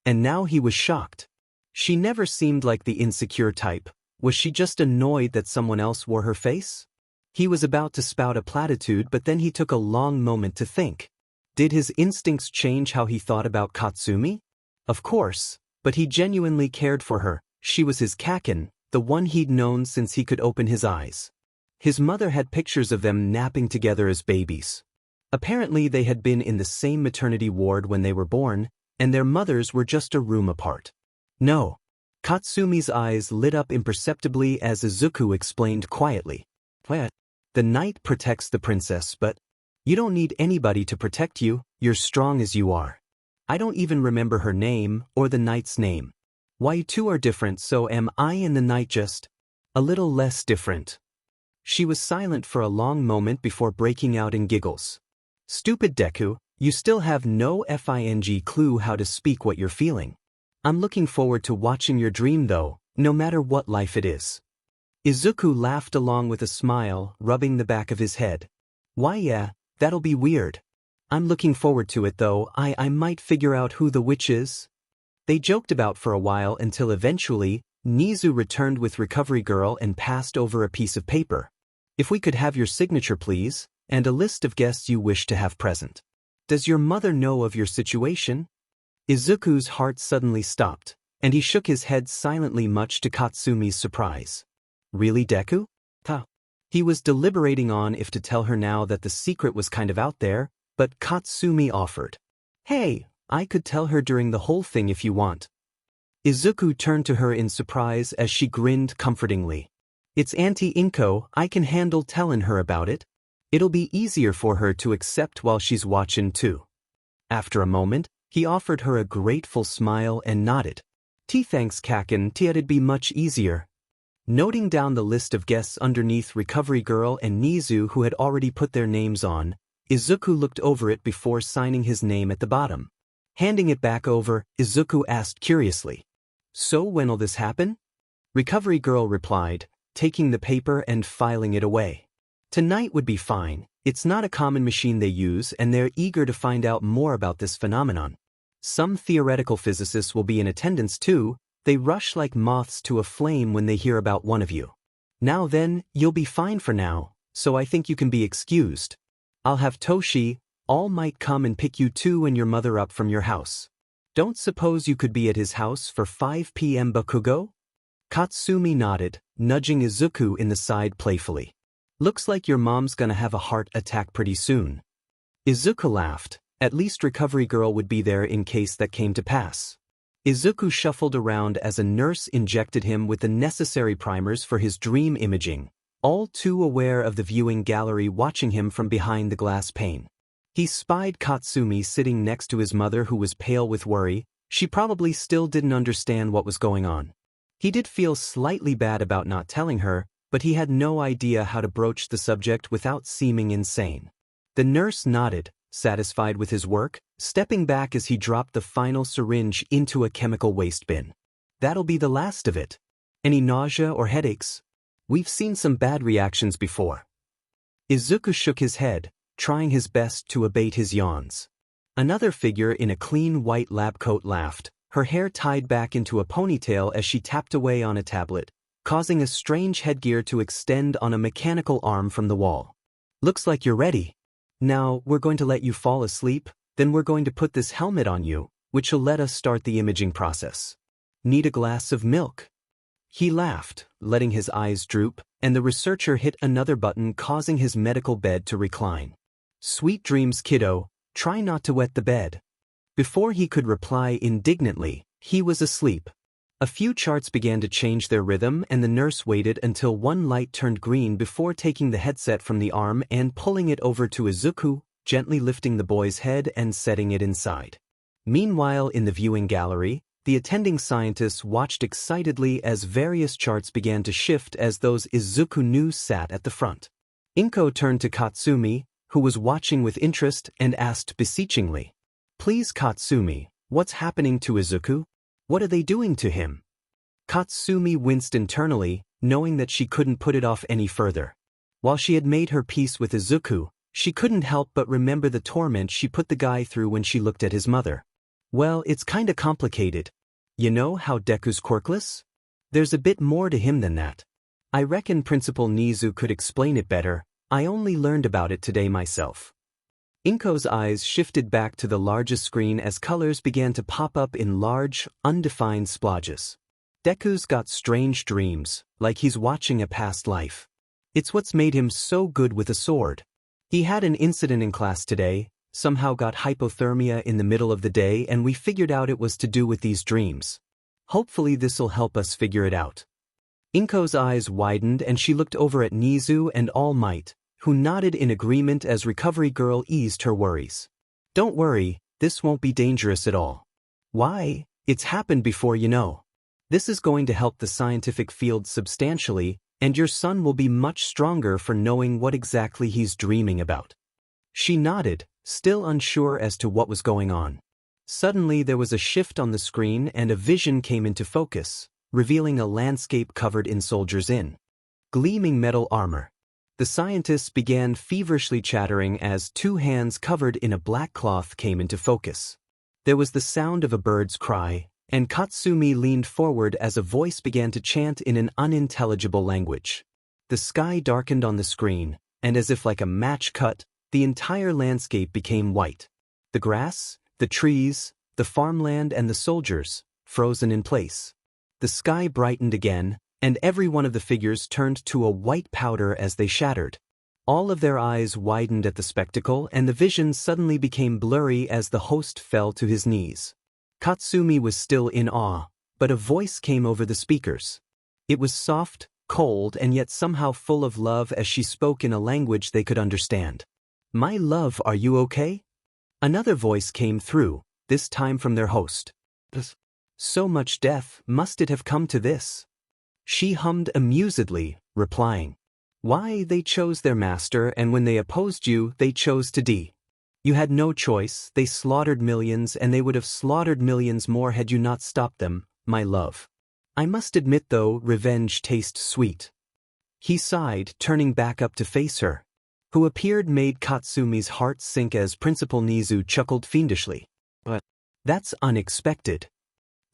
And now he was shocked. She never seemed like the insecure type. Was she just annoyed that someone else wore her face? He was about to spout a platitude, but then he took a long moment to think. Did his instincts change how he thought about Katsumi? Of course, but he genuinely cared for her. She was his kaken, the one he'd known since he could open his eyes. His mother had pictures of them napping together as babies. Apparently they had been in the same maternity ward when they were born, and their mothers were just a room apart. No. Katsumi's eyes lit up imperceptibly as Izuku explained quietly. What? The knight protects the princess, but you don't need anybody to protect you, you're strong as you are. I don't even remember her name, or the knight's name. Why, you two are different, so am I and the knight just a little less different. She was silent for a long moment before breaking out in giggles. Stupid Deku, you still have no FING clue how to speak what you're feeling. I'm looking forward to watching your dream though, no matter what life it is. Izuku laughed along with a smile, rubbing the back of his head. Why yeah, that'll be weird. I'm looking forward to it though, I might figure out who the witch is. They joked about for a while until eventually, Nizu returned with Recovery Girl and passed over a piece of paper. If we could have your signature please, and a list of guests you wish to have present. Does your mother know of your situation? Izuku's heart suddenly stopped, and he shook his head silently much to Katsumi's surprise. Really, Deku? He was deliberating on if to tell her now that the secret was kind of out there, but Katsumi offered. Hey, I could tell her during the whole thing if you want. Izuku turned to her in surprise as she grinned comfortingly. It's Auntie Inko, I can handle tellin' her about it. It'll be easier for her to accept while she's watchin' too. After a moment, he offered her a grateful smile and nodded. Thanks kaken, it'd be much easier. Noting down the list of guests underneath Recovery Girl and Nizu who had already put their names on, Izuku looked over it before signing his name at the bottom. Handing it back over, Izuku asked curiously. So when'll this happen? Recovery Girl replied, taking the paper and filing it away. Tonight would be fine. It's not a common machine they use and they're eager to find out more about this phenomenon. Some theoretical physicists will be in attendance too. They rush like moths to a flame when they hear about one of you. Now then, you'll be fine for now, so I think you can be excused. I'll have Toshi, All Might come and pick you two and your mother up from your house. Don't suppose you could be at his house for 5 p.m. Bakugo? Katsumi nodded, nudging Izuku in the side playfully. Looks like your mom's gonna have a heart attack pretty soon. Izuku laughed. At least Recovery Girl would be there in case that came to pass. Izuku shuffled around as a nurse injected him with the necessary primers for his dream imaging, all too aware of the viewing gallery watching him from behind the glass pane. He spied Katsumi sitting next to his mother who was pale with worry. She probably still didn't understand what was going on. He did feel slightly bad about not telling her, but he had no idea how to broach the subject without seeming insane. The nurse nodded, satisfied with his work, stepping back as he dropped the final syringe into a chemical waste bin. That'll be the last of it. Any nausea or headaches? We've seen some bad reactions before. Izuku shook his head, trying his best to abate his yawns. Another figure in a clean white lab coat laughed, her hair tied back into a ponytail as she tapped away on a tablet, causing a strange headgear to extend on a mechanical arm from the wall. "Looks like you're ready. Now, we're going to let you fall asleep, then we're going to put this helmet on you, which will let us start the imaging process. Need a glass of milk?" He laughed, letting his eyes droop, and the researcher hit another button causing his medical bed to recline. "Sweet dreams, kiddo, try not to wet the bed." Before he could reply indignantly, he was asleep. A few charts began to change their rhythm and the nurse waited until one light turned green before taking the headset from the arm and pulling it over to Izuku, gently lifting the boy's head and setting it inside. Meanwhile, in the viewing gallery, the attending scientists watched excitedly as various charts began to shift as those Izuku knew sat at the front. Inko turned to Katsumi, who was watching with interest, and asked beseechingly, "Please Katsumi, what's happening to Izuku? What are they doing to him?" Katsumi winced internally, knowing that she couldn't put it off any further. While she had made her peace with Izuku, she couldn't help but remember the torment she put the guy through when she looked at his mother. "Well, it's kinda complicated. You know how Deku's quirkless? There's a bit more to him than that. I reckon Principal Nizu could explain it better. I only learned about it today myself." Inko's eyes shifted back to the largest screen as colors began to pop up in large, undefined splodges. "Deku's got strange dreams, like he's watching a past life. It's what's made him so good with a sword. He had an incident in class today, somehow got hypothermia in the middle of the day, and we figured out it was to do with these dreams. Hopefully this'll help us figure it out." Inko's eyes widened and she looked over at Nizu and All Might, who nodded in agreement as Recovery Girl eased her worries. "Don't worry, this won't be dangerous at all. Why, it's happened before, you know. This is going to help the scientific field substantially, and your son will be much stronger for knowing what exactly he's dreaming about." She nodded, still unsure as to what was going on. Suddenly there was a shift on the screen and a vision came into focus, revealing a landscape covered in soldiers in gleaming metal armor. The scientists began feverishly chattering as two hands covered in a black cloth came into focus. There was the sound of a bird's cry, and Katsumi leaned forward as a voice began to chant in an unintelligible language. The sky darkened on the screen, and as if like a match cut, the entire landscape became white. The grass, the trees, the farmland and the soldiers, frozen in place. The sky brightened again, and every one of the figures turned to a white powder as they shattered. All of their eyes widened at the spectacle and the vision suddenly became blurry as the host fell to his knees. Katsumi was still in awe, but a voice came over the speakers. It was soft, cold and yet somehow full of love as she spoke in a language they could understand. "My love, are you okay?" Another voice came through, this time from their host. "So much death, must it have come to this?" She hummed amusedly, replying, "Why, they chose their master and when they opposed you, they chose to die. You had no choice, they slaughtered millions and they would have slaughtered millions more had you not stopped them, my love. I must admit though, revenge tastes sweet." He sighed, turning back up to face her. Who appeared made Katsumi's heart sink as Principal Nizu chuckled fiendishly. "But that's unexpected."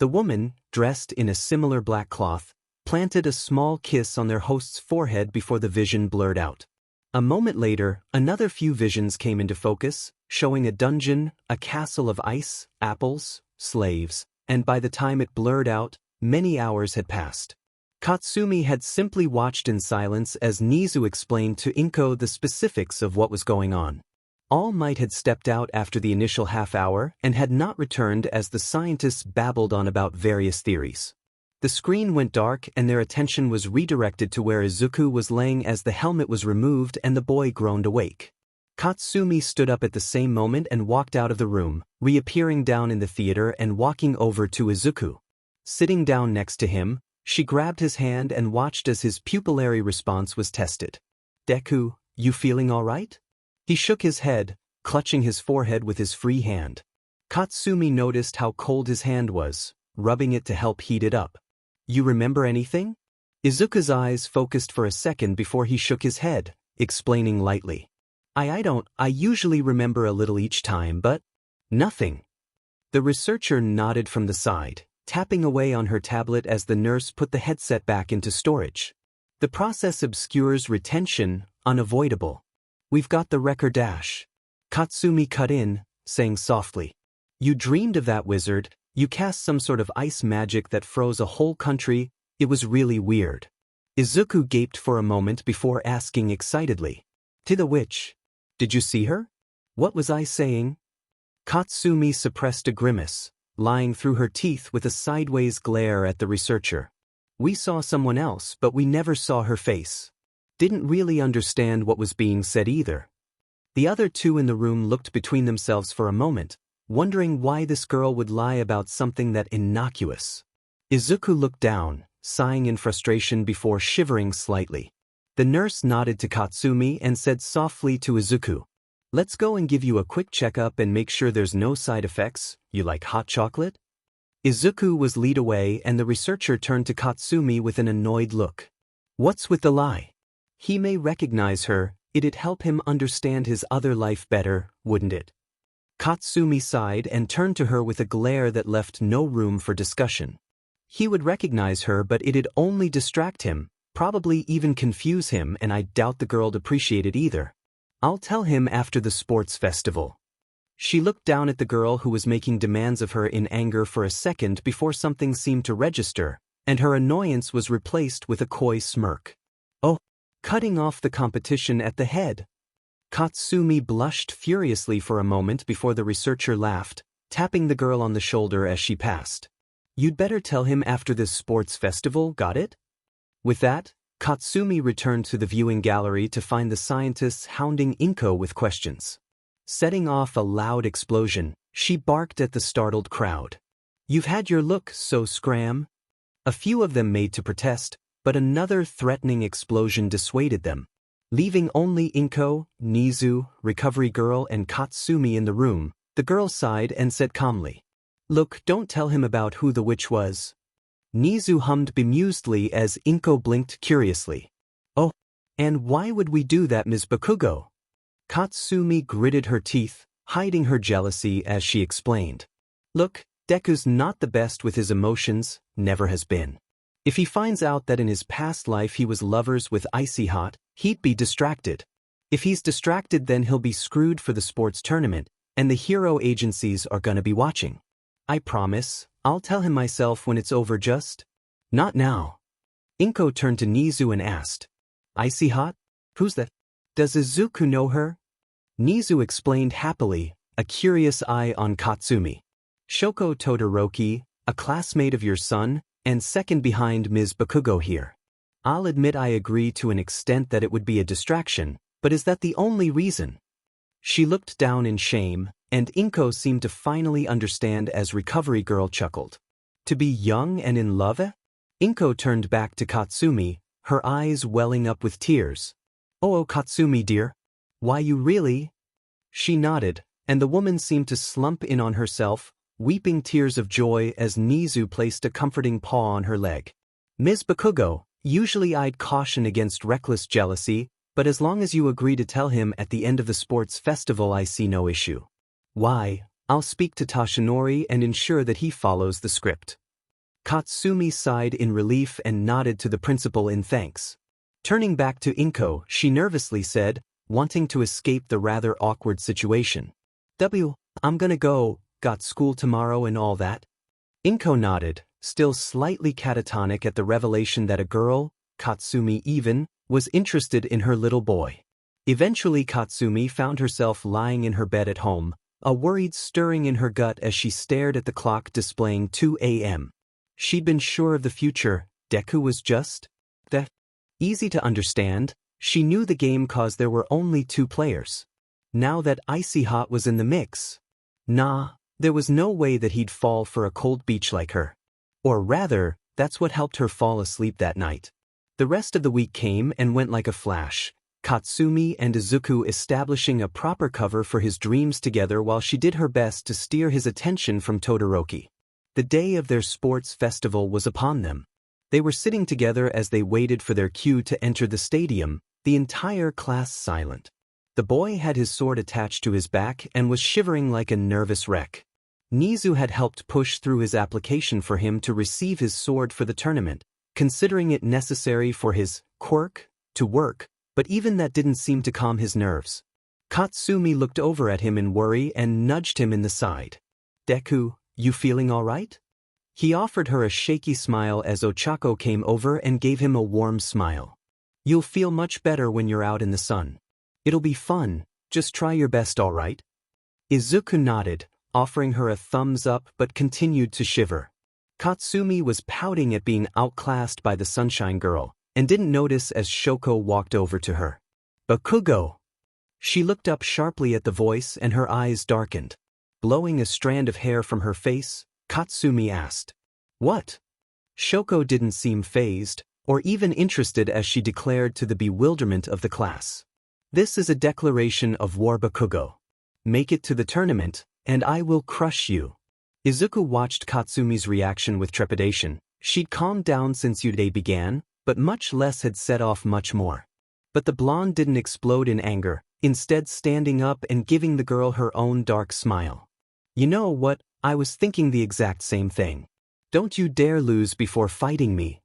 The woman, dressed in a similar black cloth, planted a small kiss on their host's forehead before the vision blurred out. A moment later, another few visions came into focus, showing a dungeon, a castle of ice, apples, slaves, and by the time it blurred out, many hours had passed. Katsumi had simply watched in silence as Nizu explained to Inko the specifics of what was going on. All Might had stepped out after the initial half hour and had not returned as the scientists babbled on about various theories. The screen went dark and their attention was redirected to where Izuku was laying as the helmet was removed and the boy groaned awake. Katsumi stood up at the same moment and walked out of the room, reappearing down in the theater and walking over to Izuku. Sitting down next to him, she grabbed his hand and watched as his pupillary response was tested. "Deku, you feeling all right?" He shook his head, clutching his forehead with his free hand. Katsumi noticed how cold his hand was, rubbing it to help heat it up. "You remember anything?" Izuku's eyes focused for a second before he shook his head, explaining lightly. I usually remember a little each time, but nothing. The researcher nodded from the side, tapping away on her tablet as the nurse put the headset back into storage. The process obscures retention, unavoidable. We've got the record dash. Katsumi cut in, saying softly. You dreamed of that, wizard. You cast some sort of ice magic that froze a whole country. It was really weird. Izuku gaped for a moment before asking excitedly. To the witch. Did you see her? What was I saying? Katsumi suppressed a grimace, lying through her teeth with a sideways glare at the researcher. We saw someone else, but we never saw her face. Didn't really understand what was being said either. The other two in the room looked between themselves for a moment, wondering why this girl would lie about something that innocuous. Izuku looked down, sighing in frustration before shivering slightly. The nurse nodded to Katsumi and said softly to Izuku, "Let's go and give you a quick checkup and make sure there's no side effects. You like hot chocolate?" Izuku was lead away and the researcher turned to Katsumi with an annoyed look. What's with the lie? He may recognize her, it'd help him understand his other life better, wouldn't it? Katsumi sighed and turned to her with a glare that left no room for discussion. He would recognize her, but it'd only distract him, probably even confuse him, and I doubt the girl'd appreciate it either. I'll tell him after the sports festival. She looked down at the girl who was making demands of her in anger for a second before something seemed to register, and her annoyance was replaced with a coy smirk. Oh, cutting off the competition at the head. Katsumi blushed furiously for a moment before the researcher laughed, tapping the girl on the shoulder as she passed. You'd better tell him after this sports festival, got it? With that, Katsumi returned to the viewing gallery to find the scientists hounding Inko with questions. Setting off a loud explosion, she barked at the startled crowd. You've had your look, so scram? A few of them made to protest, but another threatening explosion dissuaded them. Leaving only Inko, Nizu, Recovery Girl and Katsumi in the room, the girl sighed and said calmly, Look, don't tell him about who the witch was. Nizu hummed bemusedly as Inko blinked curiously. Oh, and why would we do that, Ms. Bakugo? Katsumi gritted her teeth, hiding her jealousy as she explained. Look, Deku's not the best with his emotions, never has been. If he finds out that in his past life he was lovers with Icy Hot, he'd be distracted. If he's distracted, then he'll be screwed for the sports tournament, and the hero agencies are gonna be watching. I promise, I'll tell him myself when it's over, just not now. Inko turned to Nizu and asked, Icy Hot? Who's that? Does Izuku know her? Nizu explained happily, a curious eye on Katsumi. Shoko Todoroki, a classmate of your son, and second behind Ms. Bakugo here. I'll admit I agree to an extent that it would be a distraction, but is that the only reason? She looked down in shame, and Inko seemed to finally understand as Recovery Girl chuckled. To be young and in love? Inko turned back to Katsumi, her eyes welling up with tears. Oh, Katsumi dear. Why, you really? She nodded, and the woman seemed to slump in on herself, weeping tears of joy as Nizu placed a comforting paw on her leg. Ms. Bakugo, usually I'd caution against reckless jealousy, but as long as you agree to tell him at the end of the sports festival, I see no issue. Why, I'll speak to Toshinori and ensure that he follows the script. Katsumi sighed in relief and nodded to the principal in thanks. Turning back to Inko, she nervously said, wanting to escape the rather awkward situation. I'm gonna go, got school tomorrow and all that? Inko nodded, still slightly catatonic at the revelation that a girl, Katsumi even, was interested in her little boy. Eventually Katsumi found herself lying in her bed at home, a worried stirring in her gut as she stared at the clock displaying 2 a.m. She'd been sure of the future, Deku was just that. Easy to understand, she knew the game cause there were only 2 players. Now that Icy Hot was in the mix, there was no way that he'd fall for a cold beach like her. Or rather, that's what helped her fall asleep that night. The rest of the week came and went like a flash, Katsumi and Izuku establishing a proper cover for his dreams together while she did her best to steer his attention from Todoroki. The day of their sports festival was upon them. They were sitting together as they waited for their cue to enter the stadium, the entire class silent. The boy had his sword attached to his back and was shivering like a nervous wreck. Nizu had helped push through his application for him to receive his sword for the tournament, considering it necessary for his quirk to work, but even that didn't seem to calm his nerves. Katsumi looked over at him in worry and nudged him in the side. "Deku, you feeling all right?" He offered her a shaky smile as Ochako came over and gave him a warm smile. "You'll feel much better when you're out in the sun. It'll be fun, just try your best, all right?" Izuku nodded, offering her a thumbs up but continued to shiver. Katsumi was pouting at being outclassed by the Sunshine Girl, and didn't notice as Shoko walked over to her. "Bakugo!" She looked up sharply at the voice and her eyes darkened. Blowing a strand of hair from her face, Katsumi asked, "What?" Shoko didn't seem fazed, or even interested as she declared to the bewilderment of the class. "This is a declaration of war, Bakugo. Make it to the tournament, and I will crush you." Izuku watched Katsumi's reaction with trepidation. She'd calmed down since Yude began, but much less had set off much more. But the blonde didn't explode in anger, instead standing up and giving the girl her own dark smile. "You know what, I was thinking the exact same thing. Don't you dare lose before fighting me."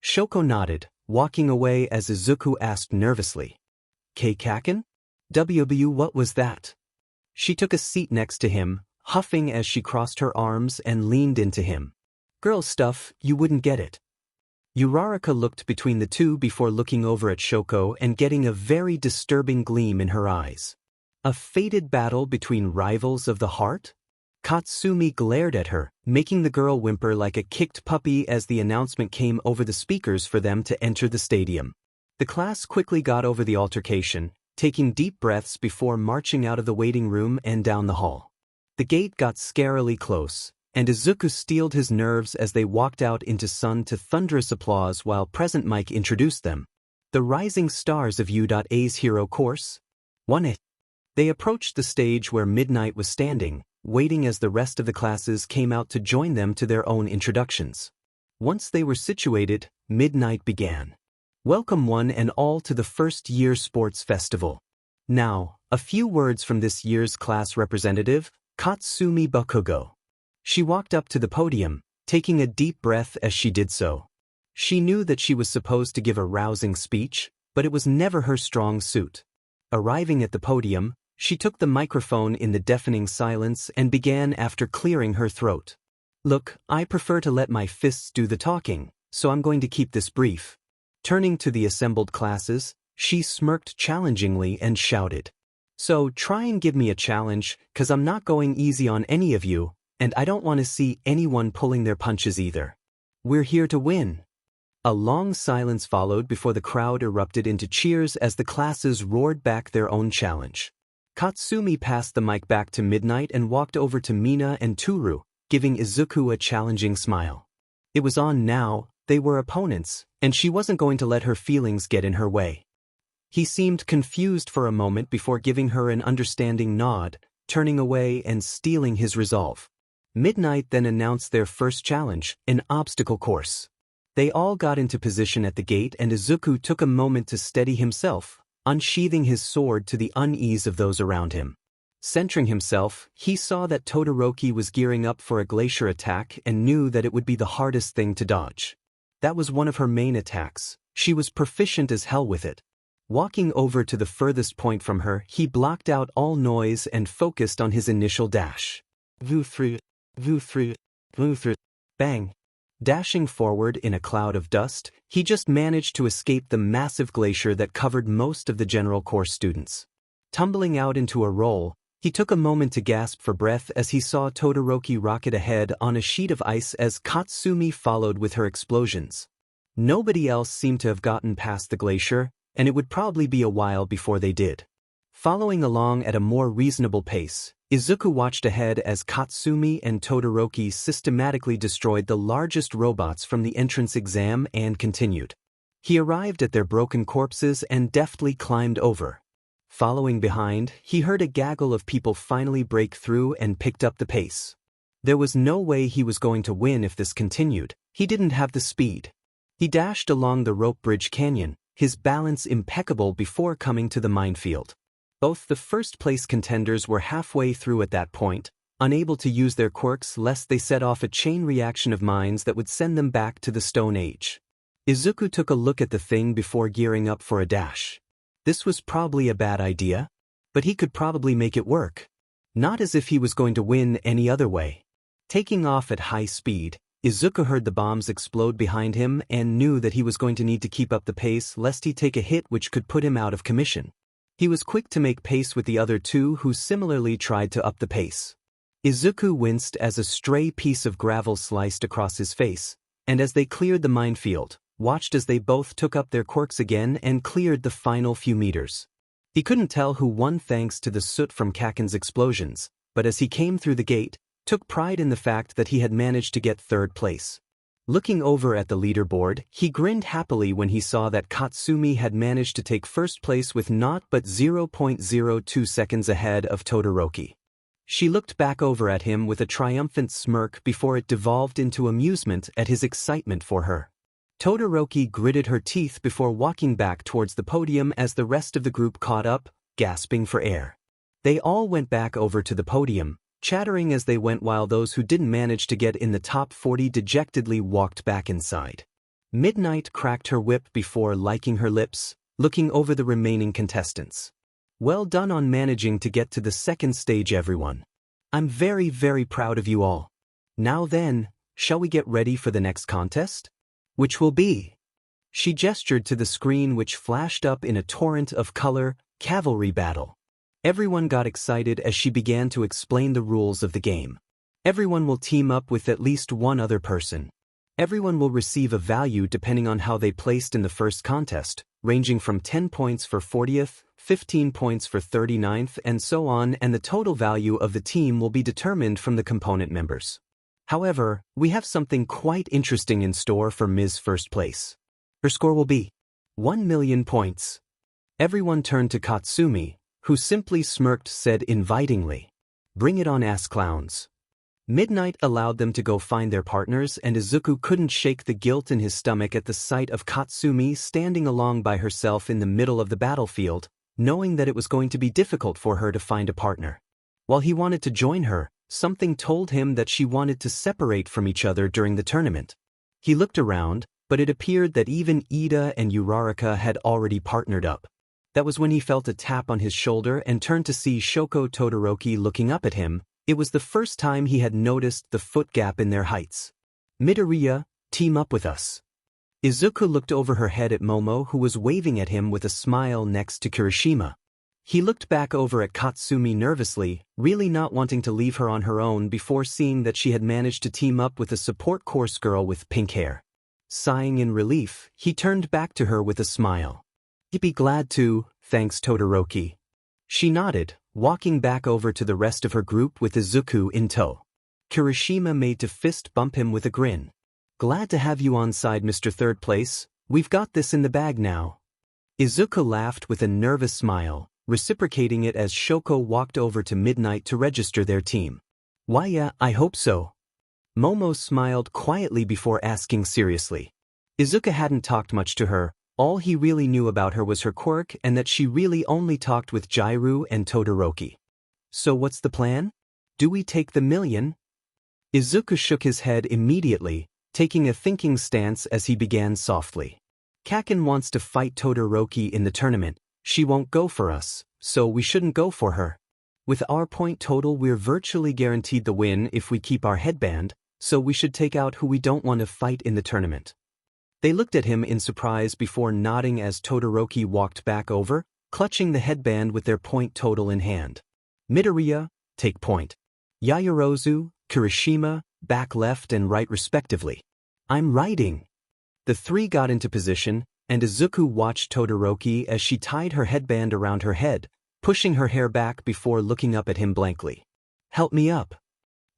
Shoko nodded, walking away as Izuku asked nervously, "Kaken? WW, what was that?" She took a seat next to him, huffing as she crossed her arms and leaned into him. "Girl stuff, you wouldn't get it." Uraraka looked between the two before looking over at Shoko and getting a very disturbing gleam in her eyes. A fated battle between rivals of the heart? Katsumi glared at her, making the girl whimper like a kicked puppy as the announcement came over the speakers for them to enter the stadium. The class quickly got over the altercation, taking deep breaths before marching out of the waiting room and down the hall. The gate got scarily close, and Izuku steeled his nerves as they walked out into sun to thunderous applause while Present Mike introduced them. The rising stars of U.A's hero course. 1. They approached the stage where Midnight was standing, waiting as the rest of the classes came out to join them to their own introductions. Once they were situated, Midnight began. "Welcome one and all to the first year sports festival. Now, a few words from this year's class representative, Katsumi Bakugo." She walked up to the podium, taking a deep breath as she did so. She knew that she was supposed to give a rousing speech, but it was never her strong suit. Arriving at the podium, she took the microphone in the deafening silence and began after clearing her throat. "Look, I prefer to let my fists do the talking, so I'm going to keep this brief." Turning to the assembled classes, she smirked challengingly and shouted, "So try and give me a challenge, 'cause I'm not going easy on any of you, and I don't want to see anyone pulling their punches either. We're here to win." A long silence followed before the crowd erupted into cheers as the classes roared back their own challenge. Katsumi passed the mic back to Midnight and walked over to Mina and Toru, giving Izuku a challenging smile. It was on now, they were opponents, and she wasn't going to let her feelings get in her way. He seemed confused for a moment before giving her an understanding nod, turning away and steeling his resolve. Midnight then announced their first challenge, an obstacle course. They all got into position at the gate and Izuku took a moment to steady himself, unsheathing his sword to the unease of those around him. Centering himself, he saw that Todoroki was gearing up for a glacier attack and knew that it would be the hardest thing to dodge. That was one of her main attacks. She was proficient as hell with it. Walking over to the furthest point from her, he blocked out all noise and focused on his initial dash. Voo through, voo through, voo through, bang. Dashing forward in a cloud of dust, he just managed to escape the massive glacier that covered most of the general course students. Tumbling out into a roll, he took a moment to gasp for breath as he saw Todoroki rocket ahead on a sheet of ice as Katsumi followed with her explosions. Nobody else seemed to have gotten past the glacier, and it would probably be a while before they did. Following along at a more reasonable pace, Izuku watched ahead as Katsumi and Todoroki systematically destroyed the largest robots from the entrance exam and continued. He arrived at their broken corpses and deftly climbed over. Following behind, he heard a gaggle of people finally break through and picked up the pace. There was no way he was going to win if this continued. He didn't have the speed. He dashed along the rope bridge canyon, his balance impeccable before coming to the minefield. Both the first-place contenders were halfway through at that point, unable to use their quirks lest they set off a chain reaction of minds that would send them back to the Stone Age. Izuku took a look at the thing before gearing up for a dash. This was probably a bad idea, but he could probably make it work. Not as if he was going to win any other way. Taking off at high speed, Izuku heard the bombs explode behind him and knew that he was going to need to keep up the pace lest he take a hit which could put him out of commission. He was quick to make pace with the other two who similarly tried to up the pace. Izuku winced as a stray piece of gravel sliced across his face, and as they cleared the minefield, watched as they both took up their quirks again and cleared the final few meters. He couldn't tell who won thanks to the soot from Kaken's explosions, but as he came through the gate, took pride in the fact that he had managed to get third place. Looking over at the leaderboard, he grinned happily when he saw that Katsumi had managed to take first place with naught but 0.02 seconds ahead of Todoroki. She looked back over at him with a triumphant smirk before it devolved into amusement at his excitement for her. Todoroki gritted her teeth before walking back towards the podium as the rest of the group caught up, gasping for air. They all went back over to the podium, chattering as they went while those who didn't manage to get in the top 40 dejectedly walked back inside. Midnight cracked her whip before licking her lips, looking over the remaining contestants. Well done on managing to get to the second stage, everyone. I'm very, very proud of you all. Now then, shall we get ready for the next contest? Which will be? She gestured to the screen which flashed up in a torrent of color, Cavalry battle. Everyone got excited as she began to explain the rules of the game. Everyone will team up with at least one other person. Everyone will receive a value depending on how they placed in the first contest, ranging from 10 points for 40th, 15 points for 39th, and so on, and the total value of the team will be determined from the component members. However, we have something quite interesting in store for Ms. First Place. Her score will be 1,000,000 points. Everyone turned to Katsumi, who simply smirked, said invitingly, "Bring it on, ass clowns." Midnight allowed them to go find their partners, and Izuku couldn't shake the guilt in his stomach at the sight of Katsumi standing along by herself in the middle of the battlefield, knowing that it was going to be difficult for her to find a partner. While he wanted to join her, something told him that she wanted to separate from each other during the tournament. He looked around, but it appeared that even Ida and Uraraka had already partnered up. That was when he felt a tap on his shoulder and turned to see Shoko Todoroki looking up at him. It was the first time he had noticed the foot gap in their heights. "Midoriya, team up with us." Izuku looked over her head at Momo, who was waving at him with a smile next to Kirishima. He looked back over at Katsumi nervously, really not wanting to leave her on her own before seeing that she had managed to team up with a support course girl with pink hair. Sighing in relief, he turned back to her with a smile. "You'd be glad to, thanks Todoroki." She nodded, walking back over to the rest of her group with Izuku in tow. Kirishima made to fist bump him with a grin. "Glad to have you on side, Mr. Third Place. We've got this in the bag now." Izuku laughed with a nervous smile, reciprocating it as Shoko walked over to Midnight to register their team. "Why yeah, I hope so." Momo smiled quietly before asking seriously. Izuku hadn't talked much to her. All he really knew about her was her quirk and that she really only talked with Jairu and Todoroki. "So what's the plan? Do we take the 1,000,000? Izuku shook his head immediately, taking a thinking stance as he began softly. "Kaken wants to fight Todoroki in the tournament. She won't go for us, so we shouldn't go for her. With our point total, we're virtually guaranteed the win if we keep our headband, so we should take out who we don't want to fight in the tournament." They looked at him in surprise before nodding as Todoroki walked back over, clutching the headband with their point total in hand. "Midoriya, take point. Yaoyorozu, Kirishima, back left and right respectively. I'm riding." The three got into position, and Izuku watched Todoroki as she tied her headband around her head, pushing her hair back before looking up at him blankly. "Help me up."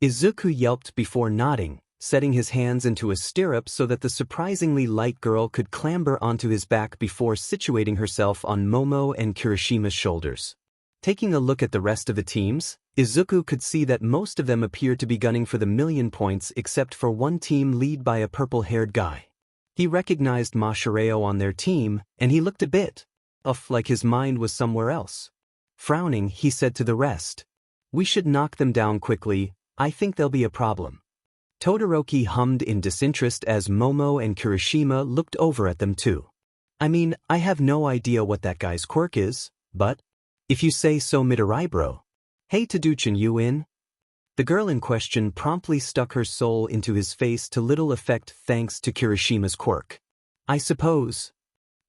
Izuku yelped before nodding, setting his hands into a stirrup so that the surprisingly light girl could clamber onto his back before situating herself on Momo and Kirishima's shoulders. Taking a look at the rest of the teams, Izuku could see that most of them appeared to be gunning for the 1,000,000 points except for one team led by a purple-haired guy. He recognized Mashireo on their team, and he looked a bit off, like his mind was somewhere else. Frowning, he said to the rest. We should knock them down quickly, I think they'll be a problem. Todoroki hummed in disinterest as Momo and Kirishima looked over at them too. I mean, I have no idea what that guy's quirk is, but if you say so, Midori bro. Hey Taduchin, you in? The girl in question promptly stuck her soul into his face to little effect thanks to Kirishima's quirk. I suppose.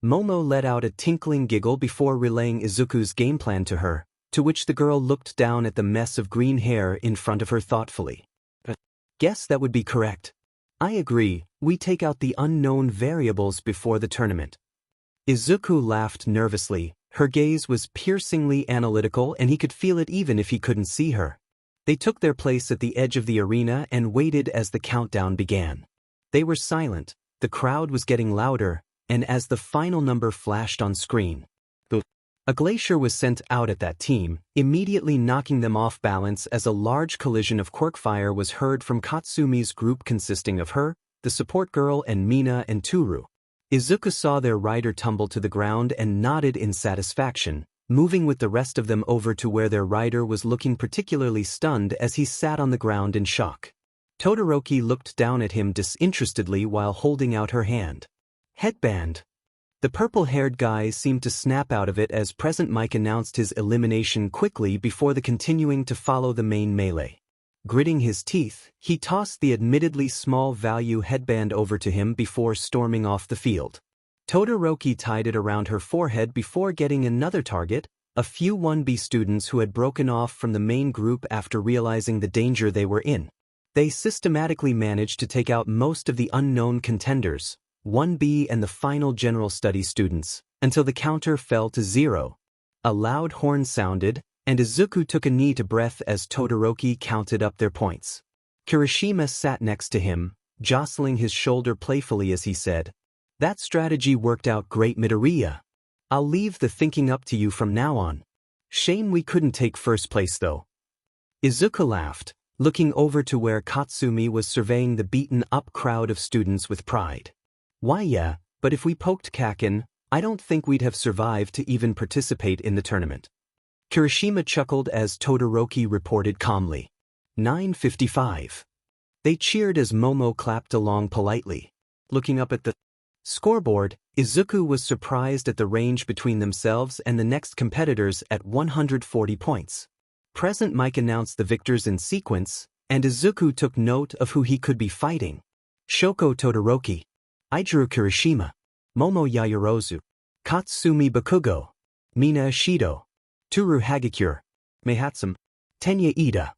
Momo let out a tinkling giggle before relaying Izuku's game plan to her, to which the girl looked down at the mess of green hair in front of her thoughtfully. Guess that would be correct. I agree, we take out the unknown variables before the tournament. Izuku laughed nervously, her gaze was piercingly analytical and he could feel it even if he couldn't see her. They took their place at the edge of the arena and waited as the countdown began. They were silent, the crowd was getting louder, and as the final number flashed on screen, a glacier was sent out at that team, immediately knocking them off balance as a large collision of quirk fire was heard from Katsumi's group consisting of her, the support girl and Mina and Toru. Izuku saw their rider tumble to the ground and nodded in satisfaction, moving with the rest of them over to where their rider was looking particularly stunned as he sat on the ground in shock. Todoroki looked down at him disinterestedly while holding out her hand. Headband. The purple-haired guy seemed to snap out of it as Present Mike announced his elimination quickly before the continuing to follow the main melee. Gritting his teeth, he tossed the admittedly small-value headband over to him before storming off the field. Todoroki tied it around her forehead before getting another target, a few 1B students who had broken off from the main group after realizing the danger they were in. They systematically managed to take out most of the unknown contenders, 1B and the final general studies students, until the counter fell to 0. A loud horn sounded, and Izuku took a knee to breath as Todoroki counted up their points. Kirishima sat next to him, jostling his shoulder playfully as he said, "That strategy worked out great, Midoriya. I'll leave the thinking up to you from now on. Shame we couldn't take first place though." Izuku laughed, looking over to where Katsumi was surveying the beaten-up crowd of students with pride. "Why yeah, but if we poked Kaken, I don't think we'd have survived to even participate in the tournament." Kirishima chuckled as Todoroki reported calmly. 9:55. They cheered as Momo clapped along politely. Looking up at the scoreboard, Izuku was surprised at the range between themselves and the next competitors at 140 points. Present Mike announced the victors in sequence, and Izuku took note of who he could be fighting. Shoko Todoroki, Ijiro Kirishima, Momo Yaoyorozu, Katsumi Bakugo, Mina Ishido, Toru Hagakure, Meihatsum, Tenya Ida,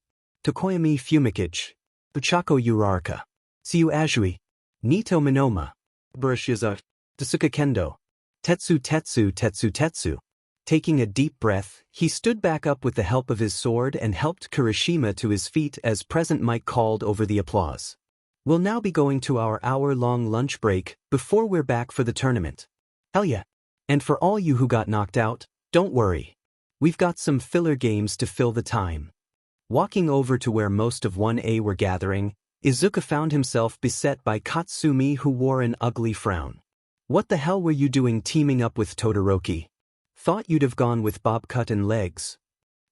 Tokoyami Fumikage, Buchako Uraraka, Tsuyu Azui, Nito Minoma, Burashiza, Dasuka Kendo, Tetsu. Taking a deep breath, he stood back up with the help of his sword and helped Kirishima to his feet as Present Mike called over the applause. "We'll now be going to our hour-long lunch break before we're back for the tournament." "Hell yeah. And for all you who got knocked out, don't worry. We've got some filler games to fill the time." Walking over to where most of 1A were gathering, Izuku found himself beset by Katsumi who wore an ugly frown. "What the hell were you doing teaming up with Todoroki? Thought you'd have gone with bob cut and legs."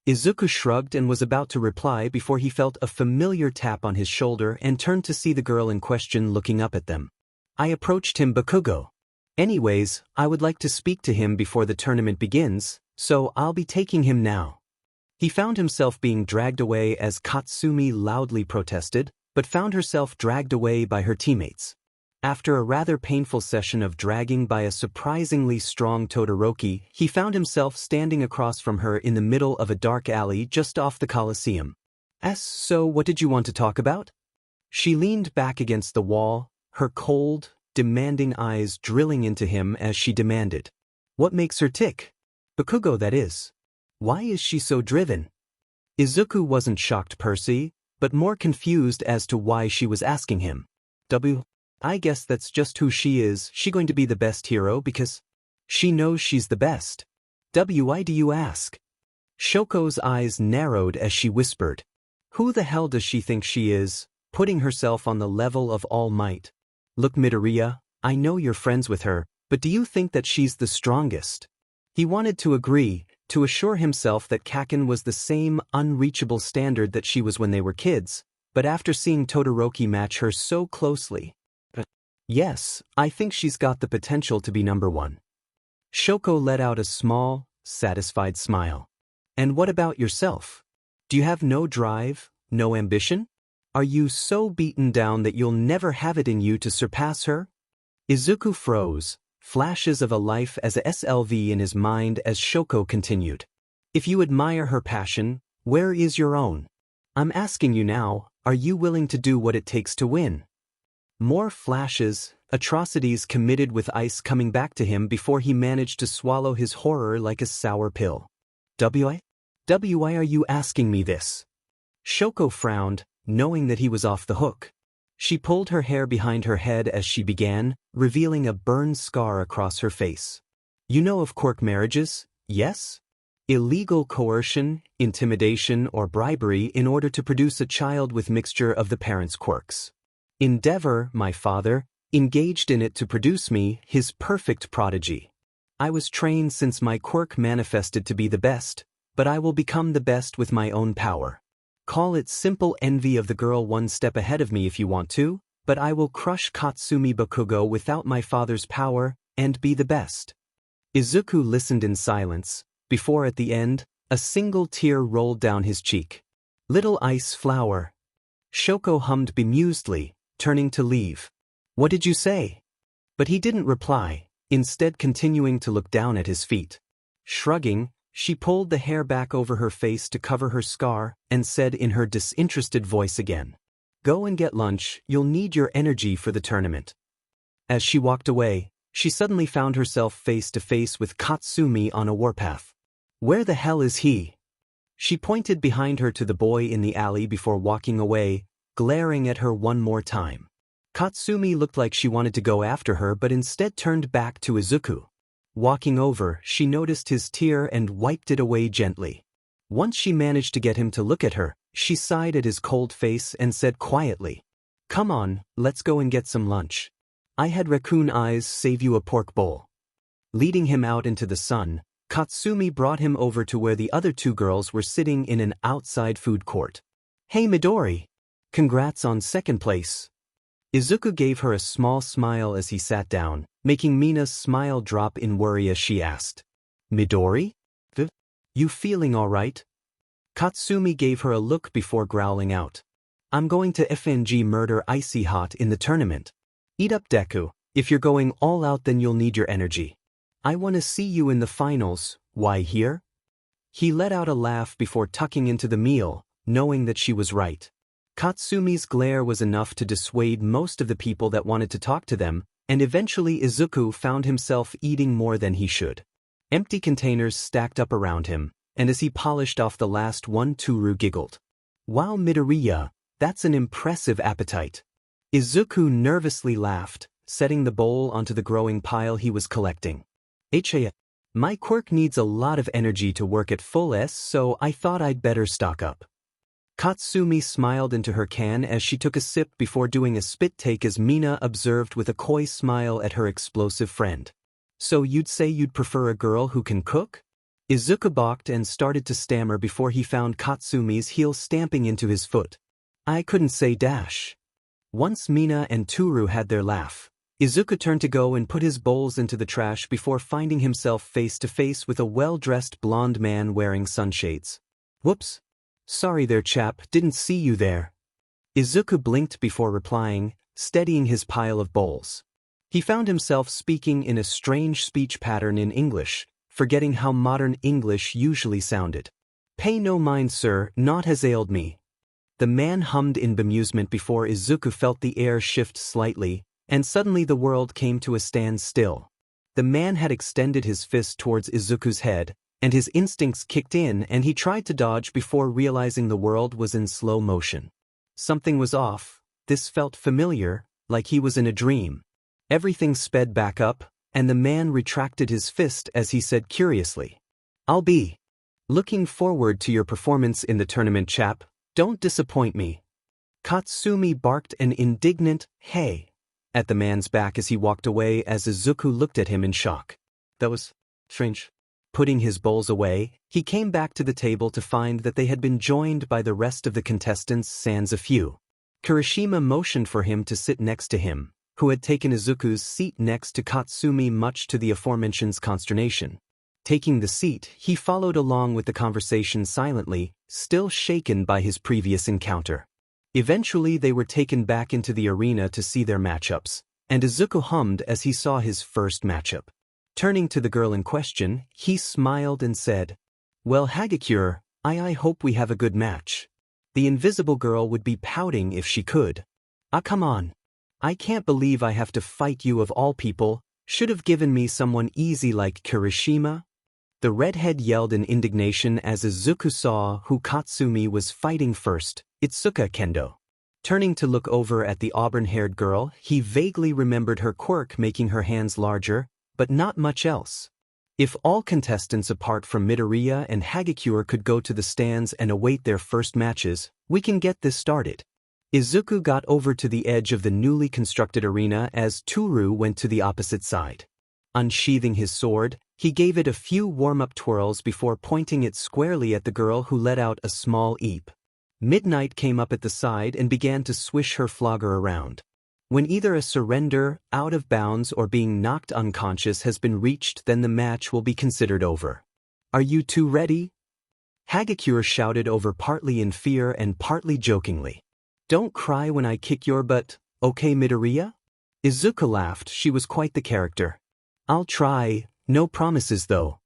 Izuku shrugged and was about to reply before he felt a familiar tap on his shoulder and turned to see the girl in question looking up at them. "I approached him, Bakugo. Anyways, I would like to speak to him before the tournament begins, so I'll be taking him now." He found himself being dragged away as Katsumi loudly protested, but found herself dragged away by her teammates. After a rather painful session of dragging by a surprisingly strong Todoroki, he found himself standing across from her in the middle of a dark alley just off the Coliseum. "So what did you want to talk about?" She leaned back against the wall, her cold, demanding eyes drilling into him as she demanded. "What makes her tick? Bakugo, that is. Why is she so driven?" Izuku wasn't shocked per se, but more confused as to why she was asking him. I guess that's just who she is. She going to be the best hero because she knows she's the best. Why do you ask?" Shoko's eyes narrowed as she whispered. "Who the hell does she think she is, putting herself on the level of All Might? Look, Midoriya, I know you're friends with her, but do you think that she's the strongest?" He wanted to agree, to assure himself that Kaken was the same unreachable standard that she was when they were kids, but after seeing Todoroki match her so closely. Yes, I think she's got the potential to be number one. Shoko let out a small, satisfied smile. And what about yourself? Do you have no drive, no ambition? Are you so beaten down that you'll never have it in you to surpass her? Izuku froze, flashes of a life as a SLV in his mind as Shoko continued. If you admire her passion, where is your own? I'm asking you now, are you willing to do what it takes to win? More flashes, atrocities committed with ice coming back to him before he managed to swallow his horror like a sour pill. Why are you asking me this? Shoko frowned, knowing that he was off the hook. She pulled her hair behind her head as she began, revealing a burned scar across her face. You know of Quirk marriages, yes? Illegal coercion, intimidation, or bribery in order to produce a child with mixture of the parents' quirks. Endeavor, my father, engaged in it to produce me, his perfect prodigy. I was trained since my quirk manifested to be the best, but I will become the best with my own power. Call it simple envy of the girl one step ahead of me if you want to, but I will crush Katsumi Bakugo without my father's power, and be the best. Izuku listened in silence, before at the end, a single tear rolled down his cheek. Little ice flower. Shoko hummed bemusedly, turning to leave. What did you say? But he didn't reply, instead continuing to look down at his feet. Shrugging, she pulled the hair back over her face to cover her scar, and said in her disinterested voice again, Go and get lunch, you'll need your energy for the tournament. As she walked away, she suddenly found herself face to face with Katsumi on a warpath. Where the hell is he? She pointed behind her to the boy in the alley before walking away, glaring at her one more time. Katsumi looked like she wanted to go after her but instead turned back to Izuku. Walking over, she noticed his tear and wiped it away gently. Once she managed to get him to look at her, she sighed at his cold face and said quietly, Come on, let's go and get some lunch. I had raccoon eyes save you a pork bowl. Leading him out into the sun, Katsumi brought him over to where the other two girls were sitting in an outside food court. Hey Midori! Congrats on second place. Izuku gave her a small smile as he sat down, making Mina's smile drop in worry as she asked, Midori? You feeling alright? Katsumi gave her a look before growling out. I'm going to FNG murder Icy Hot in the tournament. Eat up Deku, if you're going all out then you'll need your energy. I want to see you in the finals, why here? He let out a laugh before tucking into the meal, knowing that she was right. Katsumi's glare was enough to dissuade most of the people that wanted to talk to them, and eventually Izuku found himself eating more than he should. Empty containers stacked up around him, and as he polished off the last one Toru giggled. Wow Midoriya, that's an impressive appetite. Izuku nervously laughed, setting the bowl onto the growing pile he was collecting. My quirk needs a lot of energy to work at full S, so I thought I'd better stock up. Katsumi smiled into her can as she took a sip before doing a spit take as Mina observed with a coy smile at her explosive friend. So you'd say you'd prefer a girl who can cook? Izuku balked and started to stammer before he found Katsumi's heel stamping into his foot. I couldn't say dash. Once Mina and Toru had their laugh, Izuku turned to go and put his bowls into the trash before finding himself face to face with a well-dressed blonde man wearing sunshades. Whoops. Sorry there chap, didn't see you there. Izuku blinked before replying, steadying his pile of bowls. He found himself speaking in a strange speech pattern in English, forgetting how modern English usually sounded. Pay no mind sir, naught has ailed me. The man hummed in bemusement before Izuku felt the air shift slightly, and suddenly the world came to a standstill. The man had extended his fist towards Izuku's head, and his instincts kicked in and he tried to dodge before realizing the world was in slow motion. Something was off, this felt familiar, like he was in a dream. Everything sped back up, and the man retracted his fist as he said curiously, I'll be looking forward to your performance in the tournament chap, don't disappoint me. Katsumi barked an indignant, hey, at the man's back as he walked away as Izuku looked at him in shock. That was strange. Putting his bowls away, he came back to the table to find that they had been joined by the rest of the contestants sans a few. Kirishima motioned for him to sit next to him, who had taken Izuku's seat next to Katsumi much to the aforementioned's consternation. Taking the seat, he followed along with the conversation silently, still shaken by his previous encounter. Eventually they were taken back into the arena to see their matchups, and Izuku hummed as he saw his first matchup. Turning to the girl in question, he smiled and said, "Well, Hagakure, I hope we have a good match." The invisible girl would be pouting if she could. "Ah, come on. I can't believe I have to fight you of all people. Should have given me someone easy like Kirishima." The redhead yelled in indignation as Izuku saw who Katsumi was fighting first, Itsuka Kendo. Turning to look over at the auburn-haired girl, he vaguely remembered her quirk making her hands larger, but not much else. If all contestants apart from Midoriya and Hagakure could go to the stands and await their first matches, we can get this started. Izuku got over to the edge of the newly constructed arena as Toru went to the opposite side. Unsheathing his sword, he gave it a few warm-up twirls before pointing it squarely at the girl who let out a small eep. Midnight came up at the side and began to swish her flogger around. When either a surrender, out of bounds, or being knocked unconscious has been reached, then the match will be considered over. "Are you two ready?" Hagakure shouted over, partly in fear and partly jokingly. "Don't cry when I kick your butt, okay, Midoriya?" Izuku laughed. She was quite the character. "I'll try, no promises though."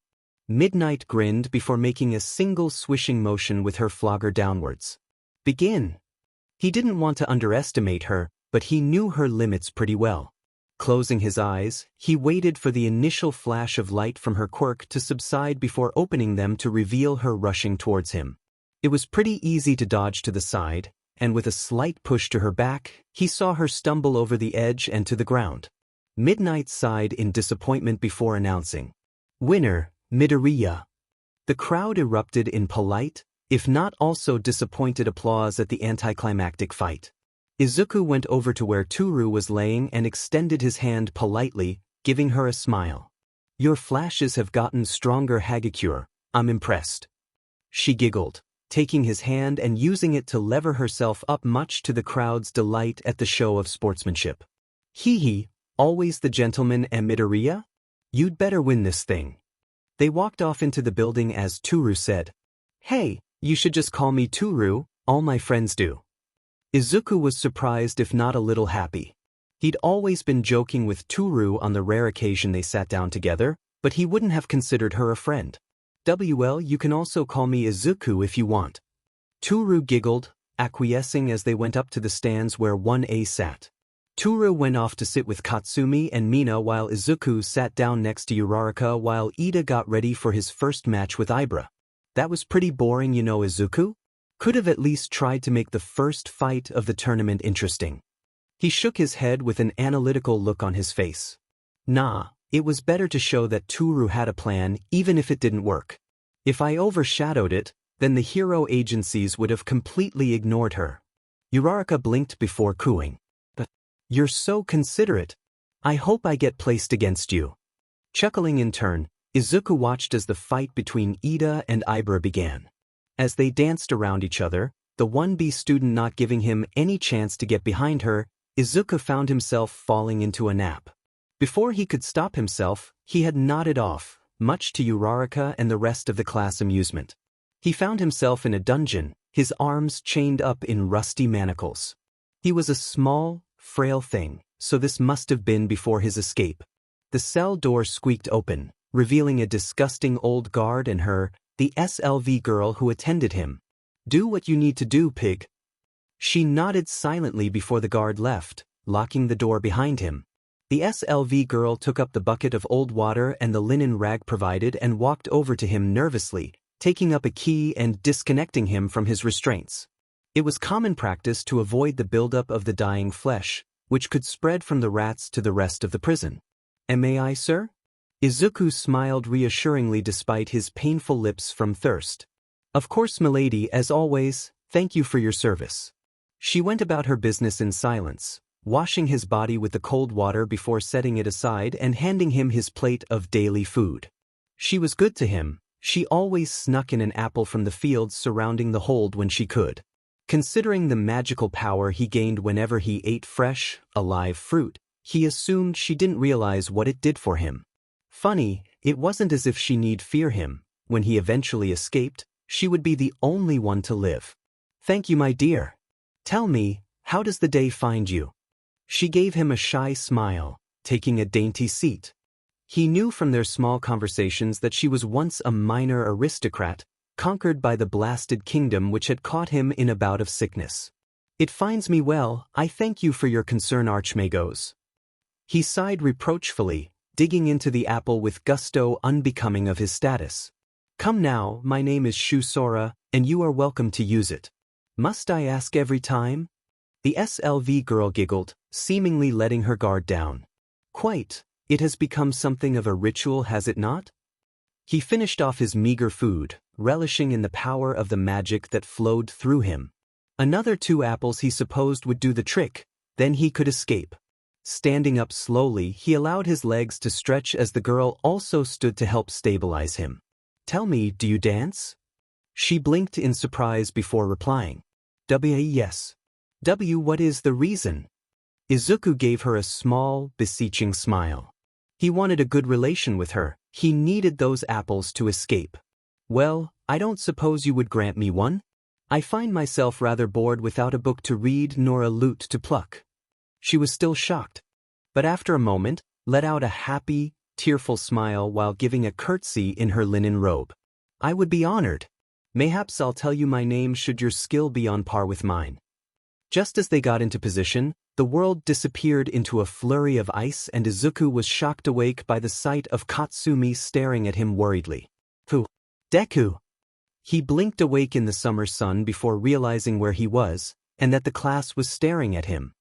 Midnight grinned before making a single swishing motion with her flogger downwards. "Begin." He didn't want to underestimate her, but he knew her limits pretty well. Closing his eyes, he waited for the initial flash of light from her quirk to subside before opening them to reveal her rushing towards him. It was pretty easy to dodge to the side, and with a slight push to her back, he saw her stumble over the edge and to the ground. Midnight sighed in disappointment before announcing, "Winner, Midoriya." The crowd erupted in polite, if not also disappointed applause at the anticlimactic fight. Izuku went over to where Toru was laying and extended his hand politely, giving her a smile. "Your flashes have gotten stronger, Hagakure. I'm impressed." She giggled, taking his hand and using it to lever herself up much to the crowd's delight at the show of sportsmanship. "Hee, always the gentleman, Midoriya? You'd better win this thing." They walked off into the building as Toru said, "Hey, you should just call me Toru, all my friends do." Izuku was surprised if not a little happy. He'd always been joking with Toru on the rare occasion they sat down together, but he wouldn't have considered her a friend. "Well, you can also call me Izuku if you want." Toru giggled, acquiescing as they went up to the stands where 1A sat. Toru went off to sit with Katsumi and Mina while Izuku sat down next to Uraraka while Ida got ready for his first match with Ibra. "That was pretty boring, you know, Izuku. Could have at least tried to make the first fight of the tournament interesting." He shook his head with an analytical look on his face. "Nah, it was better to show that Toru had a plan even if it didn't work. If I overshadowed it, then the hero agencies would have completely ignored her." Uraraka blinked before cooing. "But you're so considerate. I hope I get placed against you." Chuckling in turn, Izuku watched as the fight between Ida and Ibra began. As they danced around each other, the 1B student not giving him any chance to get behind her, Izuku found himself falling into a nap. Before he could stop himself, he had nodded off, much to Uraraka and the rest of the class amusement. He found himself in a dungeon, his arms chained up in rusty manacles. He was a small, frail thing, so this must have been before his escape. The cell door squeaked open, revealing a disgusting old guard and her, the SLV girl who attended him. "Do what you need to do, pig." She nodded silently before the guard left, locking the door behind him. The SLV girl took up the bucket of old water and the linen rag provided and walked over to him nervously, taking up a key and disconnecting him from his restraints. It was common practice to avoid the buildup of the dying flesh, which could spread from the rats to the rest of the prison. "May I, sir?" Izuku smiled reassuringly despite his painful lips from thirst. "Of course, milady, as always, thank you for your service." She went about her business in silence, washing his body with the cold water before setting it aside and handing him his plate of daily food. She was good to him. She always snuck in an apple from the fields surrounding the hold when she could. Considering the magical power he gained whenever he ate fresh, alive fruit, he assumed she didn't realize what it did for him. Funny, it wasn't as if she need fear him. When he eventually escaped, she would be the only one to live. Thank you, my dear. Tell me, how does the day find you? She gave him a shy smile, taking a dainty seat. He knew from their small conversations that she was once a minor aristocrat, conquered by the blasted kingdom which had caught him in a bout of sickness. It finds me well, I thank you for your concern, Archmagos. He sighed reproachfully, digging into the apple with gusto unbecoming of his status. Come now, my name is Shusora, and you are welcome to use it. Must I ask every time? The SLV girl giggled, seemingly letting her guard down. Quite, it has become something of a ritual, has it not? He finished off his meager food, relishing in the power of the magic that flowed through him. Another 2 apples he supposed would do the trick, then he could escape. Standing up slowly, he allowed his legs to stretch as the girl also stood to help stabilize him. Tell me, do you dance? She blinked in surprise before replying. Yes. What is the reason? Izuku gave her a small, beseeching smile. He wanted a good relation with her. He needed those apples to escape. Well, I don't suppose you would grant me one? I find myself rather bored without a book to read nor a lute to pluck. She was still shocked, but after a moment, let out a happy, tearful smile while giving a curtsy in her linen robe. I would be honored. Mayhaps I'll tell you my name should your skill be on par with mine. Just as they got into position, the world disappeared into a flurry of ice and Izuku was shocked awake by the sight of Katsumi staring at him worriedly. Who? Deku! He blinked awake in the summer sun before realizing where he was, and that the class was staring at him.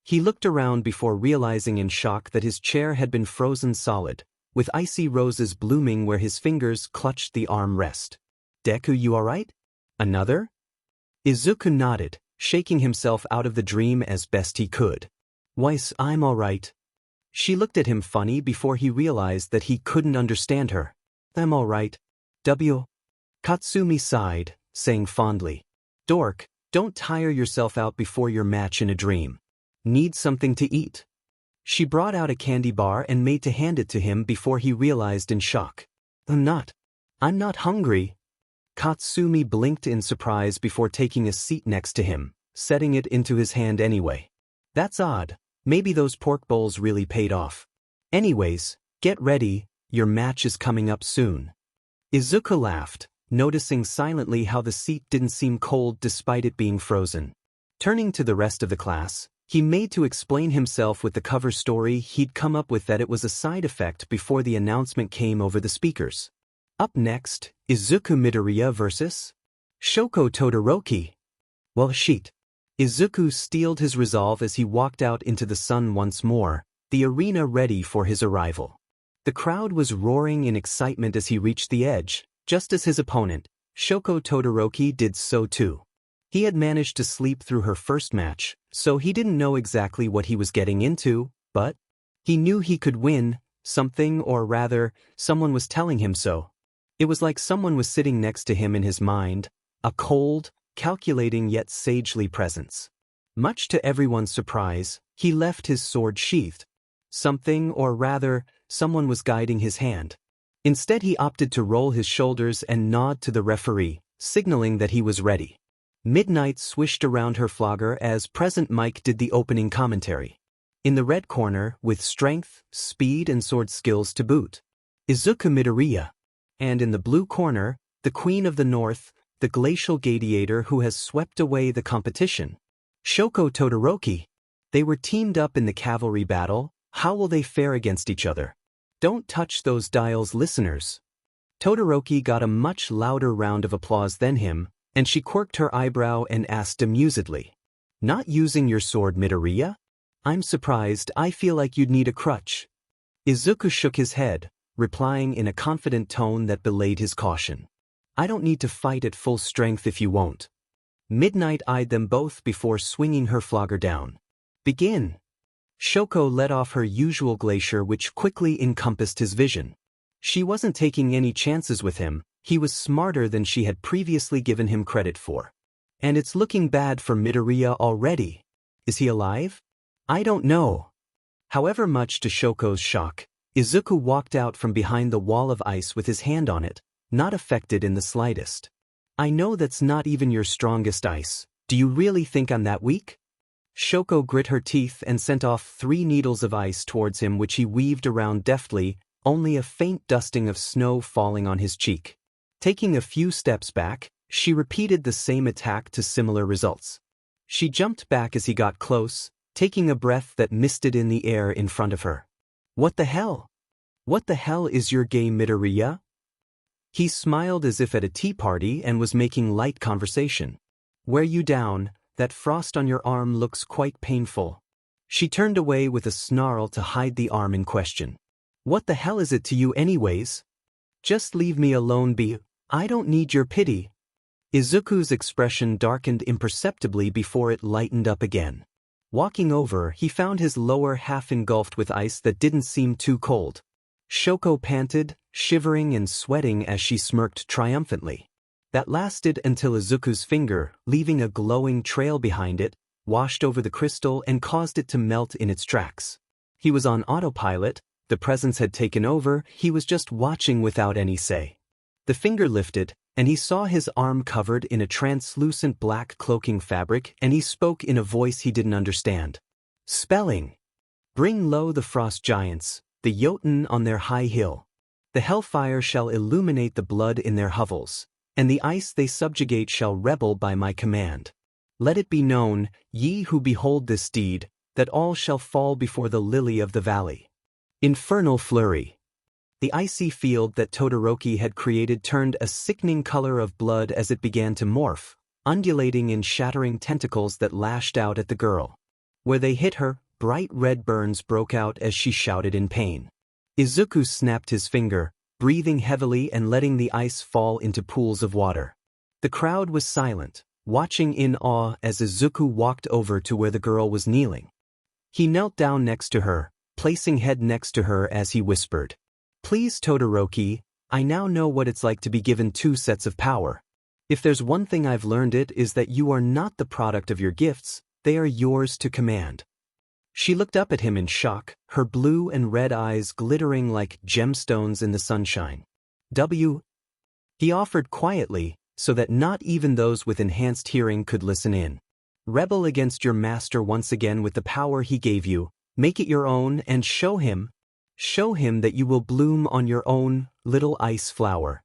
He looked around before realizing in shock that his chair had been frozen solid, with icy roses blooming where his fingers clutched the armrest. Deku, you alright? Another? Izuku nodded, shaking himself out of the dream as best he could. Weiss, I'm alright. She looked at him funny before he realized that he couldn't understand her. I'm alright. Katsumi sighed, saying fondly, Dork, don't tire yourself out before your match in a dream. Need something to eat? She brought out a candy bar and made to hand it to him before he realized in shock. I'm not hungry. Katsumi blinked in surprise before taking a seat next to him, setting it into his hand anyway. That's odd. Maybe those pork bowls really paid off. Anyways, get ready, your match is coming up soon. Izuku laughed, noticing silently how the seat didn't seem cold despite it being frozen. Turning to the rest of the class, he made to explain himself with the cover story he'd come up with that it was a side effect before the announcement came over the speakers. Up next, Izuku Midoriya vs. Shoko Todoroki. Well, sheet. Izuku steeled his resolve as he walked out into the sun once more, the arena ready for his arrival. The crowd was roaring in excitement as he reached the edge, just as his opponent, Shoko Todoroki, did so too. He had managed to sleep through her first match, so he didn't know exactly what he was getting into, but he knew he could win, something, or rather, someone was telling him so. It was like someone was sitting next to him in his mind, a cold, calculating yet sagely presence. Much to everyone's surprise, he left his sword sheathed. Something, or rather, someone was guiding his hand. Instead he opted to roll his shoulders and nod to the referee, signaling that he was ready. Midnight swished around her flogger as Present Mike did the opening commentary. In the red corner, with strength, speed and sword skills to boot, Izuku Midoriya. And in the blue corner, the Queen of the North, the glacial gladiator who has swept away the competition, Shoko Todoroki. They were teamed up in the cavalry battle. How will they fare against each other? Don't touch those dials, listeners. Todoroki got a much louder round of applause than him, and she quirked her eyebrow and asked amusedly, Not using your sword, Midoriya? I'm surprised. I feel like you'd need a crutch. Izuku shook his head, replying in a confident tone that belayed his caution. I don't need to fight at full strength if you won't. Midnight eyed them both before swinging her flogger down. Begin. Shoko let off her usual glacier which quickly encompassed his vision. She wasn't taking any chances with him. He was smarter than she had previously given him credit for. And it's looking bad for Midoriya already. Is he alive? I don't know. However, much to Shoko's shock, Izuku walked out from behind the wall of ice with his hand on it, not affected in the slightest. I know that's not even your strongest ice. Do you really think I'm that weak? Shoko grit her teeth and sent off 3 needles of ice towards him, which he weaved around deftly, only a faint dusting of snow falling on his cheek. Taking a few steps back, she repeated the same attack to similar results. She jumped back as he got close, taking a breath that misted in the air in front of her. What the hell? What the hell is your game, Midoriya? He smiled as if at a tea party and was making light conversation. Wear you down, that frost on your arm looks quite painful. She turned away with a snarl to hide the arm in question. What the hell is it to you anyways? Just leave me alone, I don't need your pity. Izuku's expression darkened imperceptibly before it lightened up again. Walking over, he found his lower half engulfed with ice that didn't seem too cold. Shoko panted, shivering and sweating as she smirked triumphantly. That lasted until Izuku's finger, leaving a glowing trail behind it, washed over the crystal and caused it to melt in its tracks. He was on autopilot, the presence had taken over, he was just watching without any say. The finger lifted, and he saw his arm covered in a translucent black cloaking fabric, and he spoke in a voice he didn't understand. Spelling. Bring low the frost giants, the Jotun on their high hill. The hellfire shall illuminate the blood in their hovels, and the ice they subjugate shall rebel by my command. Let it be known, ye who behold this deed, that all shall fall before the lily of the valley. Infernal flurry. The icy field that Todoroki had created turned a sickening color of blood as it began to morph, undulating in shattering tentacles that lashed out at the girl. Where they hit her, bright red burns broke out as she shouted in pain. Izuku snapped his finger, breathing heavily and letting the ice fall into pools of water. The crowd was silent, watching in awe as Izuku walked over to where the girl was kneeling. He knelt down next to her, placing head next to her as he whispered, Please, Todoroki, I now know what it's like to be given 2 sets of power. If there's one thing I've learned, it is that you are not the product of your gifts, they are yours to command. She looked up at him in shock, her blue and red eyes glittering like gemstones in the sunshine. He offered quietly, so that not even those with enhanced hearing could listen in. Rebel against your master once again with the power he gave you, make it your own and show him that you will bloom on your own, little ice flower.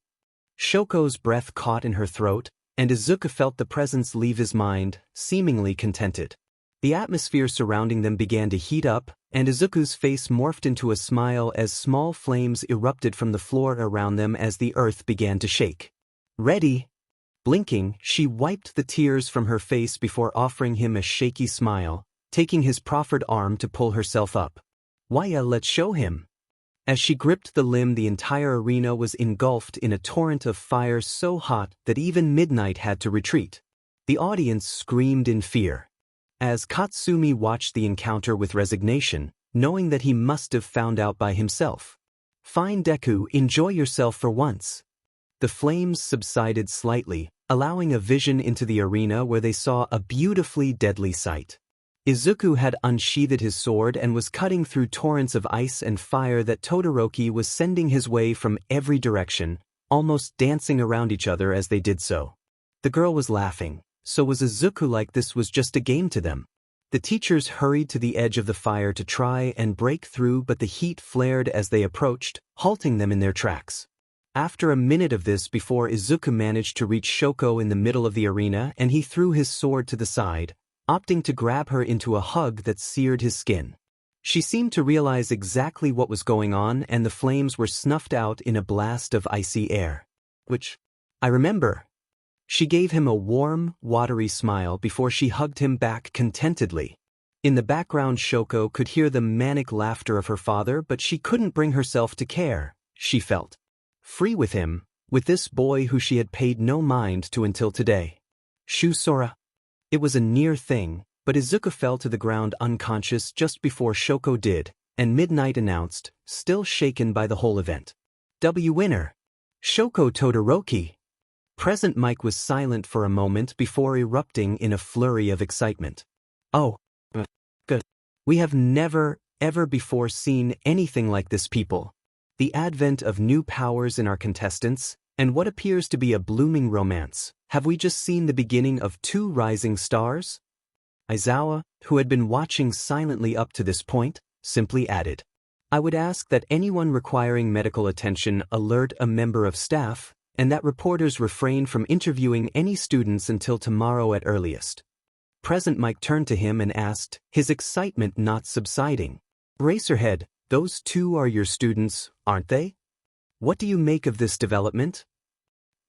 Shoko's breath caught in her throat, and Izuku felt the presence leave his mind, seemingly contented. The atmosphere surrounding them began to heat up, and Izuku's face morphed into a smile as small flames erupted from the floor around them as the earth began to shake. Ready? Blinking, she wiped the tears from her face before offering him a shaky smile, taking his proffered arm to pull herself up. Let's show him. As she gripped the limb, the entire arena was engulfed in a torrent of fire so hot that even midnight had to retreat. The audience screamed in fear. As Katsumi watched the encounter with resignation, knowing that he must have found out by himself. Fine, Deku, enjoy yourself for once. The flames subsided slightly, allowing a vision into the arena where they saw a beautifully deadly sight. Izuku had unsheathed his sword and was cutting through torrents of ice and fire that Todoroki was sending his way from every direction, almost dancing around each other as they did so. The girl was laughing. So was Izuku, like this was just a game to them. The teachers hurried to the edge of the fire to try and break through, but the heat flared as they approached, halting them in their tracks. After a minute of this before Izuku managed to reach Shoko in the middle of the arena, and he threw his sword to the side, opting to grab her into a hug that seared his skin. She seemed to realize exactly what was going on, and the flames were snuffed out in a blast of icy air. Which, I remember. She gave him a warm, watery smile before she hugged him back contentedly. In the background, Shoko could hear the manic laughter of her father, but she couldn't bring herself to care. She felt free with him, with this boy who she had paid no mind to until today. Shu Sora. It was a near thing, but Izuku fell to the ground unconscious just before Shoko did, and midnight announced, still shaken by the whole event. W winner. Shoko Todoroki. Present Mike was silent for a moment before erupting in a flurry of excitement. Oh, good. We have never, ever before seen anything like this, people. The advent of new powers in our contestants, and what appears to be a blooming romance. Have we just seen the beginning of two rising stars? Aizawa, who had been watching silently up to this point, simply added, I would ask that anyone requiring medical attention alert a member of staff, and that reporters refrain from interviewing any students until tomorrow at earliest. Present Mike turned to him and asked, his excitement not subsiding. Racerhead, those two are your students, aren't they? What do you make of this development?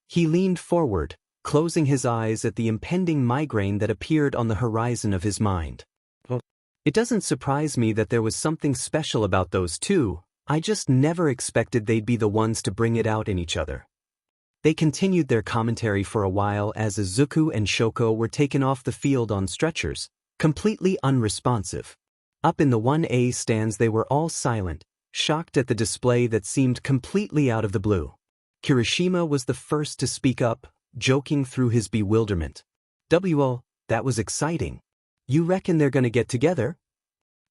He leaned forward, closing his eyes at the impending migraine that appeared on the horizon of his mind. It doesn't surprise me that there was something special about those two. I just never expected they'd be the ones to bring it out in each other. They continued their commentary for a while as Izuku and Shoko were taken off the field on stretchers, completely unresponsive. Up in the 1A stands they were all silent, shocked at the display that seemed completely out of the blue. Kirishima was the first to speak up, joking through his bewilderment. That was exciting. You reckon they're gonna get together?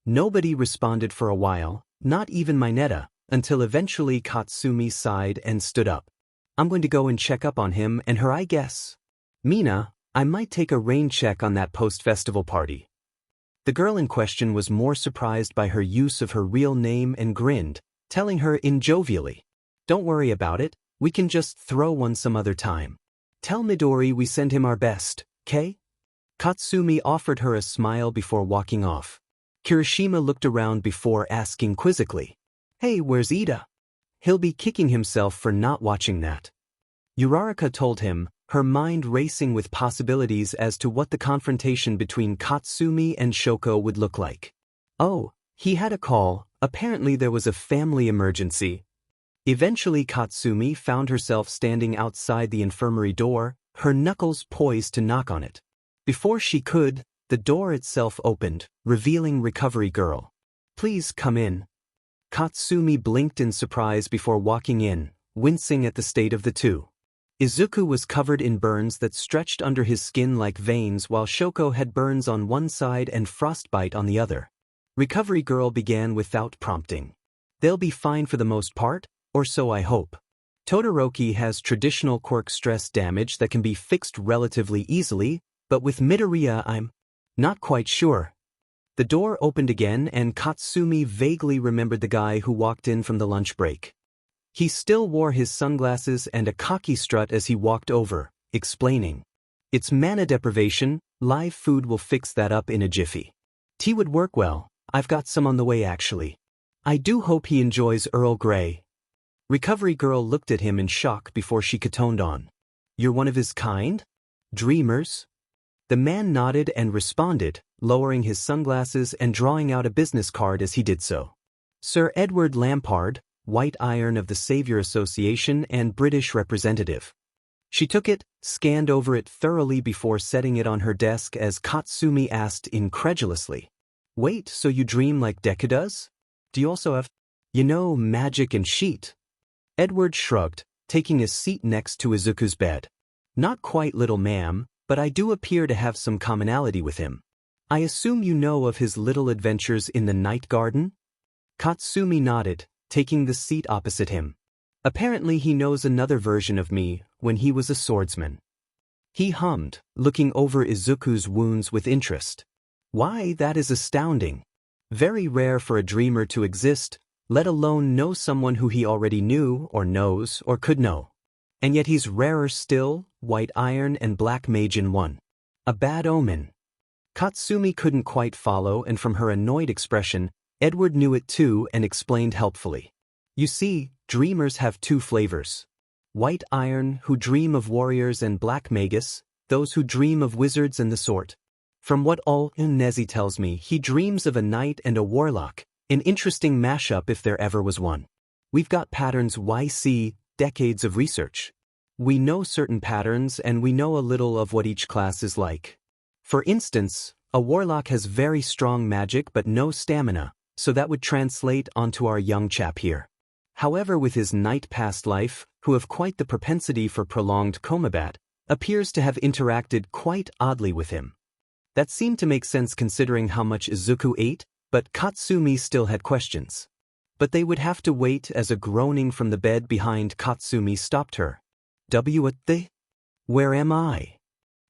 Nobody responded for a while, not even Mineta, until eventually Katsumi sighed and stood up. I'm going to go and check up on him and her, I guess. Mina, I might take a rain check on that post-festival party. The girl in question was more surprised by her use of her real name and grinned, telling her jovially, don't worry about it, we can just throw one some other time. Tell Midori we send him our best, 'kay? Katsumi offered her a smile before walking off. Kirishima looked around before asking quizzically, hey, where's Ida? He'll be kicking himself for not watching that. Uraraka told him, her mind racing with possibilities as to what the confrontation between Katsumi and Shoko would look like. Oh, he had a call, apparently there was a family emergency. Eventually Katsumi found herself standing outside the infirmary door, her knuckles poised to knock on it. Before she could, the door itself opened, revealing Recovery Girl. Please come in. Katsumi blinked in surprise before walking in, wincing at the state of the two. Izuku was covered in burns that stretched under his skin like veins while Shoko had burns on one side and frostbite on the other. Recovery Girl began without prompting. They'll be fine for the most part, or so I hope. Todoroki has traditional Quirk stress damage that can be fixed relatively easily, but with Midoriya I'm not quite sure. The door opened again and Katsumi vaguely remembered the guy who walked in from the lunch break. He still wore his sunglasses and a cocky strut as he walked over, explaining, it's mana deprivation, live food will fix that up in a jiffy. Tea would work well, I've got some on the way actually. I do hope he enjoys Earl Grey. Recovery Girl looked at him in shock before she catoned on. You're one of his kind? Dreamers? The man nodded and responded, lowering his sunglasses and drawing out a business card as he did so. Sir Edward Lampard, White Iron of the Saviour Association and British representative. She took it, scanned over it thoroughly before setting it on her desk as Katsumi asked incredulously. Wait, so you dream like Deku does? Do you also have, magic and sheet? Edward shrugged, taking a seat next to Izuku's bed. Not quite, little ma'am, but I do appear to have some commonality with him. I assume you know of his little adventures in the night garden? Katsumi nodded, taking the seat opposite him. Apparently he knows another version of me, when he was a swordsman. He hummed, looking over Izuku's wounds with interest. Why, that is astounding. Very rare for a dreamer to exist, let alone know someone who he already knew or knows or could know. And yet he's rarer still, White Iron and Black Mage in one. A bad omen. Katsumi couldn't quite follow, and from her annoyed expression, Edward knew it too and explained helpfully. You see, dreamers have two flavors. White Iron, who dream of warriors, and Black Magus, those who dream of wizards and the sort. From what Nezi tells me, he dreams of a knight and a warlock, an interesting mashup if there ever was one. We've got patterns YC, decades of research. We know certain patterns and we know a little of what each class is like. For instance, a warlock has very strong magic but no stamina, so that would translate onto our young chap here. However, with his knight past life, who have quite the propensity for prolonged combat, appears to have interacted quite oddly with him. That seemed to make sense considering how much Izuku ate, but Katsumi still had questions. But they would have to wait as a groaning from the bed behind Katsumi stopped her. What the? Where am I?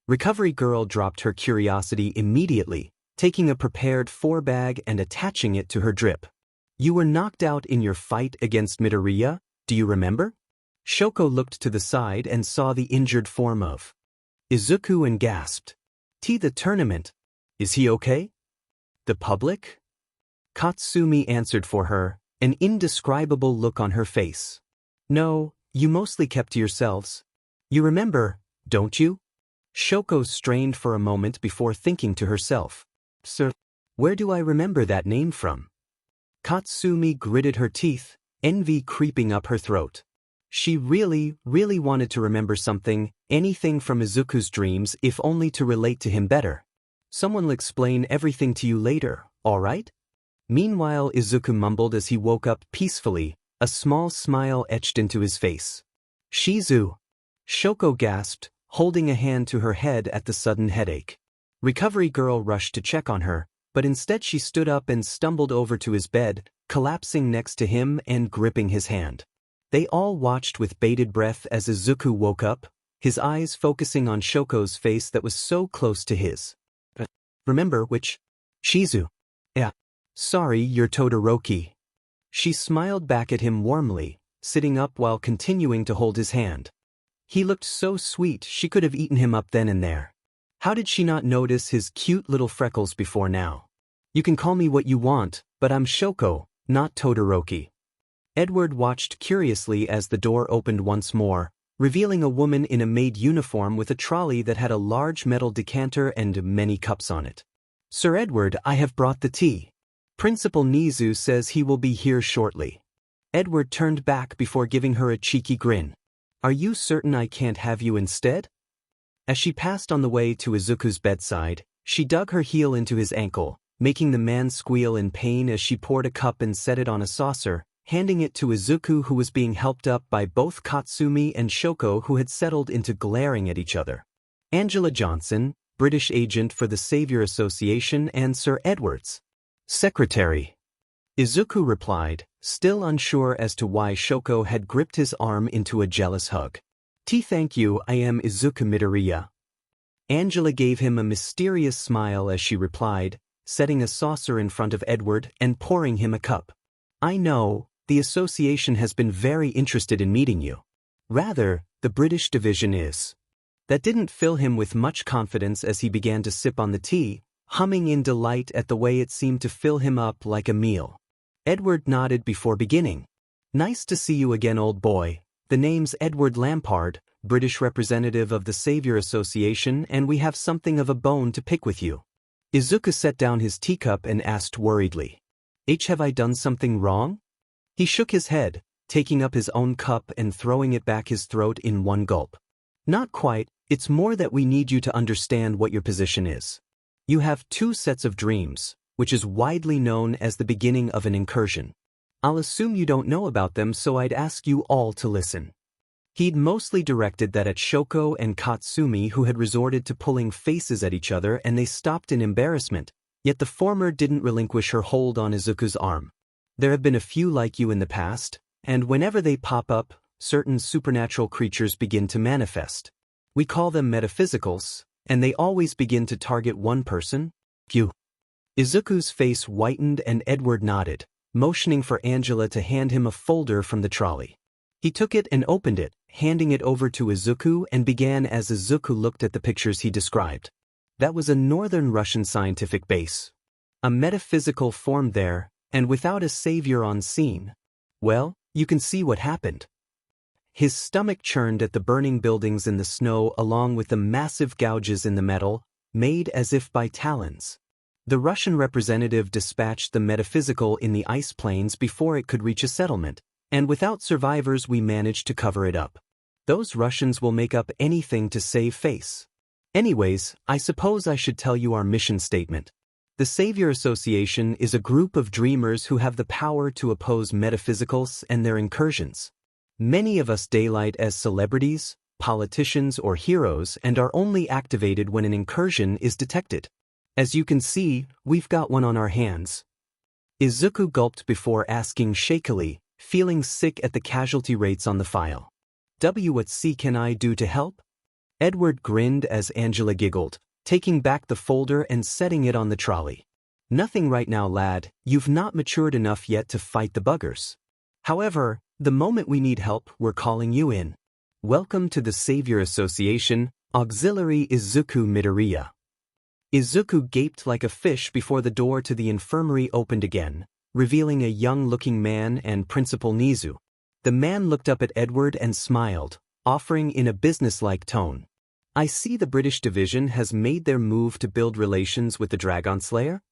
Recovery Girl dropped her curiosity immediately, taking a prepared forebag and attaching it to her drip. You were knocked out in your fight against Midoriya, do you remember? Shoko looked to the side and saw the injured form of Izuku and gasped. The tournament. Is he okay? The public? Katsumi answered for her, an indescribable look on her face. No, you mostly kept to yourselves. You remember, don't you? Shoko strained for a moment before thinking to herself. Sir, where do I remember that name from? Katsumi gritted her teeth, envy creeping up her throat. She really wanted to remember something, anything from Izuku's dreams if only to relate to him better. Someone will explain everything to you later, alright? Meanwhile, Izuku mumbled as he woke up peacefully, a small smile etched into his face. Shizu. Shoko gasped, holding a hand to her head at the sudden headache. Recovery Girl rushed to check on her, but instead she stood up and stumbled over to his bed, collapsing next to him and gripping his hand. They all watched with bated breath as Izuku woke up, his eyes focusing on Shoko's face that was so close to his. Remember which? Shizu. Yeah. Sorry, you're Todoroki. She smiled back at him warmly, sitting up while continuing to hold his hand. He looked so sweet she could have eaten him up then and there. How did she not notice his cute little freckles before now? You can call me what you want, but I'm Shoko, not Todoroki. Edward watched curiously as the door opened once more, revealing a woman in a maid uniform with a trolley that had a large metal decanter and many cups on it. Sir Edward, I have brought the tea. Principal Nizu says he will be here shortly. Edward turned back before giving her a cheeky grin. Are you certain I can't have you instead? As she passed on the way to Izuku's bedside, she dug her heel into his ankle, making the man squeal in pain as she poured a cup and set it on a saucer, handing it to Izuku, who was being helped up by both Katsumi and Shoko, who had settled into glaring at each other. Angela Johnson, British agent for the Savior Association and Sir Edward's secretary. Izuku replied, still unsure as to why Shoko had gripped his arm into a jealous hug. Thank you, I am Izuku Midoriya. Angela gave him a mysterious smile as she replied, setting a saucer in front of Edward and pouring him a cup. I know, the association has been very interested in meeting you. Rather, the British division is. That didn't fill him with much confidence as he began to sip on the tea, humming in delight at the way it seemed to fill him up like a meal. Edward nodded before beginning. Nice to see you again, old boy. The name's Edward Lampard, British representative of the Savior Association, and we have something of a bone to pick with you. Izuku set down his teacup and asked worriedly. Have I done something wrong? He shook his head, taking up his own cup and throwing it back his throat in one gulp. Not quite, it's more that we need you to understand what your position is. You have 2 sets of dreams, which is widely known as the beginning of an incursion. I'll assume you don't know about them, so I'd ask you all to listen. He'd mostly directed that at Shoko and Katsumi, who had resorted to pulling faces at each other, and they stopped in embarrassment, yet the former didn't relinquish her hold on Izuku's arm. There have been a few like you in the past, and whenever they pop up, certain supernatural creatures begin to manifest. We call them metaphysicals, and they always begin to target one person. You. Izuku's face whitened and Edward nodded, motioning for Angela to hand him a folder from the trolley. He took it and opened it, handing it over to Izuku, and began as Izuku looked at the pictures he described. That was a northern Russian scientific base. A metaphysical formed there, and without a savior on scene. Well, you can see what happened. His stomach churned at the burning buildings in the snow along with the massive gouges in the metal, made as if by talons. The Russian representative dispatched the metaphysical in the ice plains before it could reach a settlement, and without survivors we managed to cover it up. Those Russians will make up anything to save face. Anyways, I suppose I should tell you our mission statement. The Savior Association is a group of dreamers who have the power to oppose metaphysicals and their incursions. Many of us daylight as celebrities, politicians, or heroes and are only activated when an incursion is detected. As you can see, we've got one on our hands. Izuku gulped before asking shakily, feeling sick at the casualty rates on the file. What can I do to help? Edward grinned as Angela giggled, taking back the folder and setting it on the trolley. Nothing right now, lad, you've not matured enough yet to fight the buggers. However, the moment we need help, we're calling you in. Welcome to the Savior Association, Auxiliary Izuku Midoriya. Izuku gaped like a fish before the door to the infirmary opened again, revealing a young-looking man and Principal Nizu. The man looked up at Edward and smiled, offering in a businesslike tone. I see the British division has made their move to build relations with the Dragon Slayer?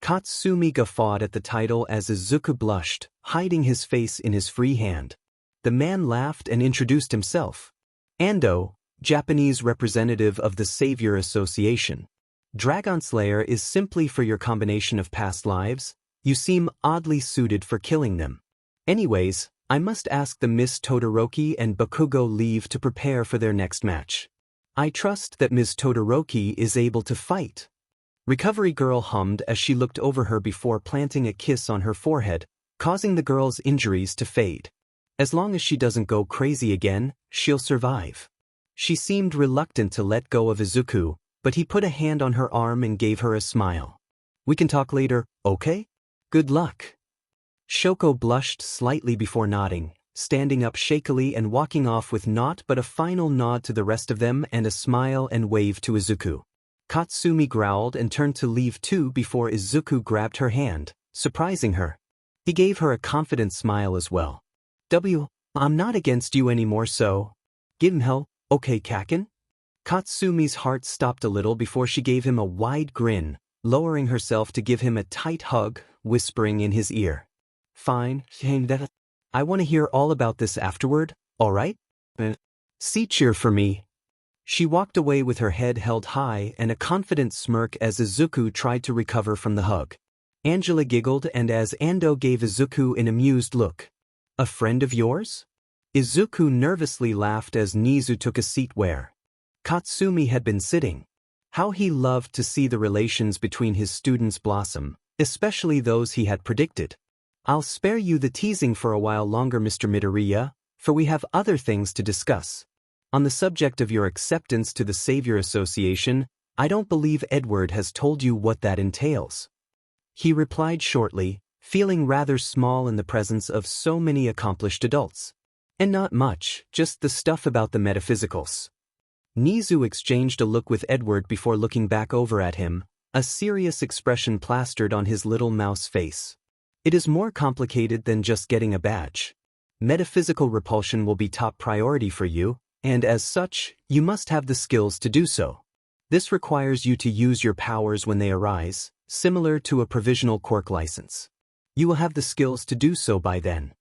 Katsumi guffawed at the title as Izuku blushed, hiding his face in his free hand. The man laughed and introduced himself. Ando, Japanese representative of the Savior Association. Dragon Slayer is simply for your combination of past lives. You seem oddly suited for killing them. Anyways, I must ask the Miss Todoroki and Bakugo leave to prepare for their next match. I trust that Miss Todoroki is able to fight. Recovery Girl hummed as she looked over her before planting a kiss on her forehead, causing the girl's injuries to fade. As long as she doesn't go crazy again, she'll survive. She seemed reluctant to let go of Izuku, but he put a hand on her arm and gave her a smile. We can talk later, okay? Good luck. Shoko blushed slightly before nodding, standing up shakily and walking off with naught but a final nod to the rest of them and a smile and wave to Izuku. Katsumi growled and turned to leave too before Izuku grabbed her hand, surprising her. He gave her a confident smile as well. I'm not against you anymore, so give him hell, okay, Kaken? Katsumi's heart stopped a little before she gave him a wide grin, lowering herself to give him a tight hug, whispering in his ear. Fine, I want to hear all about this afterward, alright? See cheer for me. She walked away with her head held high and a confident smirk as Izuku tried to recover from the hug. Angela giggled and as Ando gave Izuku an amused look. A friend of yours? Izuku nervously laughed as Nizu took a seat where Katsumi had been sitting. How he loved to see the relations between his students blossom, especially those he had predicted. I'll spare you the teasing for a while longer, Mr. Midoriya, for we have other things to discuss. On the subject of your acceptance to the Savior Association, I don't believe Edward has told you what that entails. He replied shortly, feeling rather small in the presence of so many accomplished adults. And not much, just the stuff about the metaphysicals. Nizu exchanged a look with Edward before looking back over at him, a serious expression plastered on his little mouse face. It is more complicated than just getting a badge. Metaphysical repulsion will be top priority for you, and as such, you must have the skills to do so. This requires you to use your powers when they arise, similar to a provisional Quirk license. You will have the skills to do so by then.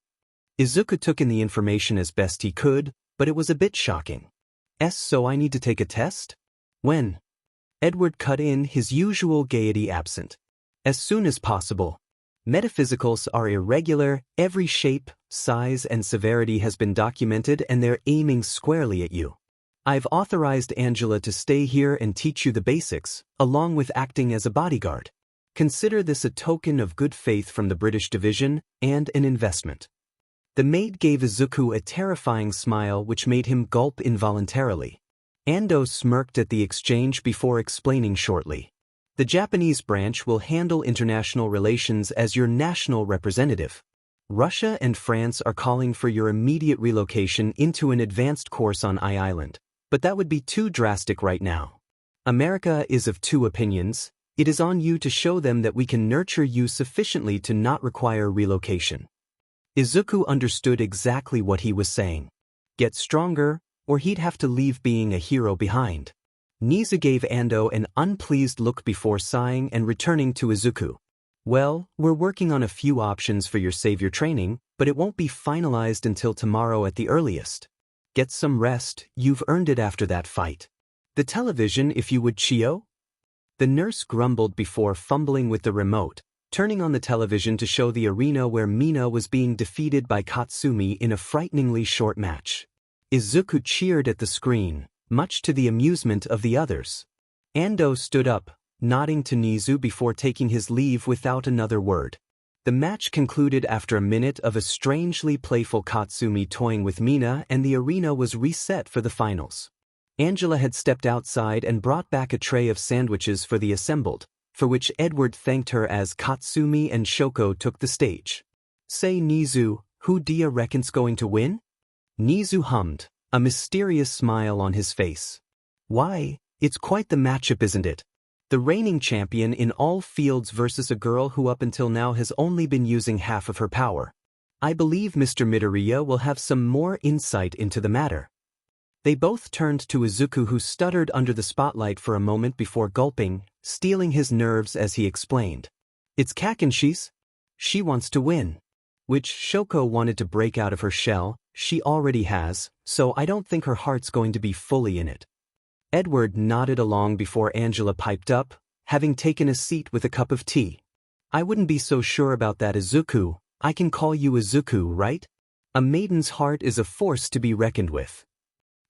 Izuku took in the information as best he could, but it was a bit shocking. So I need to take a test? When? Edward cut in, his usual gaiety absent. As soon as possible. Metaphysicals are irregular, every shape, size and severity has been documented and they're aiming squarely at you. I've authorized Angela to stay here and teach you the basics, along with acting as a bodyguard. Consider this a token of good faith from the British division and an investment. The maid gave Izuku a terrifying smile which made him gulp involuntarily. Ando smirked at the exchange before explaining shortly. The Japanese branch will handle international relations as your national representative. Russia and France are calling for your immediate relocation into an advanced course on Island, but that would be too drastic right now. America is of two opinions. It is on you to show them that we can nurture you sufficiently to not require relocation. Izuku understood exactly what he was saying. Get stronger, or he'd have to leave being a hero behind. Nizu gave Ando an unpleased look before sighing and returning to Izuku. Well, we're working on a few options for your savior training, but it won't be finalized until tomorrow at the earliest. Get some rest, you've earned it after that fight. The television if you would, Chio? The nurse grumbled before fumbling with the remote, turning on the television to show the arena where Mina was being defeated by Katsumi in a frighteningly short match. Izuku cheered at the screen, much to the amusement of the others. Ando stood up, nodding to Nizu before taking his leave without another word. The match concluded after a minute of a strangely playful Katsumi toying with Mina, and the arena was reset for the finals. Angela had stepped outside and brought back a tray of sandwiches for the assembled, for which Edward thanked her as Katsumi and Shoko took the stage. "Say, Nizu, who d'ya reckon's going to win?" Nizu hummed, a mysterious smile on his face. "Why, it's quite the matchup, isn't it? The reigning champion in all fields versus a girl who up until now has only been using half of her power. I believe Mr. Midoriya will have some more insight into the matter." They both turned to Izuku, who stuttered under the spotlight for a moment before gulping, steeling his nerves as he explained. "It's Kakenshi's. She wants to win." Which Shoko wanted to break out of her shell. "She already has, so I don't think her heart's going to be fully in it." Edward nodded along before Angela piped up, having taken a seat with a cup of tea. "I wouldn't be so sure about that, Izuku. I can call you Izuku, right? A maiden's heart is a force to be reckoned with."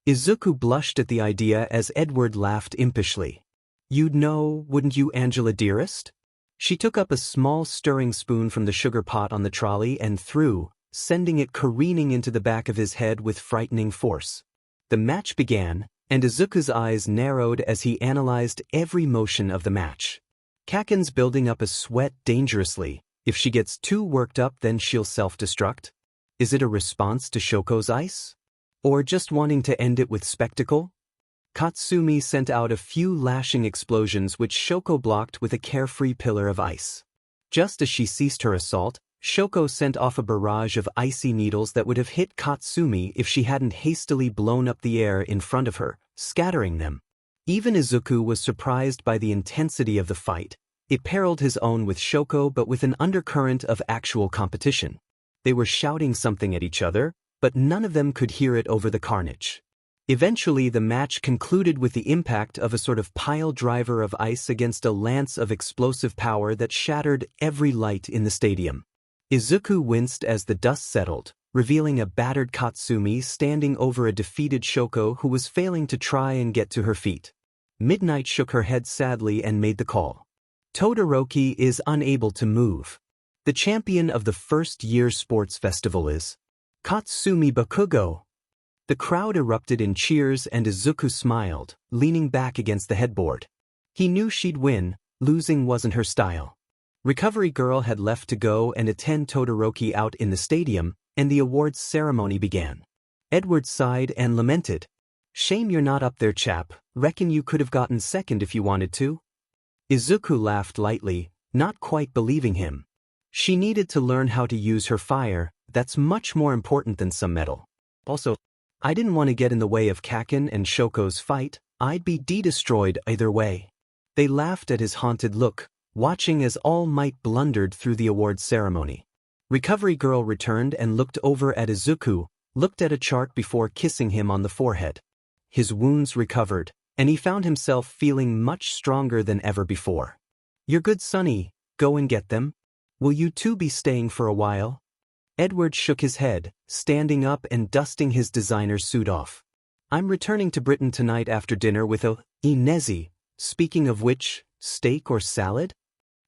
Izuku blushed at the idea as Edward laughed impishly. "You'd know, wouldn't you, Angela dearest?" She took up a small stirring spoon from the sugar pot on the trolley and threw, sending it careening into the back of his head with frightening force. The match began, and Izuku's eyes narrowed as he analyzed every motion of the match. "Kaken's building up a sweat dangerously. If she gets too worked up, then she'll self-destruct. Is it a response to Shoko's ice? Or just wanting to end it with spectacle?" Katsumi sent out a few lashing explosions which Shoko blocked with a carefree pillar of ice. Just as she ceased her assault, Shoko sent off a barrage of icy needles that would have hit Katsumi if she hadn't hastily blown up the air in front of her, scattering them. Even Izuku was surprised by the intensity of the fight. It paralleled his own with Shoko, but with an undercurrent of actual competition. They were shouting something at each other, but none of them could hear it over the carnage. Eventually the match concluded with the impact of a sort of pile driver of ice against a lance of explosive power that shattered every light in the stadium. Izuku winced as the dust settled, revealing a battered Katsumi standing over a defeated Shoko who was failing to try and get to her feet. Midnight shook her head sadly and made the call. "Todoroki is unable to move. The champion of the first year's sports festival is Katsumi Bakugo." The crowd erupted in cheers and Izuku smiled, leaning back against the headboard. He knew she'd win, losing wasn't her style. Recovery Girl had left to go and attend Todoroki out in the stadium, and the awards ceremony began. Edward sighed and lamented. "Shame you're not up there, chap. Reckon you could have gotten second if you wanted to." Izuku laughed lightly, not quite believing him. She needed to learn how to use her fire. That's much more important than some metal. Also, I didn't want to get in the way of Kaken and Shoko's fight. I'd be destroyed either way. They laughed at his haunted look, watching as All Might blundered through the awards ceremony. Recovery Girl returned and looked over at Izuku, looked at a chart before kissing him on the forehead. His wounds recovered, and he found himself feeling much stronger than ever before. "You're good, Sonny. Go and get them. Will you two be staying for a while?" Edward shook his head, standing up and dusting his designer suit off. "I'm returning to Britain tonight after dinner with a Inezi. Speaking of which, steak or salad?"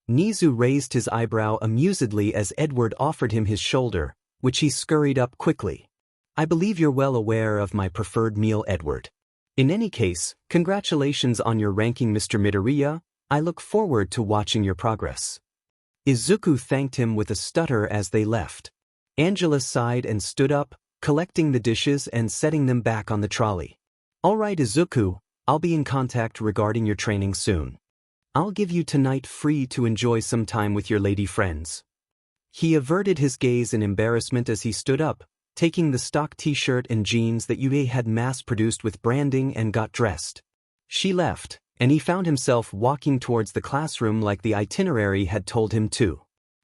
Nizu raised his eyebrow amusedly as Edward offered him his shoulder, which he scurried up quickly. "I believe you're well aware of my preferred meal, Edward. In any case, congratulations on your ranking, Mr. Midoriya. I look forward to watching your progress." Izuku thanked him with a stutter as they left. Angela sighed and stood up, collecting the dishes and setting them back on the trolley. "All right, Izuku, I'll be in contact regarding your training soon. I'll give you tonight free to enjoy some time with your lady friends." He averted his gaze in embarrassment as he stood up, taking the stock t-shirt and jeans that Yue had mass-produced with branding and got dressed. She left, and he found himself walking towards the classroom like the itinerary had told him to.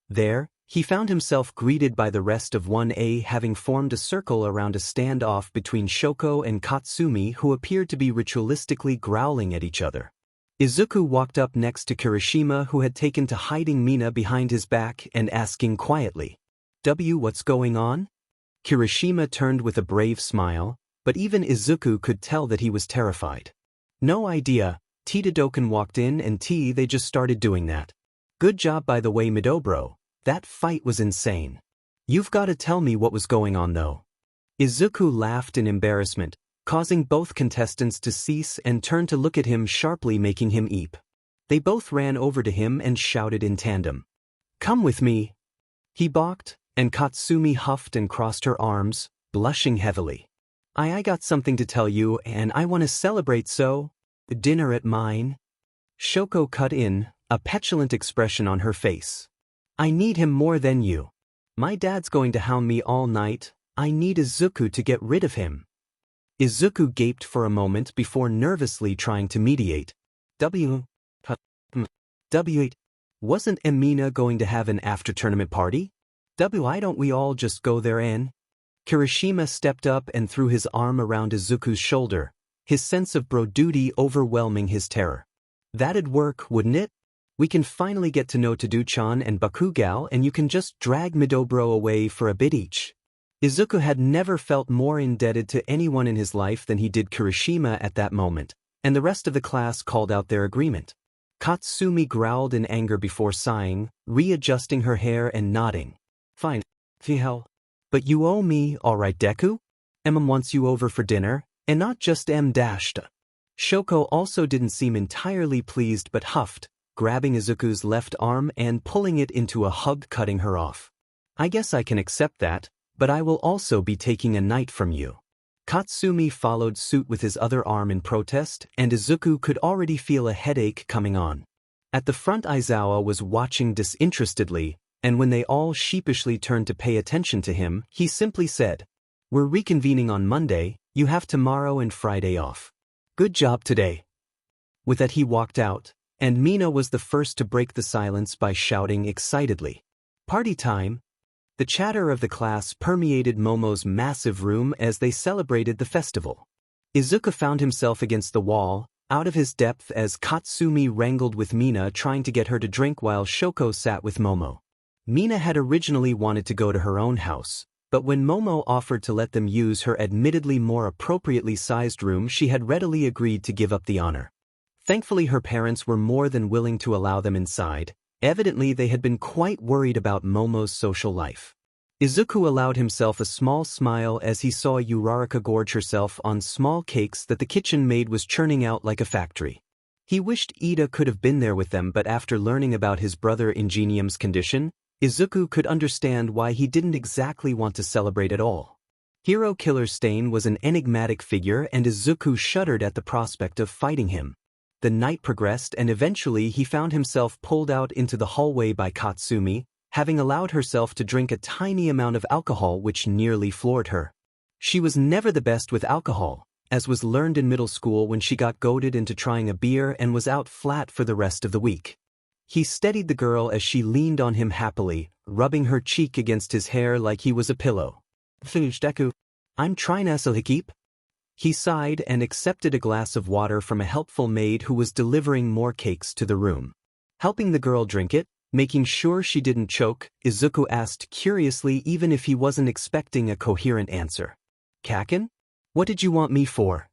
There, he found himself greeted by the rest of 1A having formed a circle around a standoff between Shoko and Katsumi, who appeared to be ritualistically growling at each other. Izuku walked up next to Kirishima, who had taken to hiding Mina behind his back and asking quietly, "What's going on?" Kirishima turned with a brave smile, but even Izuku could tell that he was terrified. "No idea, Todoroki walked in and they just started doing that. Good job by the way, Midobro. That fight was insane. You've got to tell me what was going on though." Izuku laughed in embarrassment, causing both contestants to cease and turn to look at him sharply, making him eep. They both ran over to him and shouted in tandem, "Come with me." He balked, and Katsumi huffed and crossed her arms, blushing heavily. I got something to tell you and I want to celebrate, so dinner at mine?" Shoko cut in, a petulant expression on her face. "I need him more than you. My dad's going to hound me all night. I need Izuku to get rid of him." Izuku gaped for a moment before nervously trying to mediate. Wasn't Emina going to have an after-tournament party? Why don't we all just go there and? Kirishima stepped up and threw his arm around Izuku's shoulder, his sense of bro duty overwhelming his terror. "That'd work, wouldn't it? We can finally get to know Todoroki and Bakugal, and you can just drag Midobro away for a bit each." Izuku had never felt more indebted to anyone in his life than he did Kirishima at that moment, and the rest of the class called out their agreement. Katsumi growled in anger before sighing, readjusting her hair and nodding. "Fine, hell. But you owe me, alright Deku? Wants you over for dinner, and not just m-dashed." Shoko also didn't seem entirely pleased but huffed, grabbing Izuku's left arm and pulling it into a hug, cutting her off. "I guess I can accept that, but I will also be taking a night from you." Katsumi followed suit with his other arm in protest, and Izuku could already feel a headache coming on. At the front, Aizawa was watching disinterestedly, and when they all sheepishly turned to pay attention to him, he simply said, "We're reconvening on Monday, you have tomorrow and Friday off. Good job today." With that he walked out, and Mina was the first to break the silence by shouting excitedly, "Party time!" The chatter of the class permeated Momo's massive room as they celebrated the festival. Izuku found himself against the wall, out of his depth as Katsumi wrangled with Mina, trying to get her to drink while Shoko sat with Momo. Mina had originally wanted to go to her own house, but when Momo offered to let them use her admittedly more appropriately sized room, she had readily agreed to give up the honor. Thankfully, her parents were more than willing to allow them inside. Evidently, they had been quite worried about Momo's social life. Izuku allowed himself a small smile as he saw Uraraka gorge herself on small cakes that the kitchen maid was churning out like a factory. He wished Ida could have been there with them, but after learning about his brother Ingenium's condition, Izuku could understand why he didn't exactly want to celebrate at all. Hero Killer Stain was an enigmatic figure, and Izuku shuddered at the prospect of fighting him. The night progressed, and eventually he found himself pulled out into the hallway by Katsumi, having allowed herself to drink a tiny amount of alcohol which nearly floored her. She was never the best with alcohol, as was learned in middle school when she got goaded into trying a beer and was out flat for the rest of the week. He steadied the girl as she leaned on him happily, rubbing her cheek against his hair like he was a pillow. "Deku, I'm trying to keep." He sighed and accepted a glass of water from a helpful maid who was delivering more cakes to the room. Helping the girl drink it, making sure she didn't choke, Izuku asked curiously, even if he wasn't expecting a coherent answer. "Kaken? What did you want me for?"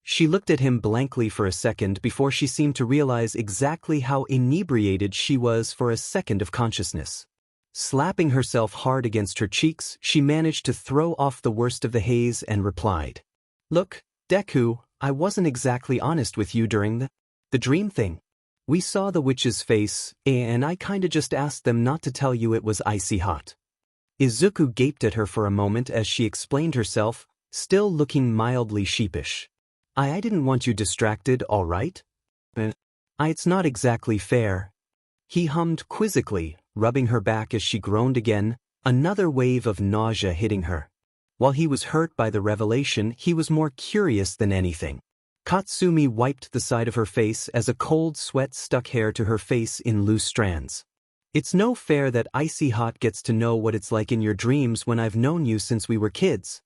She looked at him blankly for a second before she seemed to realize exactly how inebriated she was for a second of consciousness. Slapping herself hard against her cheeks, she managed to throw off the worst of the haze and replied, "Look, Deku, I wasn't exactly honest with you during the dream thing. We saw the witch's face, and I kinda just asked them not to tell you it was icy hot." Izuku gaped at her for a moment as she explained herself, still looking mildly sheepish. I didn't want you distracted, all right? It's not exactly fair." He hummed quizzically, rubbing her back as she groaned again, another wave of nausea hitting her. While he was hurt by the revelation, he was more curious than anything. Katsumi wiped the side of her face as a cold sweat stuck hair to her face in loose strands. "It's no fair that Icy Hot gets to know what it's like in your dreams when I've known you since we were kids.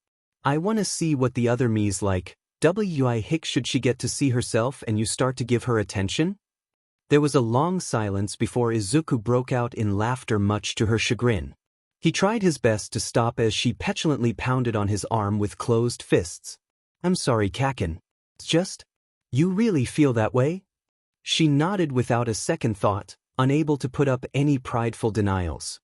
I want to see what the other me's like, Should she get to see herself and you start to give her attention? There was a long silence before Izuku broke out in laughter, much to her chagrin. He tried his best to stop as she petulantly pounded on his arm with closed fists. I'm sorry, Kaken. It's just, you really feel that way? She nodded without a second thought, unable to put up any prideful denials.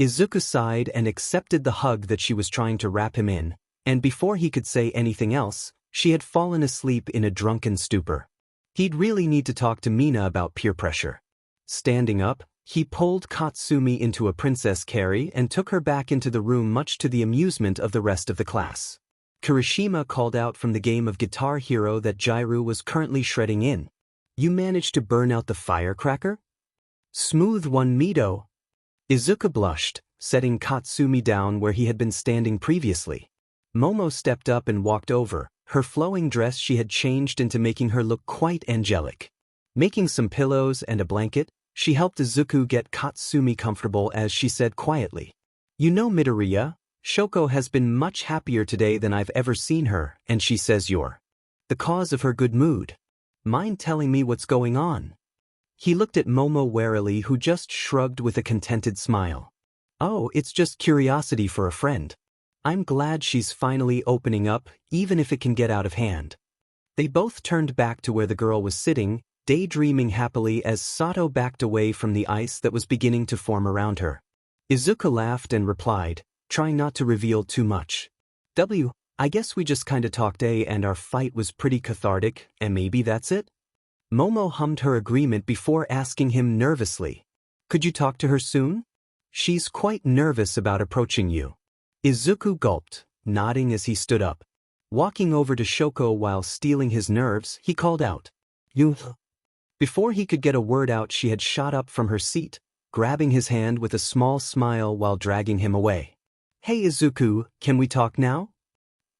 Izuku sighed and accepted the hug that she was trying to wrap him in, and before he could say anything else, she had fallen asleep in a drunken stupor. He'd really need to talk to Mina about peer pressure. Standing up, he pulled Katsumi into a princess carry and took her back into the room, much to the amusement of the rest of the class. Kirishima called out from the game of Guitar Hero that Jairu was currently shredding in. You managed to burn out the firecracker? Smooth one, Mido. Izuku blushed, setting Katsumi down where he had been standing previously. Momo stepped up and walked over, her flowing dress she had changed into, making her look quite angelic. Making some pillows and a blanket, she helped Izuku get Katsumi comfortable as she said quietly, You know, Midoriya, Shoko has been much happier today than I've ever seen her, and she says you're the cause of her good mood. Mind telling me what's going on? He looked at Momo warily, who just shrugged with a contented smile. Oh, it's just curiosity for a friend. I'm glad she's finally opening up, even if it can get out of hand. They both turned back to where the girl was sitting, daydreaming happily as Sato backed away from the ice that was beginning to form around her. Izuku laughed and replied, trying not to reveal too much. I guess we just kinda talked, and our fight was pretty cathartic, and maybe that's it? Momo hummed her agreement before asking him nervously, Could you talk to her soon? She's quite nervous about approaching you. Izuku gulped, nodding as he stood up. Walking over to Shoko while steeling his nerves, he called out, You. Before he could get a word out, she had shot up from her seat, grabbing his hand with a small smile while dragging him away. Hey Izuku, can we talk now?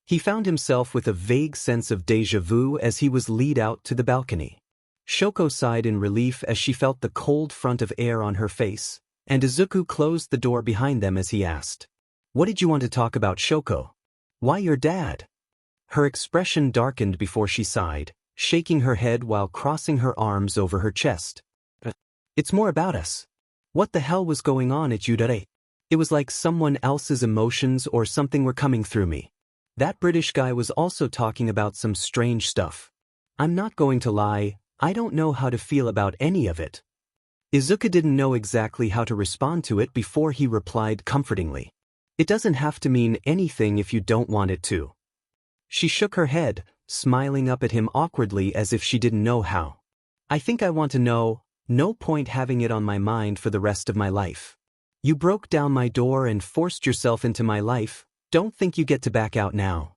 He found himself with a vague sense of déjà vu as he was led out to the balcony. Shoko sighed in relief as she felt the cold front of air on her face, and Izuku closed the door behind them as he asked, What did you want to talk about, Shoko? Why, your dad? Her expression darkened before she sighed, shaking her head while crossing her arms over her chest. It's more about us. What the hell was going on at Udare? It was like someone else's emotions or something were coming through me. That British guy was also talking about some strange stuff. I'm not going to lie, I don't know how to feel about any of it. Izuku didn't know exactly how to respond to it before he replied comfortingly. It doesn't have to mean anything if you don't want it to. She shook her head, smiling up at him awkwardly as if she didn't know how. I think I want to know, no point having it on my mind for the rest of my life. You broke down my door and forced yourself into my life, don't think you get to back out now.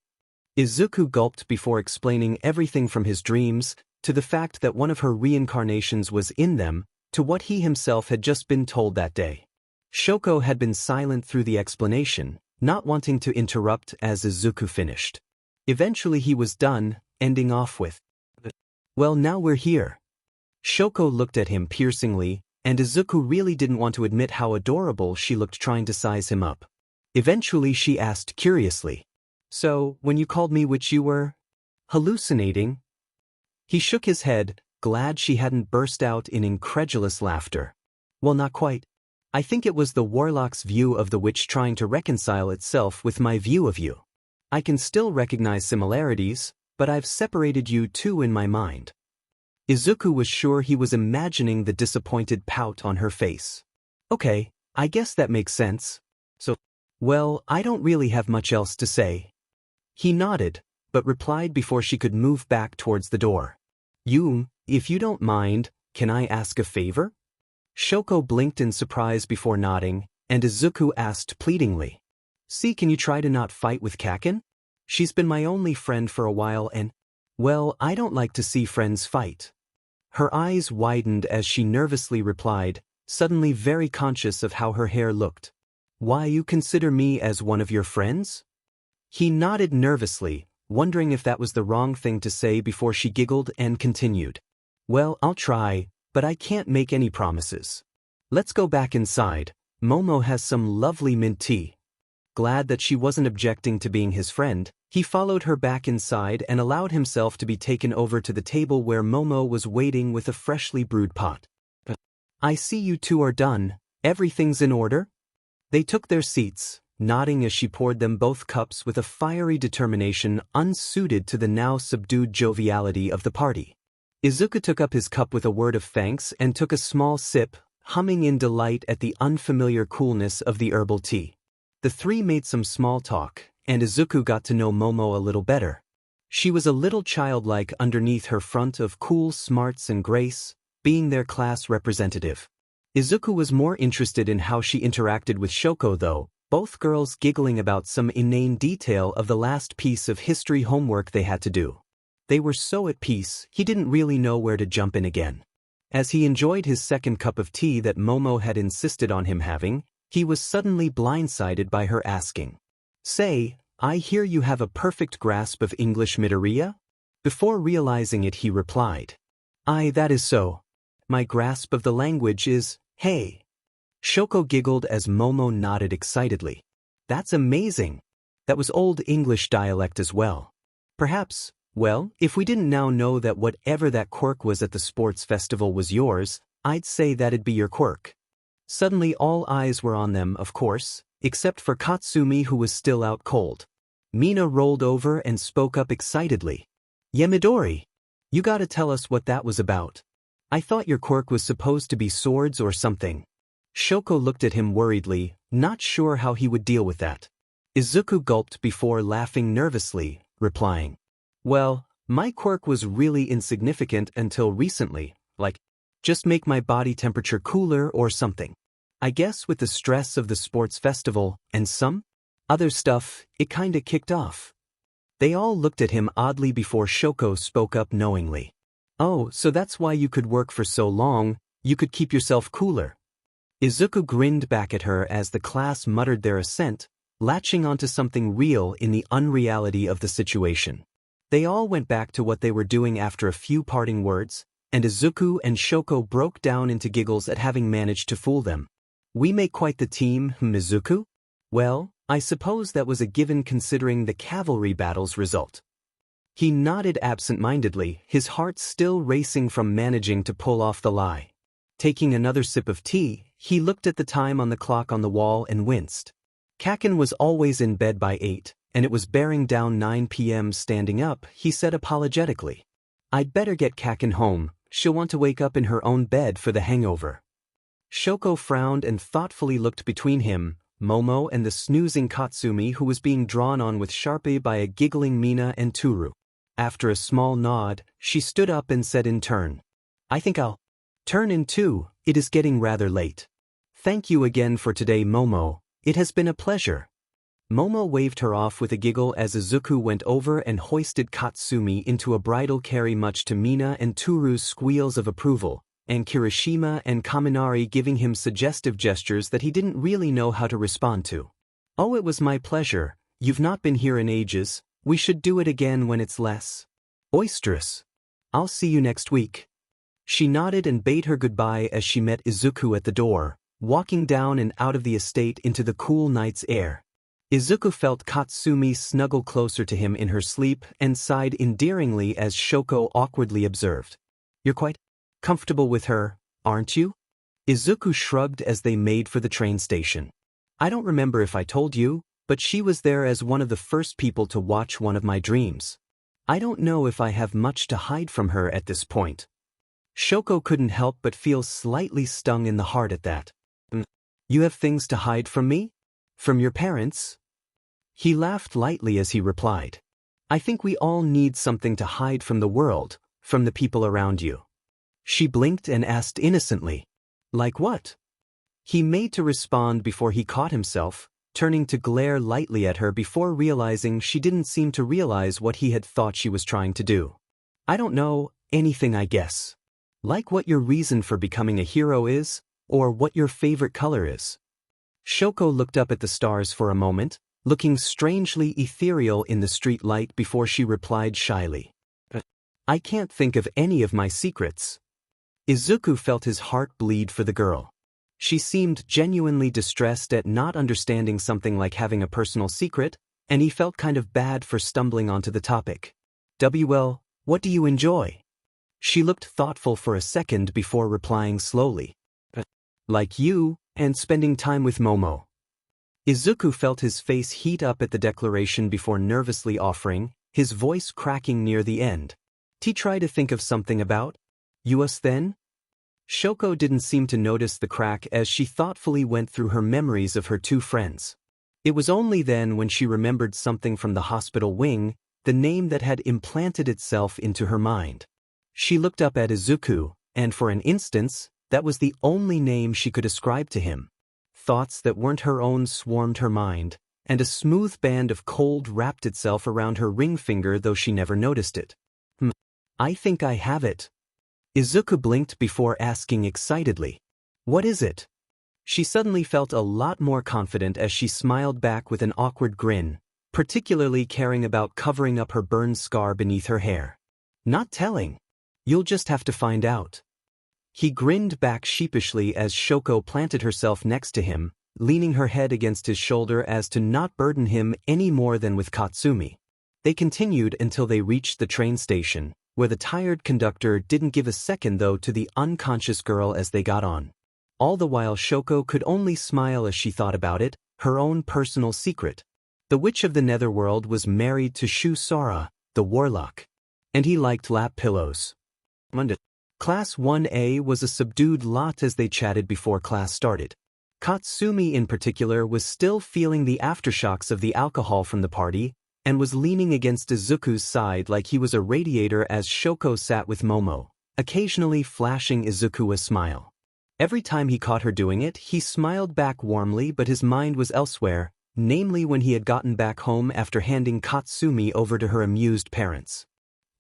Izuku gulped before explaining everything from his dreams, to the fact that one of her reincarnations was in them, to what he himself had just been told that day. Shoko had been silent through the explanation, not wanting to interrupt as Izuku finished. Eventually he was done, ending off with, Well, now we're here. Shoko looked at him piercingly, and Izuku really didn't want to admit how adorable she looked trying to size him up. Eventually she asked curiously, So, when you called me witch you were hallucinating? He shook his head, glad she hadn't burst out in incredulous laughter. Well, not quite. I think it was the Warlock's view of the witch trying to reconcile itself with my view of you. I can still recognize similarities, but I've separated you two in my mind. Izuku was sure he was imagining the disappointed pout on her face. Okay, I guess that makes sense. So, well, I don't really have much else to say. He nodded, but replied before she could move back towards the door. If you don't mind, can I ask a favor? Shoko blinked in surprise before nodding, and Izuku asked pleadingly. See, can you try to not fight with Kaken? She's been my only friend for a while and, well, I don't like to see friends fight. Her eyes widened as she nervously replied, suddenly very conscious of how her hair looked. Why, you consider me as one of your friends? He nodded nervously, wondering if that was the wrong thing to say before she giggled and continued. Well, I'll try, but I can't make any promises. Let's go back inside. Momo has some lovely mint tea. Glad that she wasn't objecting to being his friend, He followed her back inside and allowed himself to be taken over to the table where Momo was waiting with a freshly brewed pot. I see you two are done, everything's in order? They took their seats, nodding as she poured them both cups with a fiery determination unsuited to the now subdued joviality of the party. Izuku took up his cup with a word of thanks and took a small sip, humming in delight at the unfamiliar coolness of the herbal tea. The three made some small talk, and Izuku got to know Momo a little better. She was a little childlike underneath her front of cool smarts and grace, being their class representative. Izuku was more interested in how she interacted with Shoko though, both girls giggling about some inane detail of the last piece of history homework they had to do. They were so at peace, he didn't really know where to jump in again. As he enjoyed his second cup of tea that Momo had insisted on him having, he was suddenly blindsided by her asking, "Say, I hear you have a perfect grasp of English Midoriya?" Before realizing it he replied, "Aye, that is so. My grasp of the language is, hey." Shoko giggled as Momo nodded excitedly. "That's amazing. That was Old English dialect as well. Perhaps, well, if we didn't now know that whatever that quirk was at the sports festival was yours, I'd say that'd be your quirk." Suddenly all eyes were on them, of course, except for Katsumi who was still out cold. Mina rolled over and spoke up excitedly. "Yeah, Midori, you gotta tell us what that was about. I thought your quirk was supposed to be swords or something." Shoko looked at him worriedly, not sure how he would deal with that. Izuku gulped before laughing nervously, replying, "Well, my quirk was really insignificant until recently, like, just make my body temperature cooler or something. I guess with the stress of the sports festival and some other stuff, it kinda kicked off." They all looked at him oddly before Shoko spoke up knowingly. "Oh, so that's why you could work for so long, you could keep yourself cooler." Izuku grinned back at her as the class muttered their assent, latching onto something real in the unreality of the situation. They all went back to what they were doing after a few parting words, and Izuku and Shoko broke down into giggles at having managed to fool them. "We make quite the team, Izuku? Well, I suppose that was a given considering the cavalry battle's result." He nodded absent-mindedly, his heart still racing from managing to pull off the lie. Taking another sip of tea, he looked at the time on the clock on the wall and winced. Kaken was always in bed by 8, and it was bearing down 9 p.m. Standing up, he said apologetically, "I'd better get Kaken home, she'll want to wake up in her own bed for the hangover." Shoko frowned and thoughtfully looked between him, Momo and the snoozing Katsumi who was being drawn on with Sharpie by a giggling Mina and Toru. After a small nod, she stood up and said in turn, "I think I'll turn in too, it is getting rather late. Thank you again for today, Momo, it has been a pleasure." Momo waved her off with a giggle as Izuku went over and hoisted Katsumi into a bridal carry much to Mina and Turu's squeals of approval, and Kirishima and Kaminari giving him suggestive gestures that he didn't really know how to respond to. "Oh, it was my pleasure, you've not been here in ages, we should do it again when it's less boisterous. I'll see you next week." She nodded and bade her goodbye as she met Izuku at the door, walking down and out of the estate into the cool night's air. Izuku felt Katsumi snuggle closer to him in her sleep and sighed endearingly as Shoko awkwardly observed, "You're quite comfortable with her, aren't you?" Izuku shrugged as they made for the train station. "I don't remember if I told you, but she was there as one of the first people to watch one of my dreams. I don't know if I have much to hide from her at this point." Shoko couldn't help but feel slightly stung in the heart at that. "You have things to hide from me? From your parents?" He laughed lightly as he replied, "I think we all need something to hide from the world, from the people around you." She blinked and asked innocently, "Like what?" He made to respond before he caught himself, turning to glare lightly at her before realizing she didn't seem to realize what he had thought she was trying to do. "I don't know, anything I guess. Like what your reason for becoming a hero is, or what your favorite color is." Shoko looked up at the stars for a moment, looking strangely ethereal in the street light before she replied shyly, "I can't think of any of my secrets." Izuku felt his heart bleed for the girl. She seemed genuinely distressed at not understanding something like having a personal secret, and he felt kind of bad for stumbling onto the topic. "Well, what do you enjoy?" She looked thoughtful for a second before replying slowly. "Like you, and spending time with Momo." Izuku felt his face heat up at the declaration before nervously offering, his voice cracking near the end. "Try to think of something about us then?" Shoko didn't seem to notice the crack as she thoughtfully went through her memories of her two friends. It was only then when she remembered something from the hospital wing, the name that had implanted itself into her mind. She looked up at Izuku, and for an instant, that was the only name she could ascribe to him. Thoughts that weren't her own swarmed her mind, and a smooth band of cold wrapped itself around her ring finger though she never noticed it. I think I have it." Izuku blinked before asking excitedly, "What is it?" She suddenly felt a lot more confident as she smiled back with an awkward grin, particularly caring about covering up her burned scar beneath her hair. "Not telling. You'll just have to find out." He grinned back sheepishly as Shoko planted herself next to him, leaning her head against his shoulder as to not burden him any more than with Katsumi. They continued until they reached the train station, where the tired conductor didn't give a second though to the unconscious girl as they got on. All the while Shoko could only smile as she thought about it, her own personal secret. The Witch of the Netherworld was married to Shu Sora, the Warlock. And he liked lap pillows. Class 1A was a subdued lot as they chatted before class started. Katsumi in particular was still feeling the aftershocks of the alcohol from the party, and was leaning against Izuku's side like he was a radiator as Shoko sat with Momo, occasionally flashing Izuku a smile. Every time he caught her doing it, he smiled back warmly, but his mind was elsewhere, namely when he had gotten back home after handing Katsumi over to her amused parents.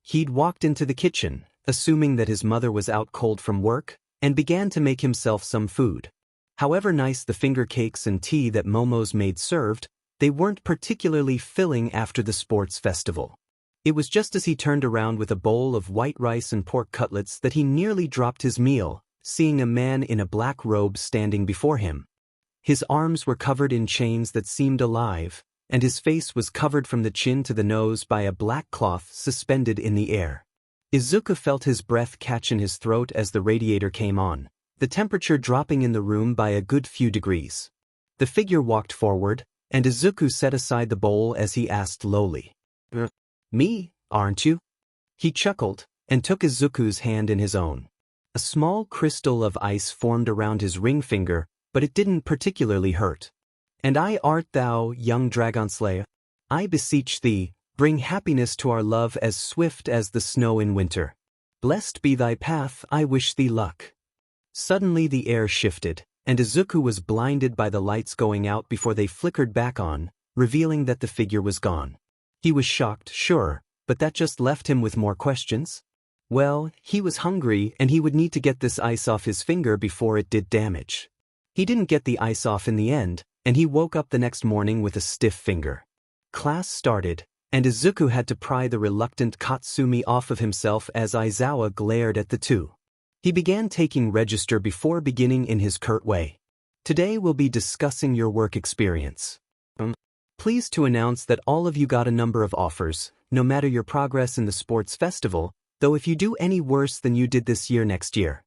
He'd walked into the kitchen, assuming that his mother was out cold from work, and began to make himself some food. However nice the finger cakes and tea that Momo's maid served, they weren't particularly filling after the sports festival. It was just as he turned around with a bowl of white rice and pork cutlets that he nearly dropped his meal, seeing a man in a black robe standing before him. His arms were covered in chains that seemed alive, and his face was covered from the chin to the nose by a black cloth suspended in the air. Izuku felt his breath catch in his throat as the radiator came on, the temperature dropping in the room by a good few degrees. The figure walked forward, and Izuku set aside the bowl as he asked lowly, "Me, aren't you?" He chuckled, and took Izuku's hand in his own. A small crystal of ice formed around his ring finger, but it didn't particularly hurt. "And I art thou, young dragon slayer? I beseech thee, bring happiness to our love as swift as the snow in winter. Blessed be thy path, I wish thee luck." Suddenly the air shifted, and Izuku was blinded by the lights going out before they flickered back on, revealing that the figure was gone. He was shocked, sure, but that just left him with more questions. Well, he was hungry and he would need to get this ice off his finger before it did damage. He didn't get the ice off in the end, and he woke up the next morning with a stiff finger. Class started, and Izuku had to pry the reluctant Katsumi off of himself as Aizawa glared at the two. He began taking register before beginning in his curt way. "Today we'll be discussing your work experience. Pleased to announce that all of you got a number of offers, no matter your progress in the sports festival, though if you do any worse than you did this year next year."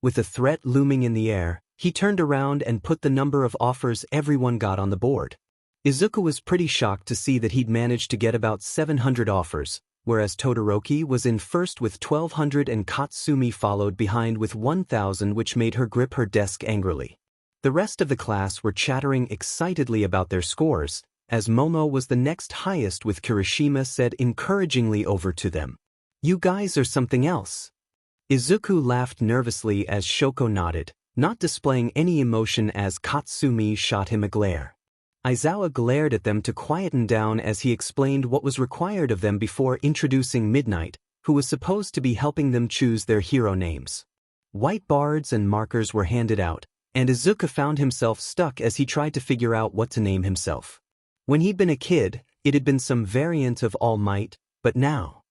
With a threat looming in the air, he turned around and put the number of offers everyone got on the board. Izuku was pretty shocked to see that he'd managed to get about 700 offers, whereas Todoroki was in first with 1,200 and Katsumi followed behind with 1,000, which made her grip her desk angrily. The rest of the class were chattering excitedly about their scores, as Momo was the next highest with Kirishima said encouragingly over to them, "You guys are something else." Izuku laughed nervously as Shoko nodded, not displaying any emotion as Katsumi shot him a glare. Aizawa glared at them to quieten down as he explained what was required of them before introducing Midnight, who was supposed to be helping them choose their hero names. White bards and markers were handed out, and Izuku found himself stuck as he tried to figure out what to name himself. When he'd been a kid, it had been some variant of All Might, but now...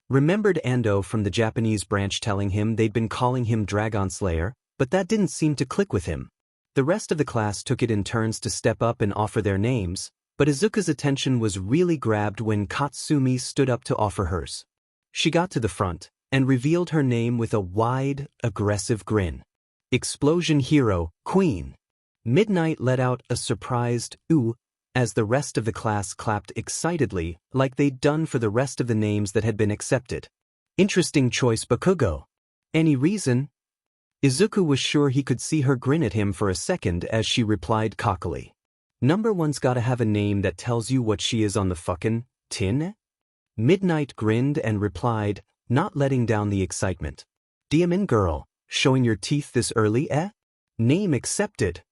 Remembered Ando from the Japanese branch telling him they'd been calling him Dragon Slayer, but that didn't seem to click with him. The rest of the class took it in turns to step up and offer their names, But Izuku's attention was really grabbed when Katsumi stood up to offer hers. She got to the front and revealed her name with a wide, aggressive grin. Explosion Hero, Queen. Midnight let out a surprised ooh as the rest of the class clapped excitedly like they'd done for the rest of the names that had been accepted. Interesting choice, Bakugo. Any reason? Izuku was sure he could see her grin at him for a second as she replied cockily. Number one's gotta have a name that tells you what she is on the fucking tin? Midnight grinned and replied, not letting down the excitement. Diamond girl, showing your teeth this early, eh? Name accepted.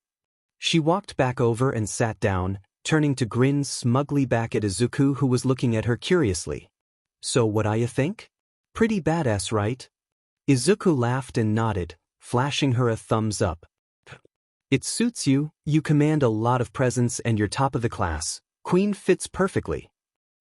She walked back over and sat down, turning to grin smugly back at Izuku, who was looking at her curiously. So what you think? Pretty badass, right? Izuku laughed and nodded, flashing her a thumbs up. It suits you, you command a lot of presence and you're top of the class. Queen fits perfectly.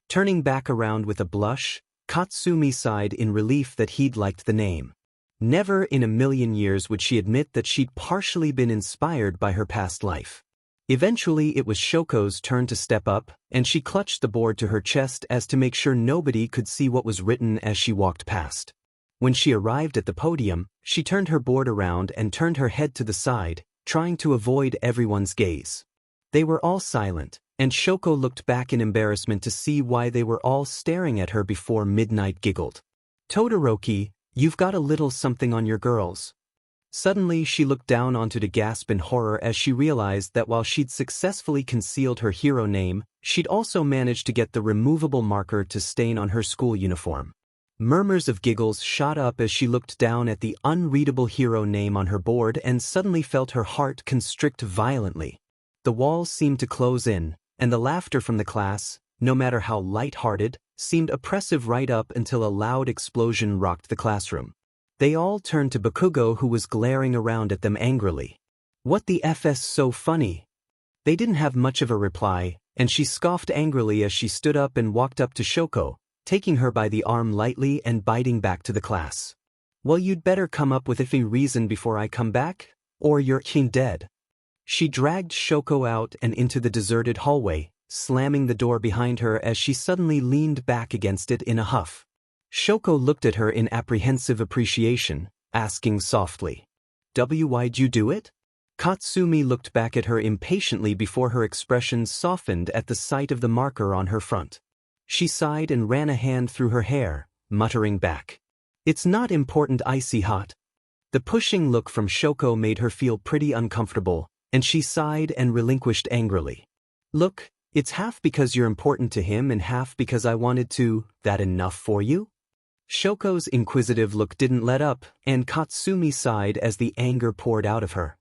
Turning back around with a blush, Katsumi sighed in relief that he'd liked the name. Never in a million years would she admit that she'd partially been inspired by her past life. Eventually it was Shoko's turn to step up, and she clutched the board to her chest as to make sure nobody could see what was written as she walked past. When she arrived at the podium, she turned her board around and turned her head to the side, trying to avoid everyone's gaze. They were all silent, and Shoko looked back in embarrassment to see why they were all staring at her before Midnight giggled. Todoroki, you've got a little something on your girls. Suddenly she looked down onto to gasp in horror as she realized that while she'd successfully concealed her hero name, she'd also managed to get the removable marker to stain on her school uniform. Murmurs of giggles shot up as she looked down at the unreadable hero name on her board and suddenly felt her heart constrict violently. The walls seemed to close in, and the laughter from the class, no matter how light-hearted, seemed oppressive right up until a loud explosion rocked the classroom. They all turned to Bakugo, who was glaring around at them angrily. What the FS so funny? They didn't have much of a reply, and she scoffed angrily as she stood up and walked up to Shoko, taking her by the arm lightly and biting back to the class. Well, you'd better come up with a reason before I come back, or you're dead. She dragged Shoko out and into the deserted hallway, slamming the door behind her as she suddenly leaned back against it in a huff. Shoko looked at her in apprehensive appreciation, asking softly, Why'd you do it? Katsumi looked back at her impatiently before her expression softened at the sight of the marker on her front. She sighed and ran a hand through her hair, muttering back, It's not important, icy hot. The pushing look from Shoko made her feel pretty uncomfortable, and she sighed and relinquished angrily. Look, it's half because you're important to him and half because I wanted to. That enough for you? Shoko's inquisitive look didn't let up, and Katsumi sighed as the anger poured out of her.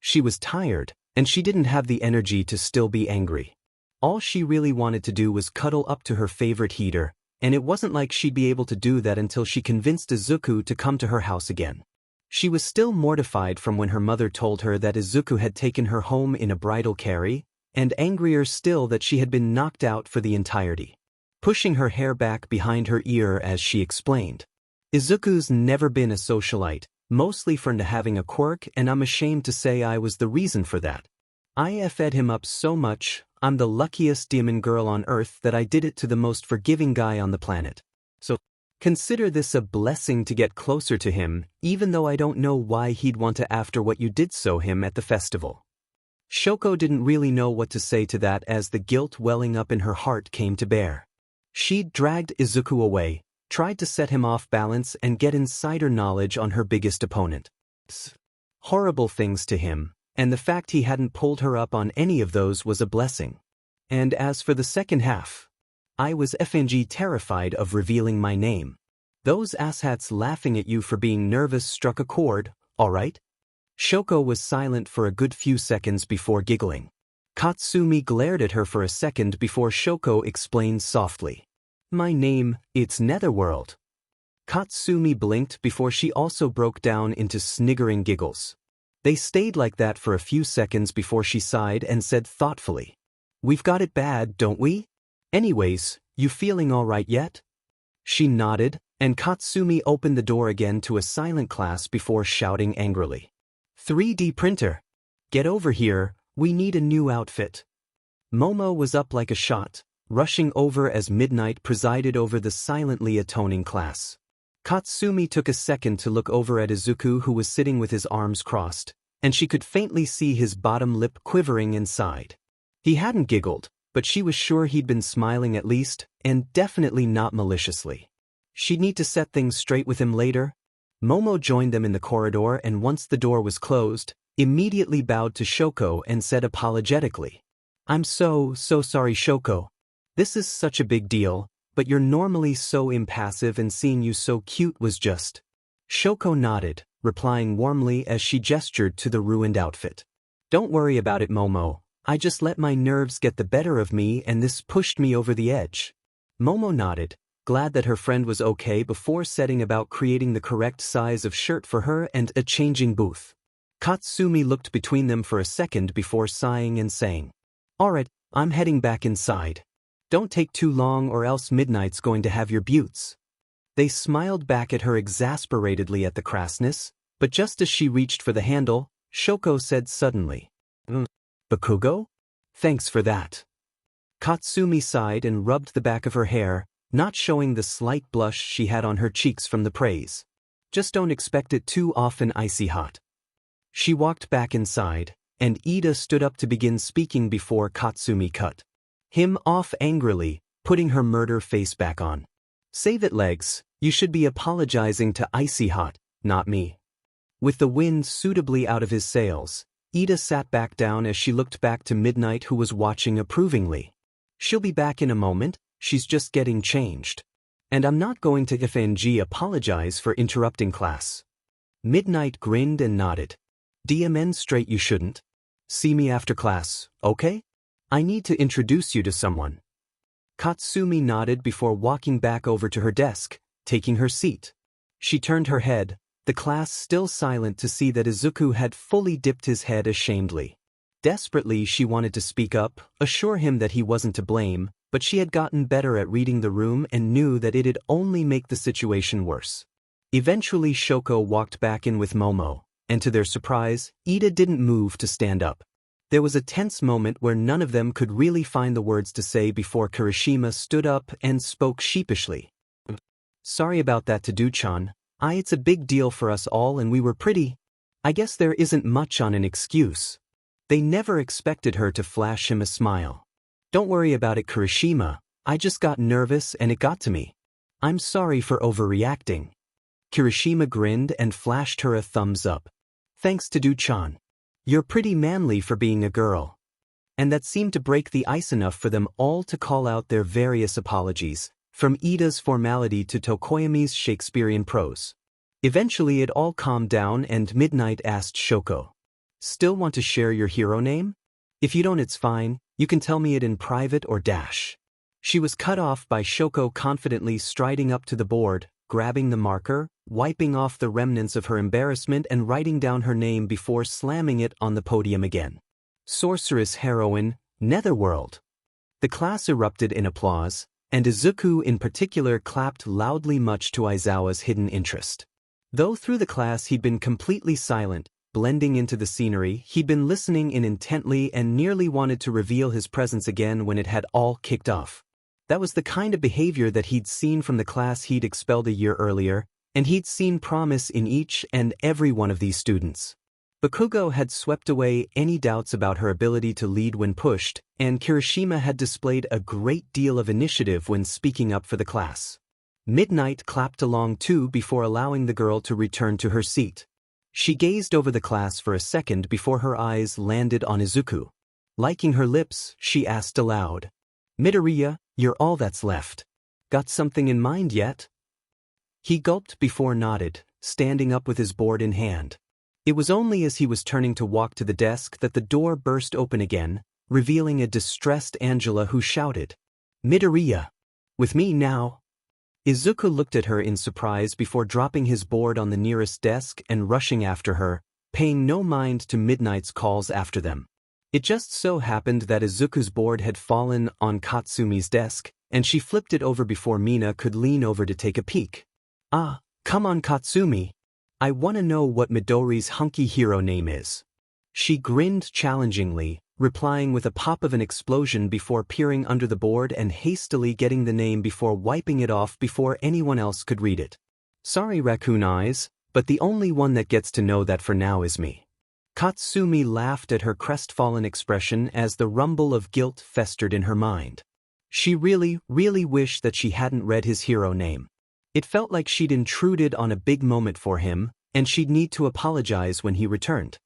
She was tired, and she didn't have the energy to still be angry. All she really wanted to do was cuddle up to her favorite heater, and it wasn't like she'd be able to do that until she convinced Izuku to come to her house again. She was still mortified from when her mother told her that Izuku had taken her home in a bridal carry, and angrier still that she had been knocked out for the entirety. Pushing her hair back behind her ear as she explained, Izuku's never been a socialite, mostly from having a quirk, and I'm ashamed to say I was the reason for that. I fed him up so much, I'm the luckiest demon girl on earth that I did it to the most forgiving guy on the planet. So, consider this a blessing to get closer to him, even though I don't know why he'd want to after what you did so him at the festival. Shoko didn't really know what to say to that as the guilt welling up in her heart came to bear. She'd dragged Izuku away, tried to set him off balance and get insider knowledge on her biggest opponent. Horrible things to him, and the fact he hadn't pulled her up on any of those was a blessing. And as for the second half, I was FNG terrified of revealing my name. Those asshats laughing at you for being nervous struck a chord, alright? Shoko was silent for a good few seconds before giggling. Katsumi glared at her for a second before Shoko explained softly. My name, it's Netherworld. Katsumi blinked before she also broke down into sniggering giggles. They stayed like that for a few seconds before she sighed and said thoughtfully, We've got it bad, don't we? Anyways, you feeling all right yet? She nodded, and Katsumi opened the door again to a silent class before shouting angrily. 3D printer. Get over here, we need a new outfit. Momo was up like a shot, rushing over as Midnight presided over the silently atoning class. Katsumi took a second to look over at Izuku, who was sitting with his arms crossed, and she could faintly see his bottom lip quivering inside. He hadn't giggled, but she was sure he'd been smiling at least, and definitely not maliciously. She'd need to set things straight with him later. Momo joined them in the corridor, and once the door was closed, immediately bowed to Shoko and said apologetically, "I'm so sorry, Shoko. This is such a big deal, but you're normally so impassive, and seeing you so cute was just..." Shoko nodded, replying warmly as she gestured to the ruined outfit. "Don't worry about it, Momo. I just let my nerves get the better of me, and this pushed me over the edge." Momo nodded, glad that her friend was okay, before setting about creating the correct size of shirt for her and a changing booth. Katsumi looked between them for a second before sighing and saying, "Alright, I'm heading back inside. Don't take too long, or else Midnight's going to have your buttes." They smiled back at her exasperatedly at the crassness, but just as she reached for the handle, Shoko said suddenly, "Bakugo? Thanks for that." Katsumi sighed and rubbed the back of her hair, not showing the slight blush she had on her cheeks from the praise. "Just don't expect it too often, icy hot." She walked back inside, and Ida stood up to begin speaking before Katsumi cut him off angrily, putting her murder face back on. "Save it, legs. You should be apologizing to Icy Hot, not me." With the wind suitably out of his sails, Ida sat back down as she looked back to Midnight, who was watching approvingly. "She'll be back in a moment, she's just getting changed. And I'm not going to FNG apologize for interrupting class." Midnight grinned and nodded. "Demonstrate you shouldn't. See me after class, okay? I need to introduce you to someone." Katsumi nodded before walking back over to her desk, taking her seat. She turned her head, the class still silent, to see that Izuku had fully dipped his head ashamedly. Desperately she wanted to speak up, assure him that he wasn't to blame, but she had gotten better at reading the room and knew that it'd only make the situation worse. Eventually Shoko walked back in with Momo, and to their surprise, Ida didn't move to stand up. There was a tense moment where none of them could really find the words to say before Kirishima stood up and spoke sheepishly. "Sorry about that, Todoroki-chan. It's a big deal for us all, and we were pretty... I guess there isn't much on an excuse." They never expected her to flash him a smile. "Don't worry about it, Kirishima. I just got nervous and it got to me. I'm sorry for overreacting." Kirishima grinned and flashed her a thumbs up. "Thanks, Todoroki-chan. You're pretty manly for being a girl." And that seemed to break the ice enough for them all to call out their various apologies, from Ida's formality to Tokoyami's Shakespearean prose. Eventually it all calmed down, and Midnight asked Shoko, "Still want to share your hero name? If you don't, it's fine, you can tell me it in private or dash." She was cut off by Shoko confidently striding up to the board, grabbing the marker, wiping off the remnants of her embarrassment and writing down her name before slamming it on the podium again. "Sorceress Heroine, Netherworld." The class erupted in applause, and Izuku in particular clapped loudly, much to Aizawa's hidden interest. Though through the class he'd been completely silent, blending into the scenery, he'd been listening in intently and nearly wanted to reveal his presence again when it had all kicked off. That was the kind of behavior that he'd seen from the class he'd expelled a year earlier, and he'd seen promise in each and every one of these students. Bakugo had swept away any doubts about her ability to lead when pushed, and Kirishima had displayed a great deal of initiative when speaking up for the class. Midnight clapped along too before allowing the girl to return to her seat. She gazed over the class for a second before her eyes landed on Izuku. Liking her lips, she asked aloud, "Midoriya, you're all that's left. Got something in mind yet?" He gulped before nodded, standing up with his board in hand. It was only as he was turning to walk to the desk that the door burst open again, revealing a distressed Angela, who shouted, "Midoriya! With me now?" Izuku looked at her in surprise before dropping his board on the nearest desk and rushing after her, paying no mind to Midnight's calls after them. It just so happened that Izuku's board had fallen on Katsumi's desk, and she flipped it over before Mina could lean over to take a peek. "Ah, come on, Katsumi. I want to know what Midori's hunky hero name is." She grinned challengingly, replying with a pop of an explosion before peering under the board and hastily getting the name before wiping it off before anyone else could read it. Sorry, Raccoon Eyes, but the only one that gets to know that for now is me. Katsumi laughed at her crestfallen expression as the rumble of guilt festered in her mind. She really wished that she hadn't read his hero name. It felt like she'd intruded on a big moment for him, and she'd need to apologize when he returned.